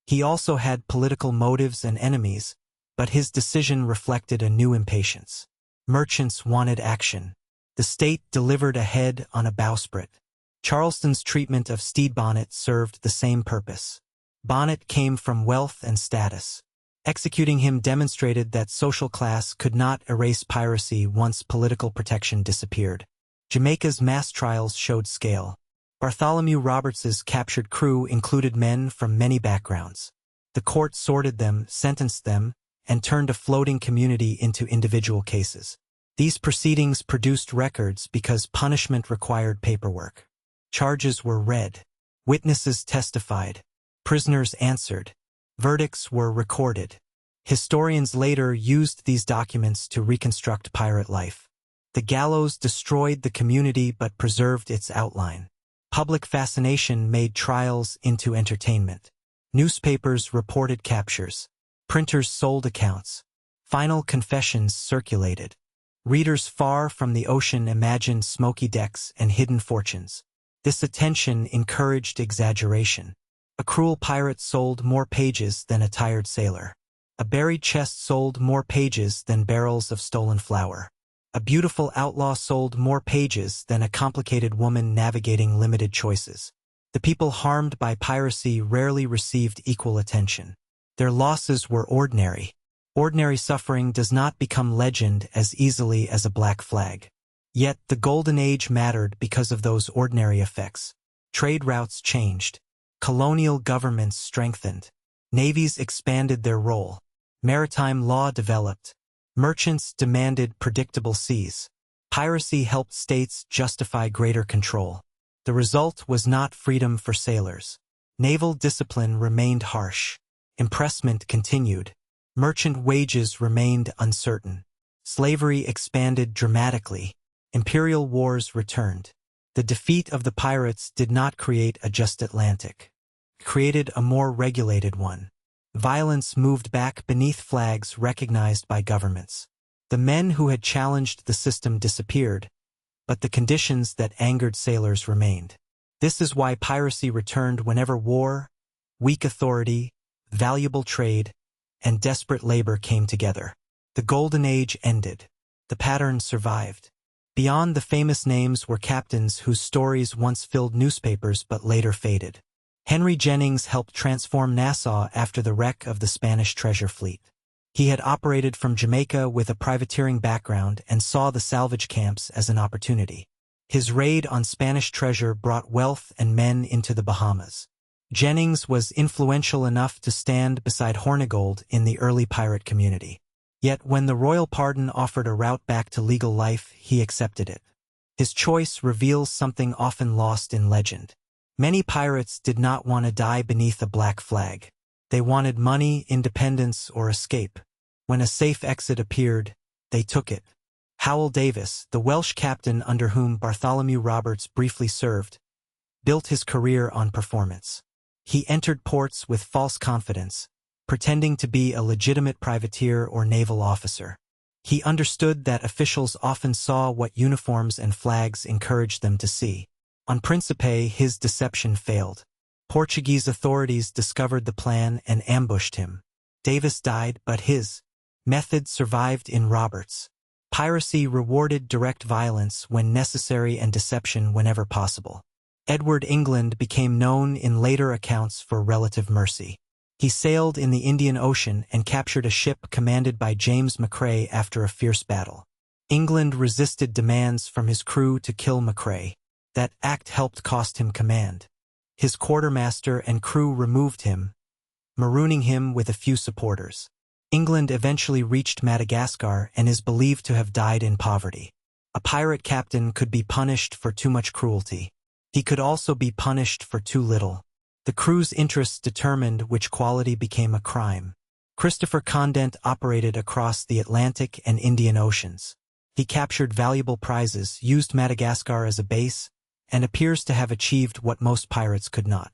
He also had political motives and enemies, but his decision reflected a new impatience. Merchants wanted action. The state delivered a head on a bowsprit. Charleston's treatment of Stede Bonnet served the same purpose. Bonnet came from wealth and status. Executing him demonstrated that social class could not erase piracy once political protection disappeared. Jamaica's mass trials showed scale. Bartholomew Roberts's captured crew included men from many backgrounds. The court sorted them, sentenced them, and turned a floating community into individual cases. These proceedings produced records because punishment required paperwork. Charges were read. Witnesses testified. Prisoners answered. Verdicts were recorded. Historians later used these documents to reconstruct pirate life. The gallows destroyed the community but preserved its outline. Public fascination made trials into entertainment. Newspapers reported captures. Printers sold accounts. Final confessions circulated. Readers far from the ocean imagined smoky decks and hidden fortunes. This attention encouraged exaggeration. A cruel pirate sold more pages than a tired sailor. A buried chest sold more pages than barrels of stolen flour. A beautiful outlaw sold more pages than a complicated woman navigating limited choices. The people harmed by piracy rarely received equal attention. Their losses were ordinary. Ordinary suffering does not become legend as easily as a black flag. Yet the Golden Age mattered because of those ordinary effects. Trade routes changed. Colonial governments strengthened. Navies expanded their role. Maritime law developed. Merchants demanded predictable seas. Piracy helped states justify greater control. The result was not freedom for sailors. Naval discipline remained harsh. Impressment continued. Merchant wages remained uncertain. Slavery expanded dramatically. Imperial wars returned. The defeat of the pirates did not create a just Atlantic. It created a more regulated one. Violence moved back beneath flags recognized by governments. The men who had challenged the system disappeared, but the conditions that angered sailors remained. This is why piracy returned whenever war, weak authority, valuable trade, and desperate labor came together. The Golden Age ended. The pattern survived. Beyond the famous names were captains whose stories once filled newspapers but later faded. Henry Jennings helped transform Nassau after the wreck of the Spanish treasure fleet. He had operated from Jamaica with a privateering background and saw the salvage camps as an opportunity. His raid on Spanish treasure brought wealth and men into the Bahamas. Jennings was influential enough to stand beside Hornigold in the early pirate community. Yet when the royal pardon offered a route back to legal life, he accepted it. His choice reveals something often lost in legend. Many pirates did not want to die beneath a black flag. They wanted money, independence, or escape. When a safe exit appeared, they took it. Howell Davis, the Welsh captain under whom Bartholomew Roberts briefly served, built his career on performance. He entered ports with false confidence, pretending to be a legitimate privateer or naval officer. He understood that officials often saw what uniforms and flags encouraged them to see. On Principe, his deception failed. Portuguese authorities discovered the plan and ambushed him. Davis died, but his method survived in Roberts. Piracy rewarded direct violence when necessary and deception whenever possible. Edward England became known in later accounts for relative mercy. He sailed in the Indian Ocean and captured a ship commanded by James McCrae after a fierce battle. England resisted demands from his crew to kill McCrae. That act helped cost him command. His quartermaster and crew removed him, marooning him with a few supporters. England eventually reached Madagascar and is believed to have died in poverty. A pirate captain could be punished for too much cruelty. He could also be punished for too little. The crew's interests determined which quality became a crime. Christopher Condent operated across the Atlantic and Indian Oceans. He captured valuable prizes, used Madagascar as a base, and appears to have achieved what most pirates could not.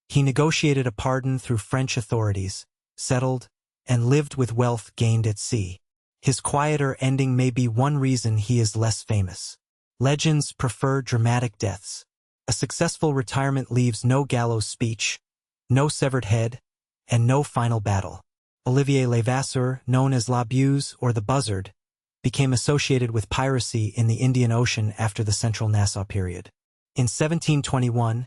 He negotiated a pardon through French authorities, settled, and lived with wealth gained at sea. His quieter ending may be one reason he is less famous. Legends prefer dramatic deaths. A successful retirement leaves no gallows speech, no severed head, and no final battle. Olivier Levasseur, known as La Buse or the Buzzard, became associated with piracy in the Indian Ocean after the Central Nassau period. In 1721,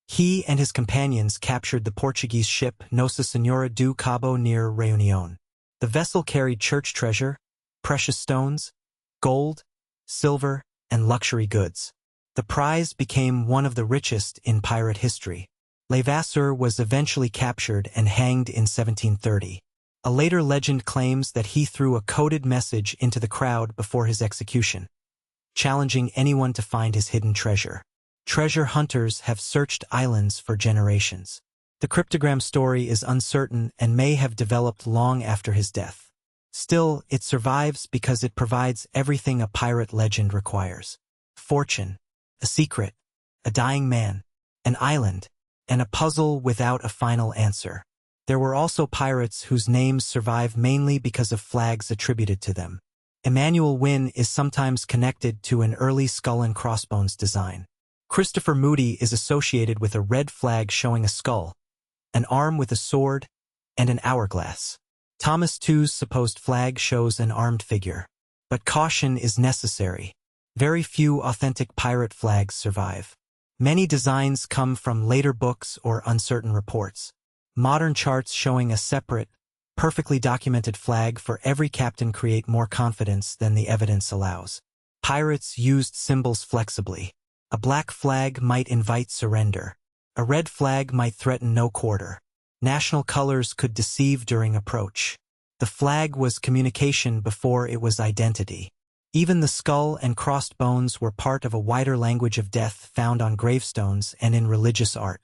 he and his companions captured the Portuguese ship Nossa Senhora do Cabo near Reunião. The vessel carried church treasure, precious stones, gold, silver, and luxury goods. The prize became one of the richest in pirate history. Levasseur was eventually captured and hanged in 1730. A later legend claims that he threw a coded message into the crowd before his execution, challenging anyone to find his hidden treasure. Treasure hunters have searched islands for generations. The cryptogram story is uncertain and may have developed long after his death. Still, it survives because it provides everything a pirate legend requires: fortune, a secret, a dying man, an island, and a puzzle without a final answer. There were also pirates whose names survive mainly because of flags attributed to them. Emmanuel Wynne is sometimes connected to an early skull and crossbones design. Christopher Moody is associated with a red flag showing a skull, an arm with a sword, and an hourglass. Thomas Tew's supposed flag shows an armed figure. But caution is necessary. Very few authentic pirate flags survive. Many designs come from later books or uncertain reports. Modern charts showing a separate, perfectly documented flag for every captain create more confidence than the evidence allows. Pirates used symbols flexibly. A black flag might invite surrender. A red flag might threaten no quarter. National colors could deceive during approach. The flag was communication before it was identity. Even the skull and crossed bones were part of a wider language of death found on gravestones and in religious art.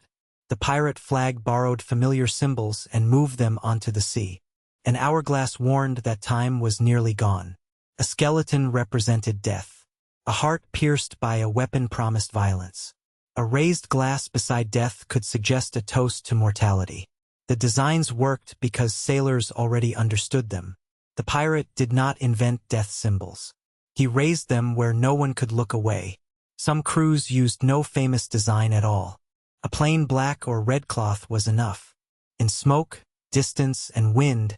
The pirate flag borrowed familiar symbols and moved them onto the sea. An hourglass warned that time was nearly gone. A skeleton represented death. A heart pierced by a weapon promised violence. A raised glass beside death could suggest a toast to mortality. The designs worked because sailors already understood them. The pirate did not invent death symbols. He raised them where no one could look away. Some crews used no famous design at all. A plain black or red cloth was enough. In smoke, distance, and wind,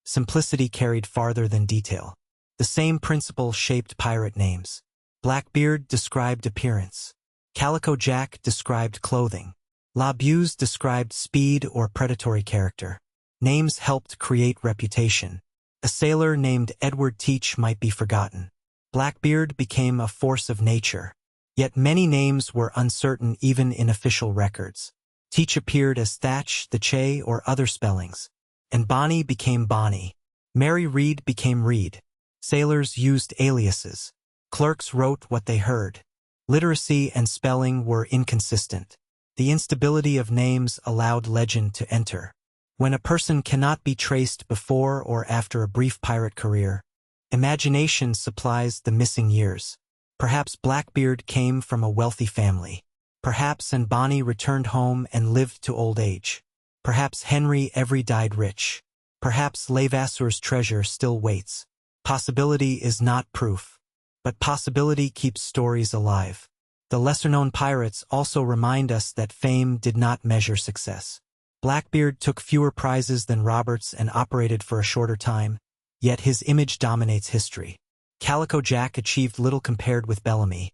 simplicity carried farther than detail. The same principle shaped pirate names. Blackbeard described appearance. Calico Jack described clothing. La Buse described speed or predatory character. Names helped create reputation. A sailor named Edward Teach might be forgotten. Blackbeard became a force of nature. Yet many names were uncertain even in official records. Teach appeared as Thatch, the Che, or other spellings. And Bonny became Bonny. Mary Read became Reed. Sailors used aliases. Clerks wrote what they heard. Literacy and spelling were inconsistent. The instability of names allowed legend to enter. When a person cannot be traced before or after a brief pirate career, imagination supplies the missing years. Perhaps Blackbeard came from a wealthy family. Perhaps and Bonny returned home and lived to old age. Perhaps Henry Every died rich. Perhaps Levasseur's treasure still waits. Possibility is not proof. But possibility keeps stories alive. The lesser-known pirates also remind us that fame did not measure success. Blackbeard took fewer prizes than Roberts and operated for a shorter time, yet his image dominates history. Calico Jack achieved little compared with Bellamy,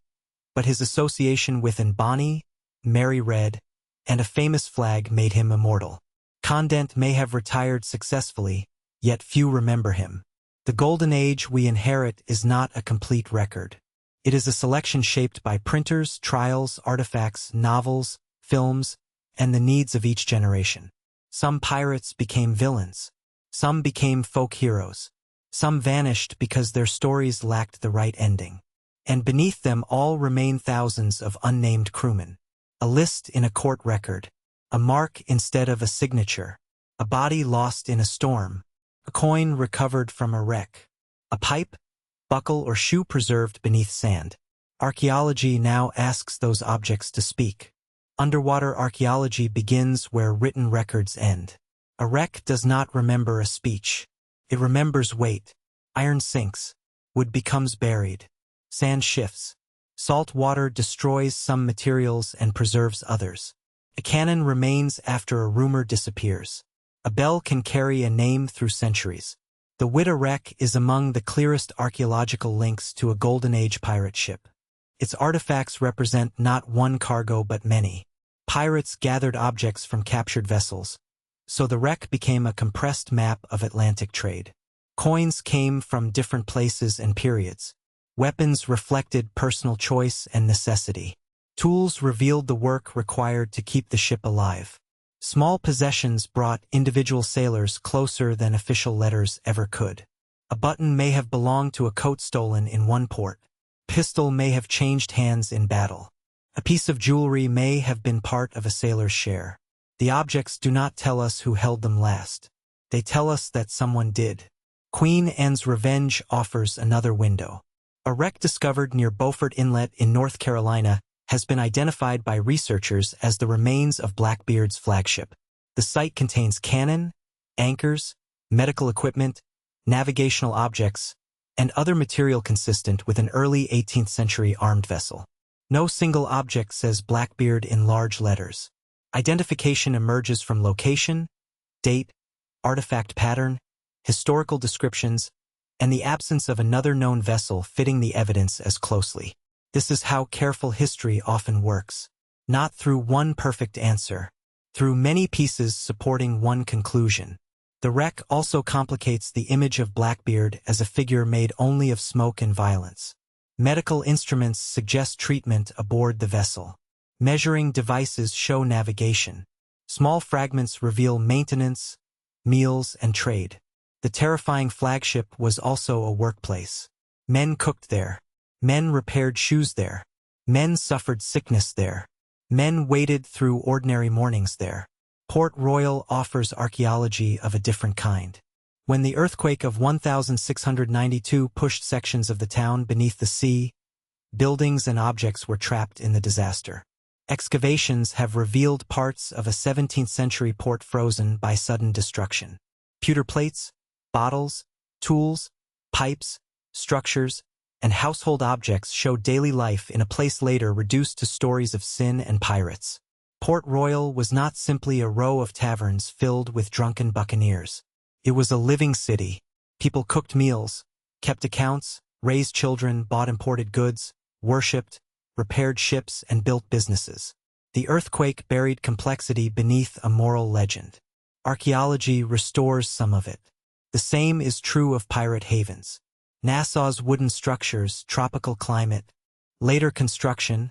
but his association with Bonny, Mary Read, and a famous flag made him immortal. Condent may have retired successfully, yet few remember him. The Golden Age we inherit is not a complete record. It is a selection shaped by printers, trials, artifacts, novels, films, and the needs of each generation. Some pirates became villains. Some became folk heroes. Some vanished because their stories lacked the right ending. And beneath them all remain thousands of unnamed crewmen. A list in a court record. A mark instead of a signature. A body lost in a storm. A coin recovered from a wreck. A pipe, buckle, or shoe preserved beneath sand. Archaeology now asks those objects to speak. Underwater archaeology begins where written records end. A wreck does not remember a speech. It remembers weight. Iron sinks. Wood becomes buried. Sand shifts. Salt water destroys some materials and preserves others. A cannon remains after a rumor disappears. A bell can carry a name through centuries. The Witta wreck is among the clearest archaeological links to a Golden Age pirate ship. Its artifacts represent not one cargo but many. Pirates gathered objects from captured vessels, so the wreck became a compressed map of Atlantic trade. Coins came from different places and periods. Weapons reflected personal choice and necessity. Tools revealed the work required to keep the ship alive. Small possessions brought individual sailors closer than official letters ever could. A button may have belonged to a coat stolen in one port. A pistol may have changed hands in battle. A piece of jewelry may have been part of a sailor's share. The objects do not tell us who held them last. They tell us that someone did. Queen Anne's Revenge offers another window. A wreck discovered near Beaufort Inlet in North Carolina has been identified by researchers as the remains of Blackbeard's flagship. The site contains cannon, anchors, medical equipment, navigational objects, and other material consistent with an early 18th century armed vessel. No single object says Blackbeard in large letters. Identification emerges from location, date, artifact pattern, historical descriptions, and the absence of another known vessel fitting the evidence as closely. This is how careful history often works. Not through one perfect answer, through many pieces supporting one conclusion. The wreck also complicates the image of Blackbeard as a figure made only of smoke and violence. Medical instruments suggest treatment aboard the vessel. Measuring devices show navigation. Small fragments reveal maintenance, meals, and trade. The terrifying flagship was also a workplace. Men cooked there. Men repaired shoes there. Men suffered sickness there. Men waded through ordinary mornings there. Port Royal offers archaeology of a different kind. When the earthquake of 1692 pushed sections of the town beneath the sea, buildings and objects were trapped in the disaster. Excavations have revealed parts of a 17th-century port frozen by sudden destruction. Pewter plates, bottles, tools, pipes, structures, and household objects show daily life in a place later reduced to stories of sin and pirates. Port Royal was not simply a row of taverns filled with drunken buccaneers. It was a living city. People cooked meals, kept accounts, raised children, bought imported goods, worshipped, repaired ships, and built businesses. The earthquake buried complexity beneath a moral legend. Archaeology restores some of it. The same is true of pirate havens. Nassau's wooden structures, tropical climate, later construction,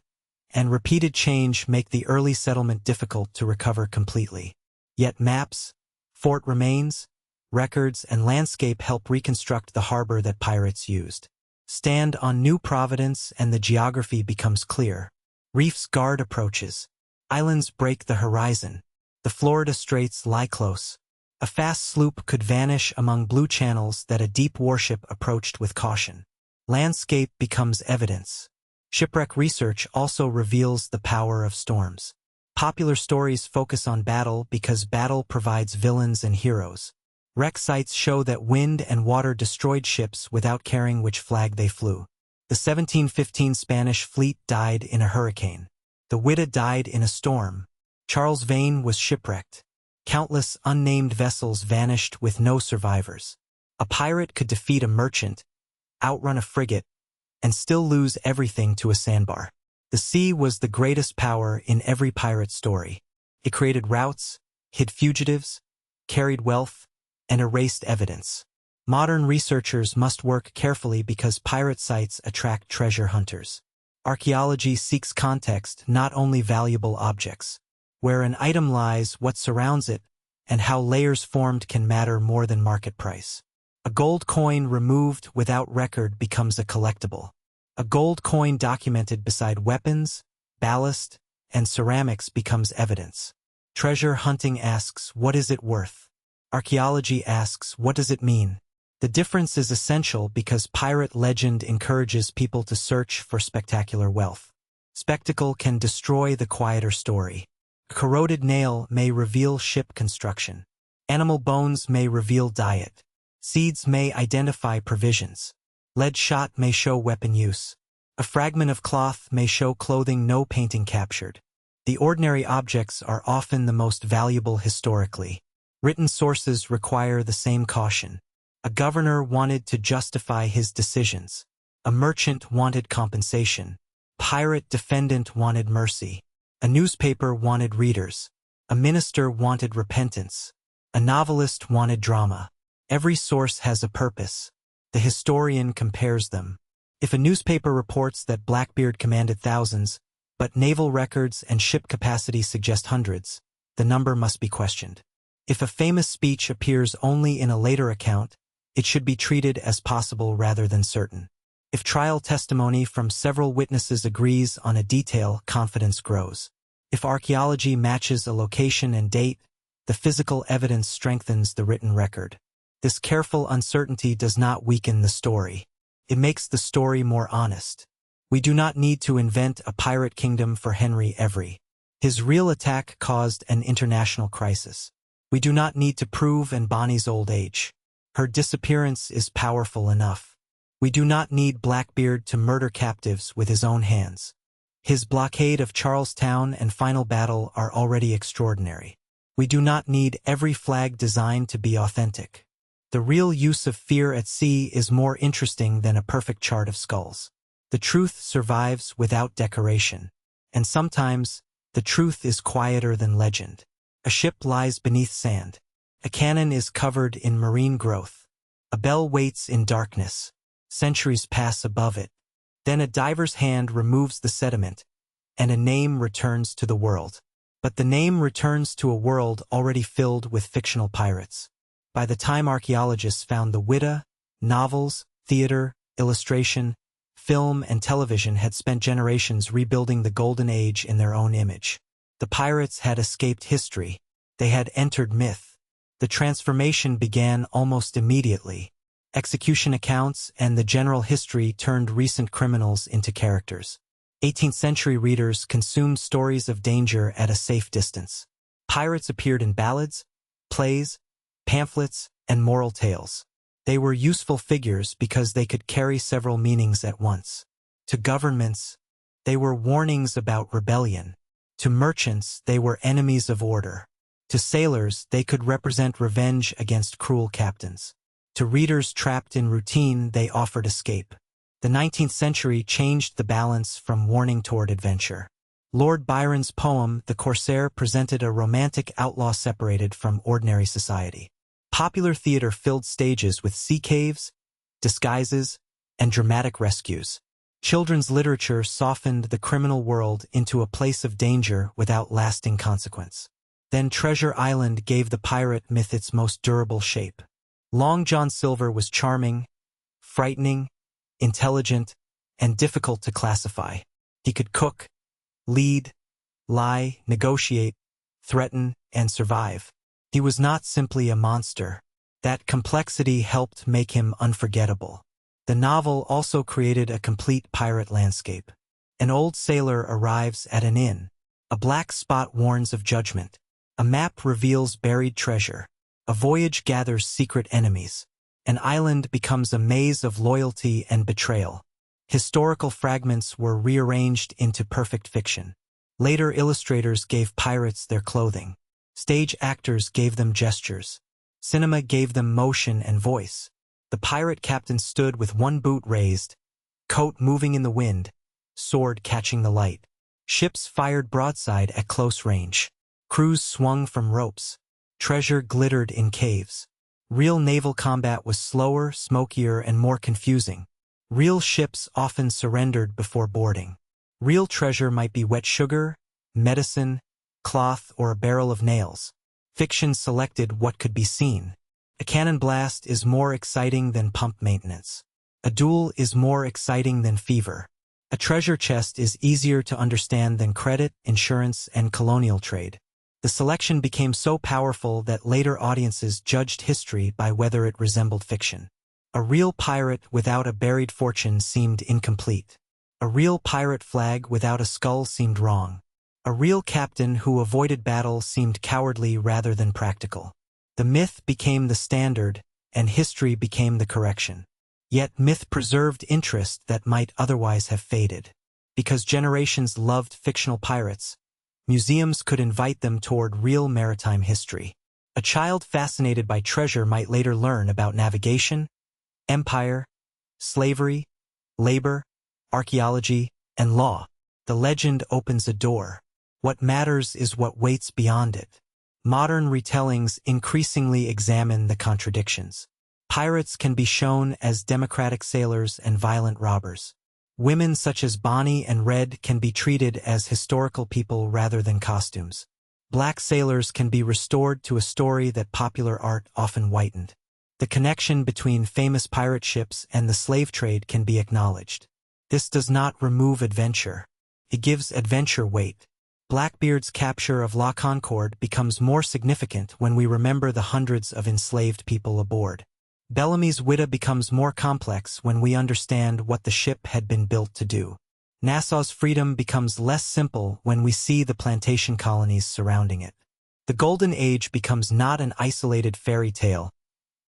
and repeated change make the early settlement difficult to recover completely. Yet maps, fort remains, records, and landscape help reconstruct the harbor that pirates used. Stand on New Providence and the geography becomes clear. Reefs guard approaches. Islands break the horizon. The Florida Straits lie close. A fast sloop could vanish among blue channels that a deep warship approached with caution. Landscape becomes evidence. Shipwreck research also reveals the power of storms. Popular stories focus on battle because battle provides villains and heroes. Wreck sites show that wind and water destroyed ships without caring which flag they flew. The 1715 Spanish fleet died in a hurricane. The Whydah died in a storm. Charles Vane was shipwrecked. Countless unnamed vessels vanished with no survivors. A pirate could defeat a merchant, outrun a frigate, and still lose everything to a sandbar. The sea was the greatest power in every pirate story. It created routes, hid fugitives, carried wealth, and erased evidence. Modern researchers must work carefully because pirate sites attract treasure hunters. Archaeology seeks context, not only valuable objects. Where an item lies, what surrounds it, and how layers formed can matter more than market price. A gold coin removed without record becomes a collectible. A gold coin documented beside weapons, ballast, and ceramics becomes evidence. Treasure hunting asks, what is it worth? Archaeology asks, what does it mean? The difference is essential because pirate legend encourages people to search for spectacular wealth. Spectacle can destroy the quieter story. A corroded nail may reveal ship construction. Animal bones may reveal diet. Seeds may identify provisions. Lead shot may show weapon use. A fragment of cloth may show clothing no painting captured. The ordinary objects are often the most valuable historically. Written sources require the same caution. A governor wanted to justify his decisions. A merchant wanted compensation. Pirate defendant wanted mercy. A newspaper wanted readers. A minister wanted repentance. A novelist wanted drama. Every source has a purpose. The historian compares them. If a newspaper reports that Blackbeard commanded thousands, but naval records and ship capacity suggest hundreds, the number must be questioned. If a famous speech appears only in a later account, it should be treated as possible rather than certain. If trial testimony from several witnesses agrees on a detail, confidence grows. If archaeology matches a location and date, the physical evidence strengthens the written record. This careful uncertainty does not weaken the story. It makes the story more honest. We do not need to invent a pirate kingdom for Henry Every. His real attack caused an international crisis. We do not need to prove Bonny's old age. Her disappearance is powerful enough. We do not need Blackbeard to murder captives with his own hands. His blockade of Charlestown and final battle are already extraordinary. We do not need every flag designed to be authentic. The real use of fear at sea is more interesting than a perfect chart of skulls. The truth survives without decoration. And sometimes, the truth is quieter than legend. A ship lies beneath sand. A cannon is covered in marine growth. A bell waits in darkness. Centuries pass above it. Then a diver's hand removes the sediment, and a name returns to the world. But the name returns to a world already filled with fictional pirates. By the time archaeologists found the Whydah, novels, theater, illustration, film, and television had spent generations rebuilding the Golden Age in their own image. The pirates had escaped history. They had entered myth. The transformation began almost immediately. Execution accounts and the general history turned recent criminals into characters. 18th-century readers consumed stories of danger at a safe distance. Pirates appeared in ballads, plays, pamphlets, and moral tales. They were useful figures because they could carry several meanings at once. To governments, they were warnings about rebellion. To merchants, they were enemies of order. To sailors, they could represent revenge against cruel captains. To readers trapped in routine, they offered escape. The 19th century changed the balance from warning toward adventure. Lord Byron's poem, The Corsair, presented a romantic outlaw separated from ordinary society. Popular theater filled stages with sea caves, disguises, and dramatic rescues. Children's literature softened the criminal world into a place of danger without lasting consequence. Then Treasure Island gave the pirate myth its most durable shape. Long John Silver was charming, frightening, intelligent, and difficult to classify. He could cook, lead, lie, negotiate, threaten, and survive. He was not simply a monster. That complexity helped make him unforgettable. The novel also created a complete pirate landscape. An old sailor arrives at an inn. A black spot warns of judgment. A map reveals buried treasure. A voyage gathers secret enemies. An island becomes a maze of loyalty and betrayal. Historical fragments were rearranged into perfect fiction. Later illustrators gave pirates their clothing. Stage actors gave them gestures. Cinema gave them motion and voice. The pirate captain stood with one boot raised, coat moving in the wind, sword catching the light. Ships fired broadside at close range. Crews swung from ropes. Treasure glittered in caves. Real naval combat was slower, smokier, and more confusing. Real ships often surrendered before boarding. Real treasure might be wet sugar, medicine, cloth, or a barrel of nails. Fiction selected what could be seen. A cannon blast is more exciting than pump maintenance. A duel is more exciting than fever. A treasure chest is easier to understand than credit, insurance, and colonial trade. The selection became so powerful that later audiences judged history by whether it resembled fiction. A real pirate without a buried fortune seemed incomplete. A real pirate flag without a skull seemed wrong. A real captain who avoided battle seemed cowardly rather than practical. The myth became the standard, and history became the correction. Yet myth preserved interest that might otherwise have faded. Because generations loved fictional pirates, museums could invite them toward real maritime history. A child fascinated by treasure might later learn about navigation, empire, slavery, labor, archaeology, and law. The legend opens a door. What matters is what waits beyond it. Modern retellings increasingly examine the contradictions. Pirates can be shown as democratic sailors and violent robbers. Women such as Bonny and Red can be treated as historical people rather than costumes. Black sailors can be restored to a story that popular art often whitened. The connection between famous pirate ships and the slave trade can be acknowledged. This does not remove adventure. It gives adventure weight. Blackbeard's capture of La Concorde becomes more significant when we remember the hundreds of enslaved people aboard. Bellamy's Widow becomes more complex when we understand what the ship had been built to do. Nassau's freedom becomes less simple when we see the plantation colonies surrounding it. The Golden Age becomes not an isolated fairy tale,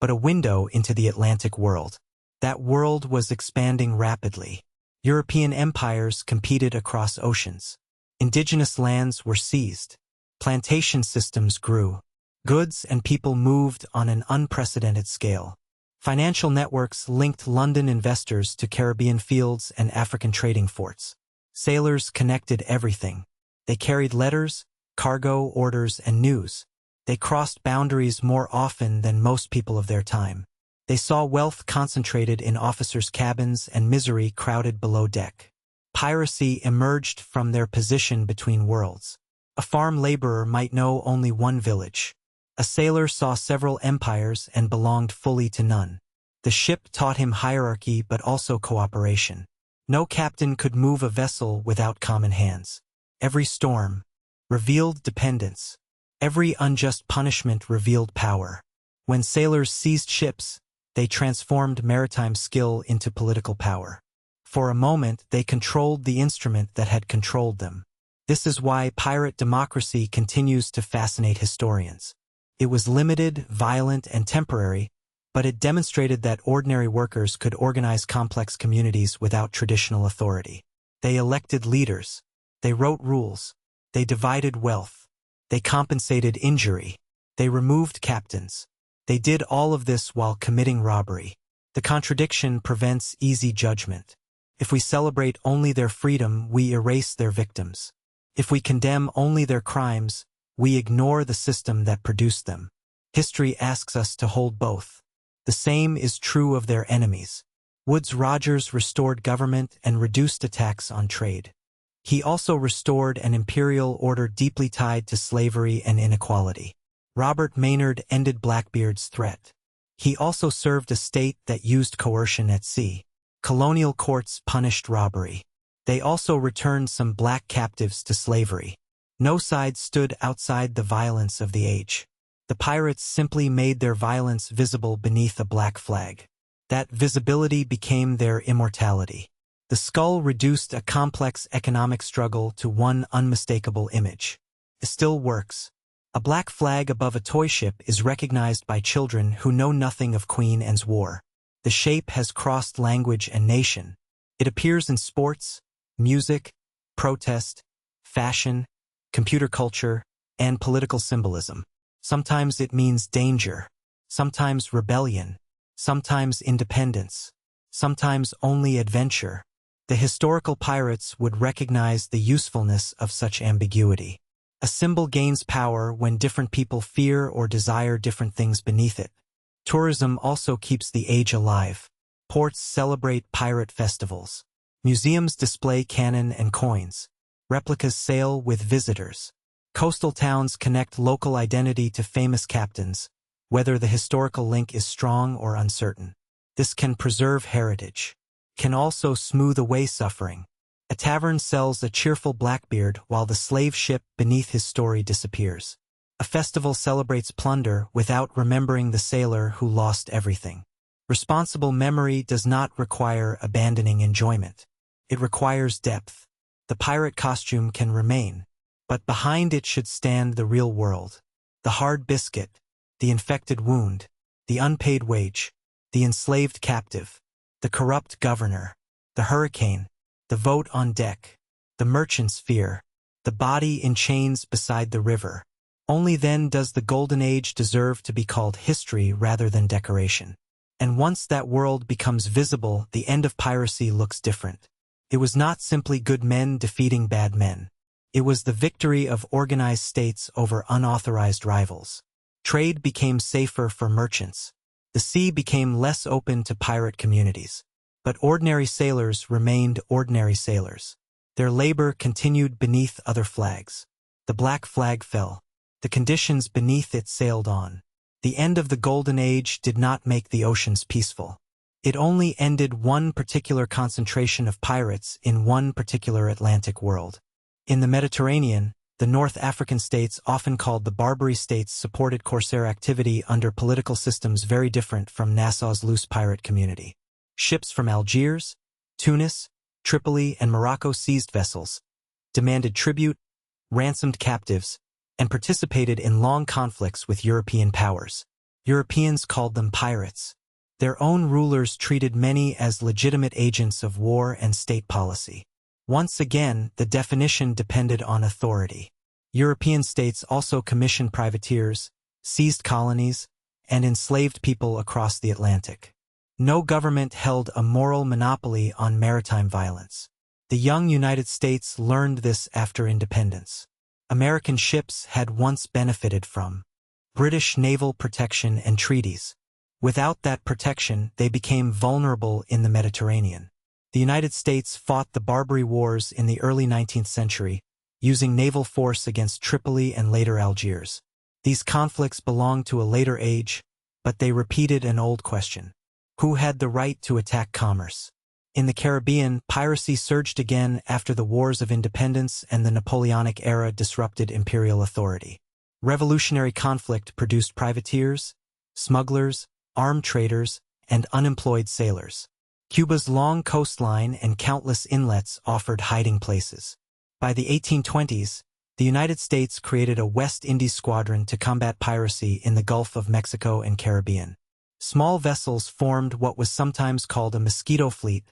but a window into the Atlantic world. That world was expanding rapidly. European empires competed across oceans. Indigenous lands were seized. Plantation systems grew. Goods and people moved on an unprecedented scale. Financial networks linked London investors to Caribbean fields and African trading forts. Sailors connected everything. They carried letters, cargo, orders, and news. They crossed boundaries more often than most people of their time. They saw wealth concentrated in officers' cabins and misery crowded below deck. Piracy emerged from their position between worlds. A farm laborer might know only one village. A sailor saw several empires and belonged fully to none. The ship taught him hierarchy but also cooperation. No captain could move a vessel without common hands. Every storm revealed dependence. Every unjust punishment revealed power. When sailors seized ships, they transformed maritime skill into political power. For a moment, they controlled the instrument that had controlled them. This is why pirate democracy continues to fascinate historians. It was limited, violent, and temporary, but it demonstrated that ordinary workers could organize complex communities without traditional authority. They elected leaders. They wrote rules. They divided wealth. They compensated injury. They removed captains. They did all of this while committing robbery. The contradiction prevents easy judgment. If we celebrate only their freedom, we erase their victims. If we condemn only their crimes, we ignore the system that produced them. History asks us to hold both. The same is true of their enemies. Woodes Rogers restored government and reduced attacks on trade. He also restored an imperial order deeply tied to slavery and inequality. Robert Maynard ended Blackbeard's threat. He also served a state that used coercion at sea. Colonial courts punished robbery. They also returned some black captives to slavery. No side stood outside the violence of the age. The pirates simply made their violence visible beneath a black flag. That visibility became their immortality. The skull reduced a complex economic struggle to one unmistakable image. It still works. A black flag above a toy ship is recognized by children who know nothing of Queen Anne's War. The shape has crossed language and nation. It appears in sports, music, protest, fashion, computer culture, and political symbolism. Sometimes it means danger, sometimes rebellion, sometimes independence, sometimes only adventure. The historical pirates would recognize the usefulness of such ambiguity. A symbol gains power when different people fear or desire different things beneath it. Tourism also keeps the age alive. Ports celebrate pirate festivals. Museums display cannon and coins. Replicas sail with visitors. Coastal towns connect local identity to famous captains, whether the historical link is strong or uncertain. This can preserve heritage. Can also smooth away suffering. A tavern sells a cheerful Blackbeard while the slave ship beneath his story disappears. A festival celebrates plunder without remembering the sailor who lost everything. Responsible memory does not require abandoning enjoyment. It requires depth. The pirate costume can remain, but behind it should stand the real world. The hard biscuit, the infected wound, the unpaid wage, the enslaved captive, the corrupt governor, the hurricane, the vote on deck, the merchant's fear, the body in chains beside the river. Only then does the Golden Age deserve to be called history rather than decoration. And once that world becomes visible, the end of piracy looks different. It was not simply good men defeating bad men. It was the victory of organized states over unauthorized rivals. Trade became safer for merchants. The sea became less open to pirate communities. But ordinary sailors remained ordinary sailors. Their labor continued beneath other flags. The black flag fell. The conditions beneath it sailed on. The end of the Golden Age did not make the oceans peaceful. It only ended one particular concentration of pirates in one particular Atlantic world. In the Mediterranean, the North African states, often called the Barbary states, supported corsair activity under political systems very different from Nassau's loose pirate community. Ships from Algiers, Tunis, Tripoli, and Morocco seized vessels, demanded tribute, ransomed captives, and participated in long conflicts with European powers. Europeans called them pirates. Their own rulers treated many as legitimate agents of war and state policy. Once again, the definition depended on authority. European states also commissioned privateers, seized colonies, and enslaved people across the Atlantic. No government held a moral monopoly on maritime violence. The young United States learned this after independence. American ships had once benefited from British naval protection and treaties. Without that protection, they became vulnerable in the Mediterranean. The United States fought the Barbary Wars in the early 19th century, using naval force against Tripoli and later Algiers. These conflicts belong to a later age, but they repeated an old question. Who had the right to attack commerce? In the Caribbean, piracy surged again after the Wars of Independence and the Napoleonic era disrupted imperial authority. Revolutionary conflict produced privateers, smugglers, armed traders, and unemployed sailors. Cuba's long coastline and countless inlets offered hiding places. By the 1820s, the United States created a West Indies squadron to combat piracy in the Gulf of Mexico and Caribbean. Small vessels formed what was sometimes called a mosquito fleet,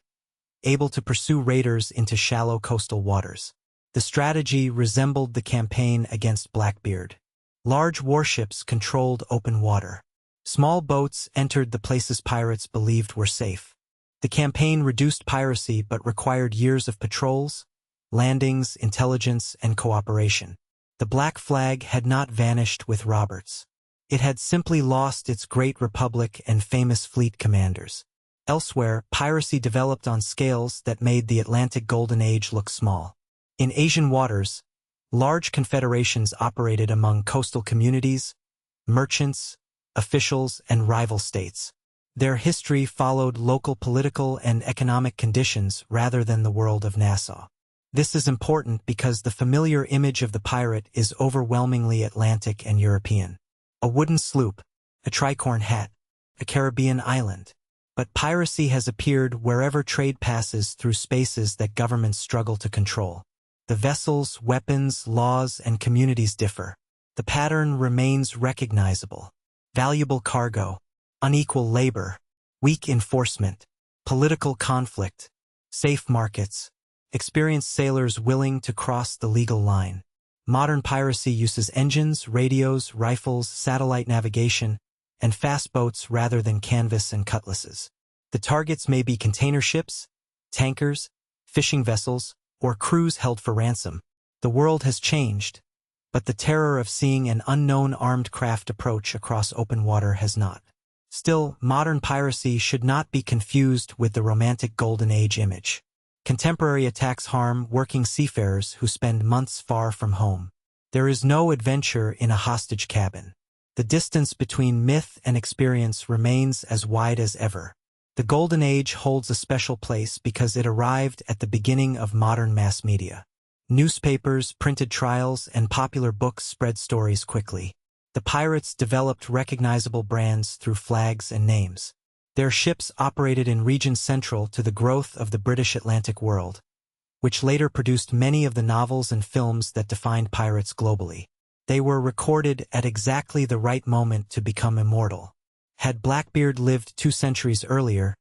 able to pursue raiders into shallow coastal waters. The strategy resembled the campaign against Blackbeard. Large warships controlled open water. Small boats entered the places pirates believed were safe. The campaign reduced piracy but required years of patrols, landings, intelligence, and cooperation. The Black Flag had not vanished with Roberts. It had simply lost its great republic and famous fleet commanders. Elsewhere, piracy developed on scales that made the Atlantic Golden Age look small. In Asian waters, large confederations operated among coastal communities, merchants, officials, and rival states. Their history followed local political and economic conditions rather than the world of Nassau. This is important because the familiar image of the pirate is overwhelmingly Atlantic and European. A wooden sloop, a tricorn hat, a Caribbean island. But piracy has appeared wherever trade passes through spaces that governments struggle to control. The vessels, weapons, laws, and communities differ. The pattern remains recognizable. Valuable cargo, unequal labor, weak enforcement, political conflict, safe markets, experienced sailors willing to cross the legal line. Modern piracy uses engines, radios, rifles, satellite navigation, and fast boats rather than canvas and cutlasses. The targets may be container ships, tankers, fishing vessels, or crews held for ransom. The world has changed, but the terror of seeing an unknown armed craft approach across open water has not. Still, modern piracy should not be confused with the romantic Golden Age image. Contemporary attacks harm working seafarers who spend months far from home. There is no adventure in a hostage cabin. The distance between myth and experience remains as wide as ever. The Golden Age holds a special place because it arrived at the beginning of modern mass media. Newspapers, printed trials, and popular books spread stories quickly. The pirates developed recognizable brands through flags and names. Their ships operated in regions central to the growth of the British Atlantic world, which later produced many of the novels and films that defined pirates globally. They were recorded at exactly the right moment to become immortal. Had Blackbeard lived 2 centuries earlier,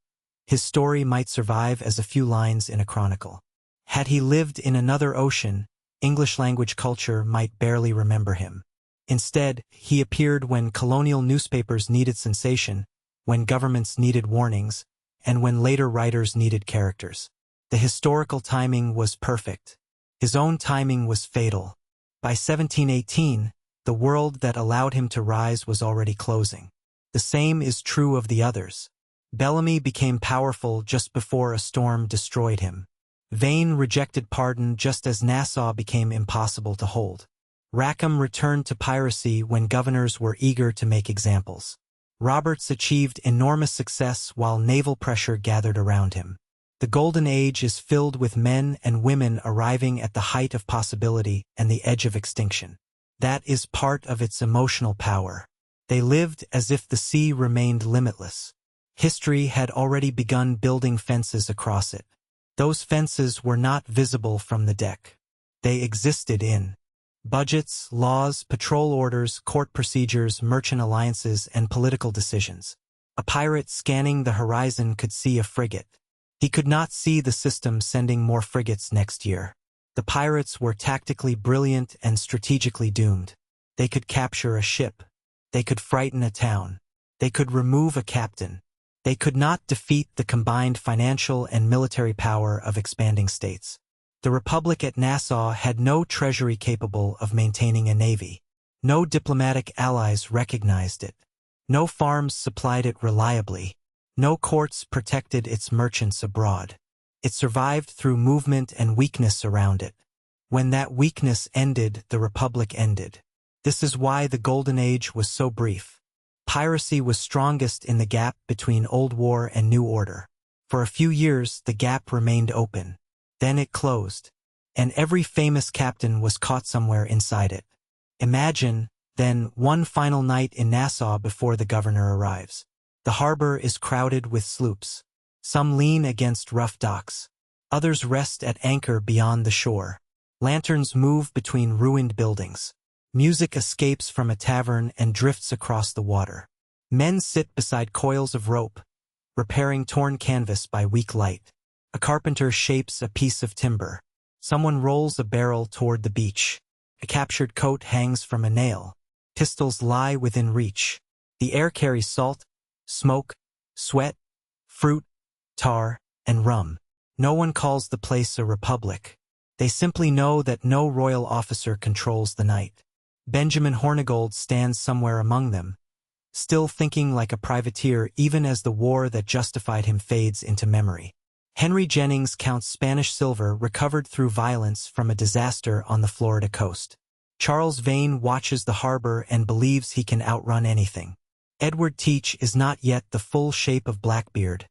his story might survive as a few lines in a chronicle. Had he lived in another ocean, English-language culture might barely remember him. Instead, he appeared when colonial newspapers needed sensation, when governments needed warnings, and when later writers needed characters. The historical timing was perfect. His own timing was fatal. By 1718, the world that allowed him to rise was already closing. The same is true of the others. Bellamy became powerful just before a storm destroyed him. Vane rejected pardon just as Nassau became impossible to hold. Rackham returned to piracy when governors were eager to make examples. Roberts achieved enormous success while naval pressure gathered around him. The Golden Age is filled with men and women arriving at the height of possibility and the edge of extinction. That is part of its emotional power. They lived as if the sea remained limitless. History had already begun building fences across it. Those fences were not visible from the deck. They existed in budgets, laws, patrol orders, court procedures, merchant alliances, and political decisions. A pirate scanning the horizon could see a frigate. He could not see the system sending more frigates next year. The pirates were tactically brilliant and strategically doomed. They could capture a ship. They could frighten a town. They could remove a captain. They could not defeat the combined financial and military power of expanding states. The Republic at Nassau had no treasury capable of maintaining a navy. No diplomatic allies recognized it. No farms supplied it reliably. No courts protected its merchants abroad. It survived through movement and weakness around it. When that weakness ended, the Republic ended. This is why the Golden Age was so brief. Piracy was strongest in the gap between Old War and New Order. For a few years, the gap remained open. Then it closed. And every famous captain was caught somewhere inside it. Imagine, then, one final night in Nassau before the governor arrives. The harbor is crowded with sloops. Some lean against rough docks. Others rest at anchor beyond the shore. Lanterns move between ruined buildings. Music escapes from a tavern and drifts across the water. Men sit beside coils of rope, repairing torn canvas by weak light. A carpenter shapes a piece of timber. Someone rolls a barrel toward the beach. A captured coat hangs from a nail. Pistols lie within reach. The air carries salt, smoke, sweat, fruit, tar, and rum. No one calls the place a republic. They simply know that no royal officer controls the night. Benjamin Hornigold stands somewhere among them, still thinking like a privateer even as the war that justified him fades into memory. Henry Jennings counts Spanish silver recovered through violence from a disaster on the Florida coast. Charles Vane watches the harbor and believes he can outrun anything. Edward Teach is not yet the full shape of Blackbeard,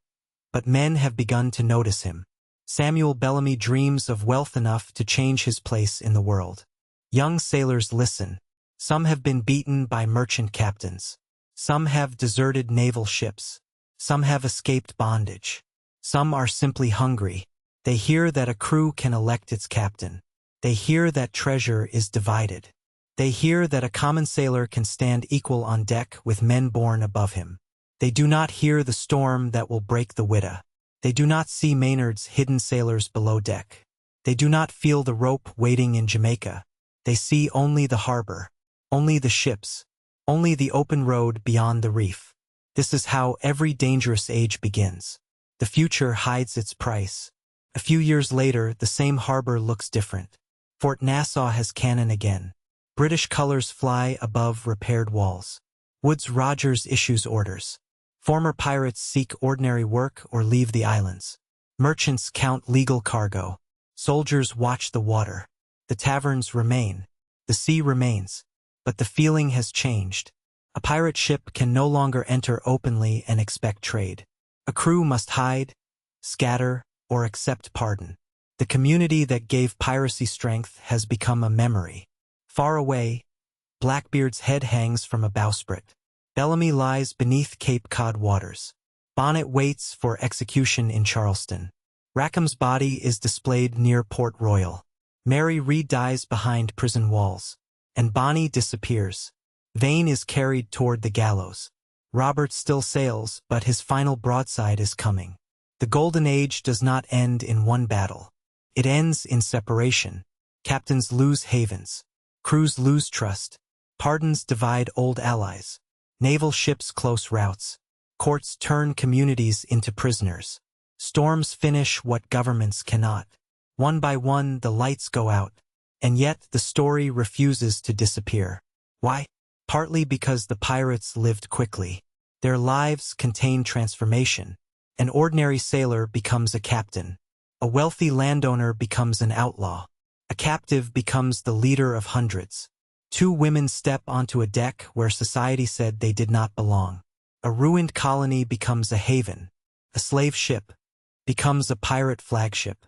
but men have begun to notice him. Samuel Bellamy dreams of wealth enough to change his place in the world. Young sailors listen. Some have been beaten by merchant captains. Some have deserted naval ships. Some have escaped bondage. Some are simply hungry. They hear that a crew can elect its captain. They hear that treasure is divided. They hear that a common sailor can stand equal on deck with men born above him. They do not hear the storm that will break the Whydah. They do not see Maynard's hidden sailors below deck. They do not feel the rope waiting in Jamaica. They see only the harbor, only the ships, only the open road beyond the reef. This is how every dangerous age begins. The future hides its price. A few years later, the same harbor looks different. Fort Nassau has cannon again. British colors fly above repaired walls. Woodes Rogers issues orders. Former pirates seek ordinary work or leave the islands. Merchants count legal cargo. Soldiers watch the water. The taverns remain. The sea remains. But the feeling has changed. A pirate ship can no longer enter openly and expect trade. A crew must hide, scatter, or accept pardon. The community that gave piracy strength has become a memory. Far away, Blackbeard's head hangs from a bowsprit. Bellamy lies beneath Cape Cod waters. Bonnet waits for execution in Charleston. Rackham's body is displayed near Port Royal. Mary Read dies behind prison walls. And Bonny disappears. Vane is carried toward the gallows. Roberts still sails, but his final broadside is coming. The Golden Age does not end in one battle. It ends in separation. Captains lose havens. Crews lose trust. Pardons divide old allies. Naval ships close routes. Courts turn communities into prisoners. Storms finish what governments cannot. One by one, the lights go out. And yet the story refuses to disappear. Why? Partly because the pirates lived quickly. Their lives contain transformation. An ordinary sailor becomes a captain. A wealthy landowner becomes an outlaw. A captive becomes the leader of hundreds. Two women step onto a deck where society said they did not belong. A ruined colony becomes a haven. A slave ship becomes a pirate flagship.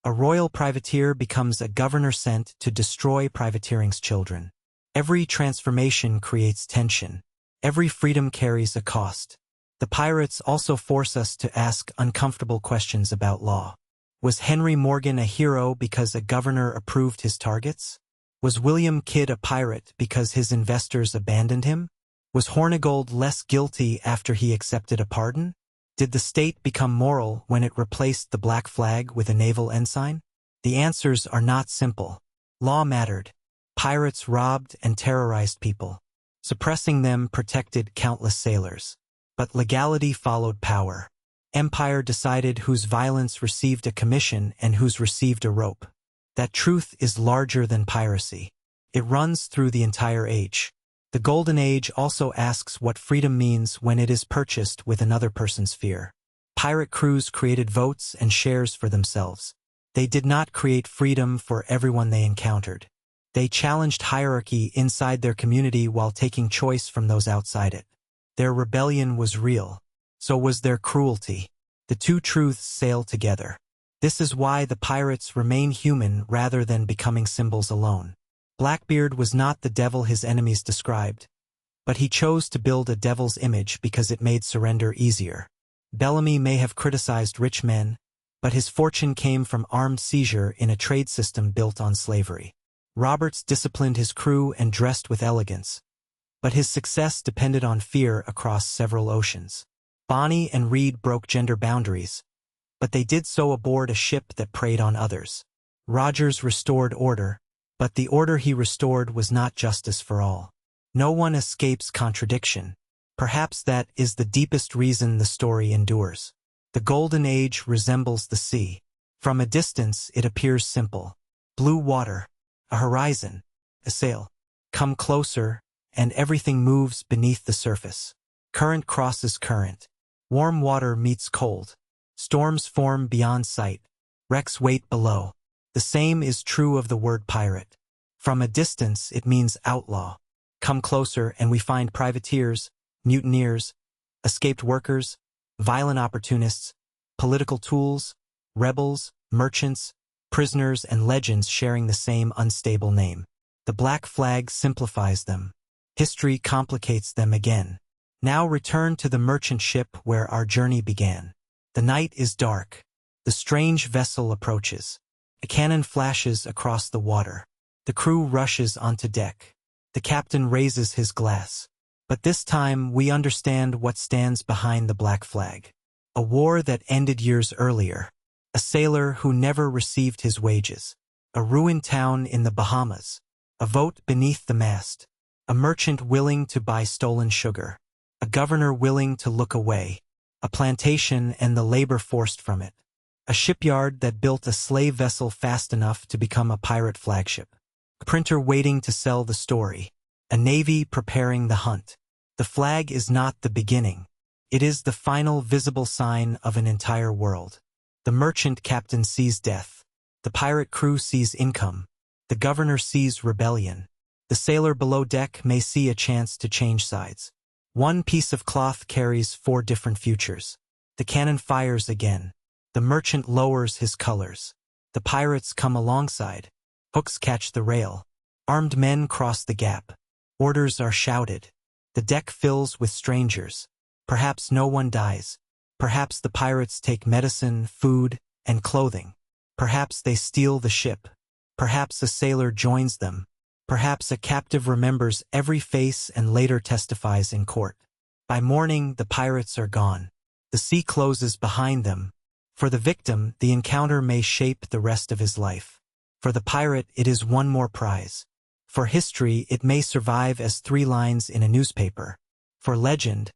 A royal privateer becomes a governor sent to destroy privateering's children. Every transformation creates tension. Every freedom carries a cost. The pirates also force us to ask uncomfortable questions about law. Was Henry Morgan a hero because a governor approved his targets? Was William Kidd a pirate because his investors abandoned him? Was Hornigold less guilty after he accepted a pardon? Did the state become moral when it replaced the black flag with a naval ensign? The answers are not simple. Law mattered. Pirates robbed and terrorized people. Suppressing them protected countless sailors. But legality followed power. Empire decided whose violence received a commission and whose received a rope. That truth is larger than piracy. It runs through the entire age. The Golden Age also asks what freedom means when it is purchased with another person's fear. Pirate crews created votes and shares for themselves. They did not create freedom for everyone they encountered. They challenged hierarchy inside their community while taking choice from those outside it. Their rebellion was real. So was their cruelty. The two truths sail together. This is why the pirates remain human rather than becoming symbols alone. Blackbeard was not the devil his enemies described, but he chose to build a devil's image because it made surrender easier. Bellamy may have criticized rich men, but his fortune came from armed seizure in a trade system built on slavery. Roberts disciplined his crew and dressed with elegance, but his success depended on fear across several oceans. Bonny and Reed broke gender boundaries, but they did so aboard a ship that preyed on others. Rogers restored order, but the order he restored was not justice for all. No one escapes contradiction. Perhaps that is the deepest reason the story endures. The Golden Age resembles the sea. From a distance it appears simple. Blue water, a horizon, a sail. Come closer, and everything moves beneath the surface. Current crosses current. Warm water meets cold. Storms form beyond sight. Wrecks wait below. The same is true of the word pirate. From a distance it means outlaw. Come closer and we find privateers, mutineers, escaped workers, violent opportunists, political tools, rebels, merchants, prisoners, and legends sharing the same unstable name. The black flag simplifies them. History complicates them again. Now return to the merchant ship where our journey began. The night is dark. The strange vessel approaches. A cannon flashes across the water. The crew rushes onto deck. The captain raises his glass. But this time we understand what stands behind the black flag. A war that ended years earlier. A sailor who never received his wages. A ruined town in the Bahamas. A vote beneath the mast. A merchant willing to buy stolen sugar. A governor willing to look away. A plantation and the labor forced from it. A shipyard that built a slave vessel fast enough to become a pirate flagship. A printer waiting to sell the story. A navy preparing the hunt. The flag is not the beginning. It is the final visible sign of an entire world. The merchant captain sees death. The pirate crew sees income. The governor sees rebellion. The sailor below deck may see a chance to change sides. One piece of cloth carries 4 different futures. The cannon fires again. The merchant lowers his colors. The pirates come alongside. Hooks catch the rail. Armed men cross the gap. Orders are shouted. The deck fills with strangers. Perhaps no one dies. Perhaps the pirates take medicine, food, and clothing. Perhaps they steal the ship. Perhaps a sailor joins them. Perhaps a captive remembers every face and later testifies in court. By morning, the pirates are gone. The sea closes behind them. For the victim, the encounter may shape the rest of his life. For the pirate, it is one more prize. For history, it may survive as 3 lines in a newspaper. For legend,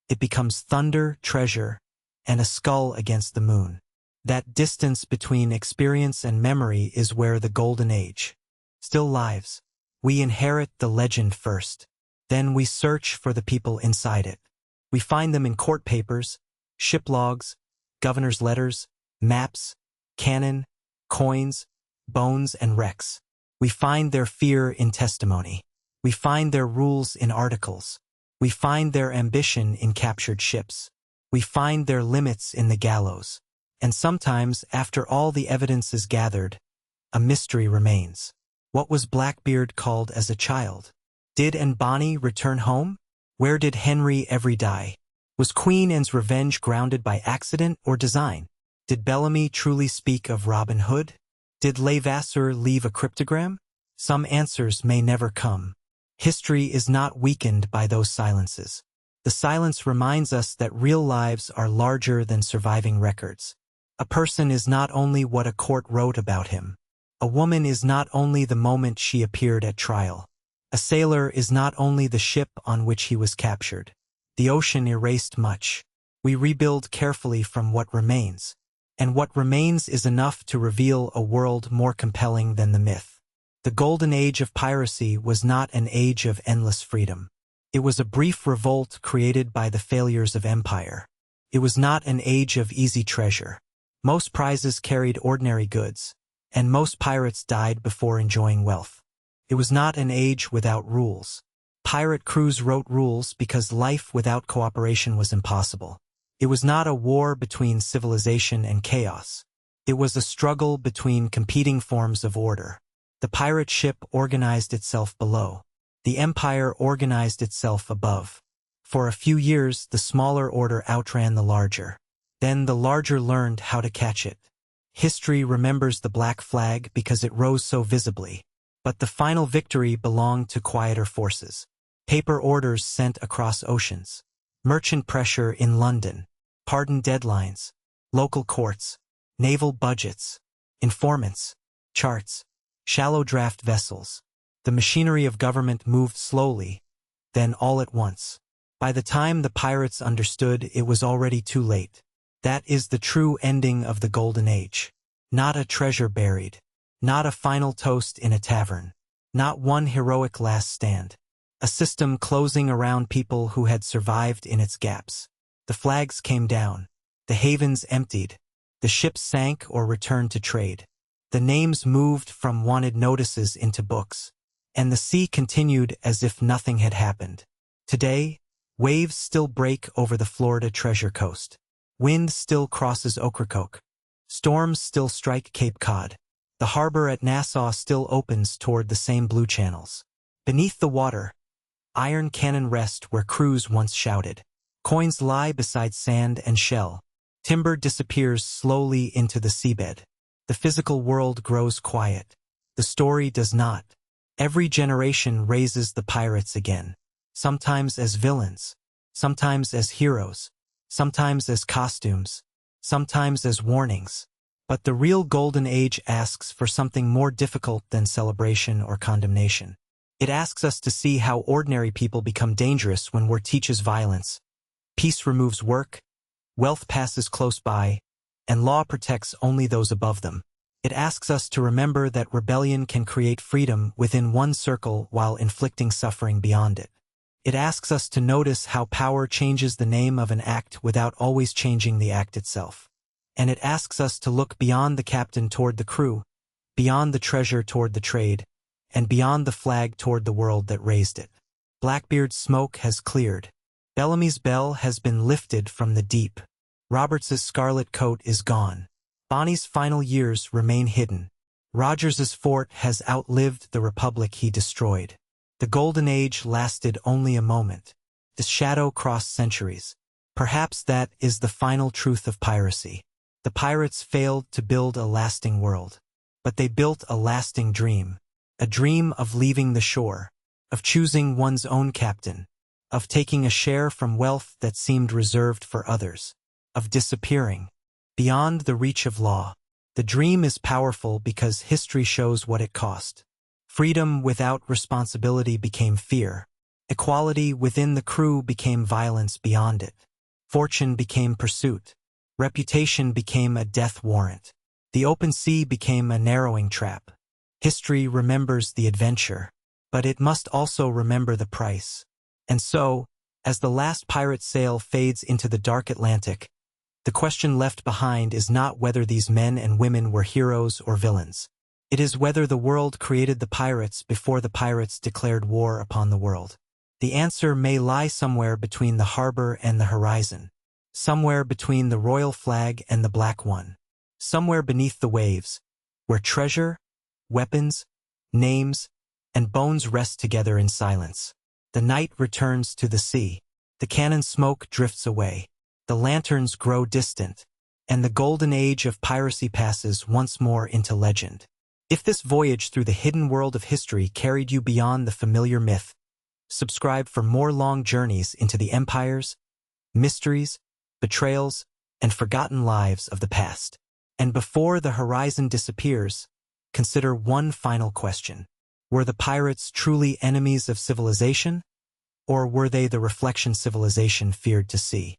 it becomes thunder, treasure, and a skull against the moon. That distance between experience and memory is where the Golden Age still lives. We inherit the legend first. Then we search for the people inside it. We find them in court papers, ship logs, governor's letters, maps, cannon, coins, bones, and wrecks. We find their fear in testimony. We find their rules in articles. We find their ambition in captured ships. We find their limits in the gallows. And sometimes, after all the evidence is gathered, a mystery remains. What was Blackbeard called as a child? Did Bonny return home? Where did Henry ever die? Was Queen Anne's revenge grounded by accident or design? Did Bellamy truly speak of Robin Hood? Did Levasseur leave a cryptogram? Some answers may never come. History is not weakened by those silences. The silence reminds us that real lives are larger than surviving records. A person is not only what a court wrote about him. A woman is not only the moment she appeared at trial. A sailor is not only the ship on which he was captured. The ocean erased much. We rebuild carefully from what remains. And what remains is enough to reveal a world more compelling than the myth. The Golden Age of Piracy was not an age of endless freedom. It was a brief revolt created by the failures of empire. It was not an age of easy treasure. Most prizes carried ordinary goods, and most pirates died before enjoying wealth. It was not an age without rules. Pirate crews wrote rules because life without cooperation was impossible. It was not a war between civilization and chaos. It was a struggle between competing forms of order. The pirate ship organized itself below. The empire organized itself above. For a few years, the smaller order outran the larger. Then the larger learned how to catch it. History remembers the black flag because it rose so visibly. But the final victory belonged to quieter forces. Paper orders sent across oceans. Merchant pressure in London. Pardon deadlines. Local courts. Naval budgets. Informants. Charts. Shallow draft vessels. The machinery of government moved slowly, then all at once. By the time the pirates understood, it was already too late. That is the true ending of the Golden Age. Not a treasure buried. Not a final toast in a tavern. Not one heroic last stand. A system closing around people who had survived in its gaps. The flags came down. The havens emptied. The ships sank or returned to trade. The names moved from wanted notices into books. And the sea continued as if nothing had happened. Today, waves still break over the Florida Treasure Coast. Wind still crosses Ocracoke. Storms still strike Cape Cod. The harbor at Nassau still opens toward the same blue channels. Beneath the water, iron cannon rest where crews once shouted. Coins lie beside sand and shell. Timber disappears slowly into the seabed. The physical world grows quiet. The story does not. Every generation raises the pirates again. Sometimes as villains. Sometimes as heroes. Sometimes as costumes. Sometimes as warnings. But the real Golden Age asks for something more difficult than celebration or condemnation. It asks us to see how ordinary people become dangerous when war teaches violence. Peace removes work, wealth passes close by, and law protects only those above them. It asks us to remember that rebellion can create freedom within one circle while inflicting suffering beyond it. It asks us to notice how power changes the name of an act without always changing the act itself. And it asks us to look beyond the captain toward the crew, beyond the treasure toward the trade, and beyond the flag toward the world that raised it. Blackbeard's smoke has cleared. Bellamy's bell has been lifted from the deep. Roberts's scarlet coat is gone. Bonny's final years remain hidden. Rogers's fort has outlived the republic he destroyed. The Golden Age lasted only a moment. The shadow crossed centuries. Perhaps that is the final truth of piracy. The pirates failed to build a lasting world. But they built a lasting dream. A dream of leaving the shore. Of choosing one's own captain. Of taking a share from wealth that seemed reserved for others. Of disappearing. Beyond the reach of law. The dream is powerful because history shows what it cost. Freedom without responsibility became fear. Equality within the crew became violence beyond it. Fortune became pursuit. Reputation became a death warrant. The open sea became a narrowing trap. History remembers the adventure, but it must also remember the price. And so, as the last pirate sail fades into the dark Atlantic, the question left behind is not whether these men and women were heroes or villains. It is whether the world created the pirates before the pirates declared war upon the world. The answer may lie somewhere between the harbor and the horizon. Somewhere between the royal flag and the black one. Somewhere beneath the waves, where treasure, weapons, names, and bones rest together in silence. The night returns to the sea. The cannon smoke drifts away. The lanterns grow distant. And the golden age of piracy passes once more into legend. If this voyage through the hidden world of history carried you beyond the familiar myth, subscribe for more long journeys into the empires, mysteries, betrayals, and forgotten lives of the past. And before the horizon disappears, consider one final question. Were the pirates truly enemies of civilization? Or were they the reflection civilization feared to see?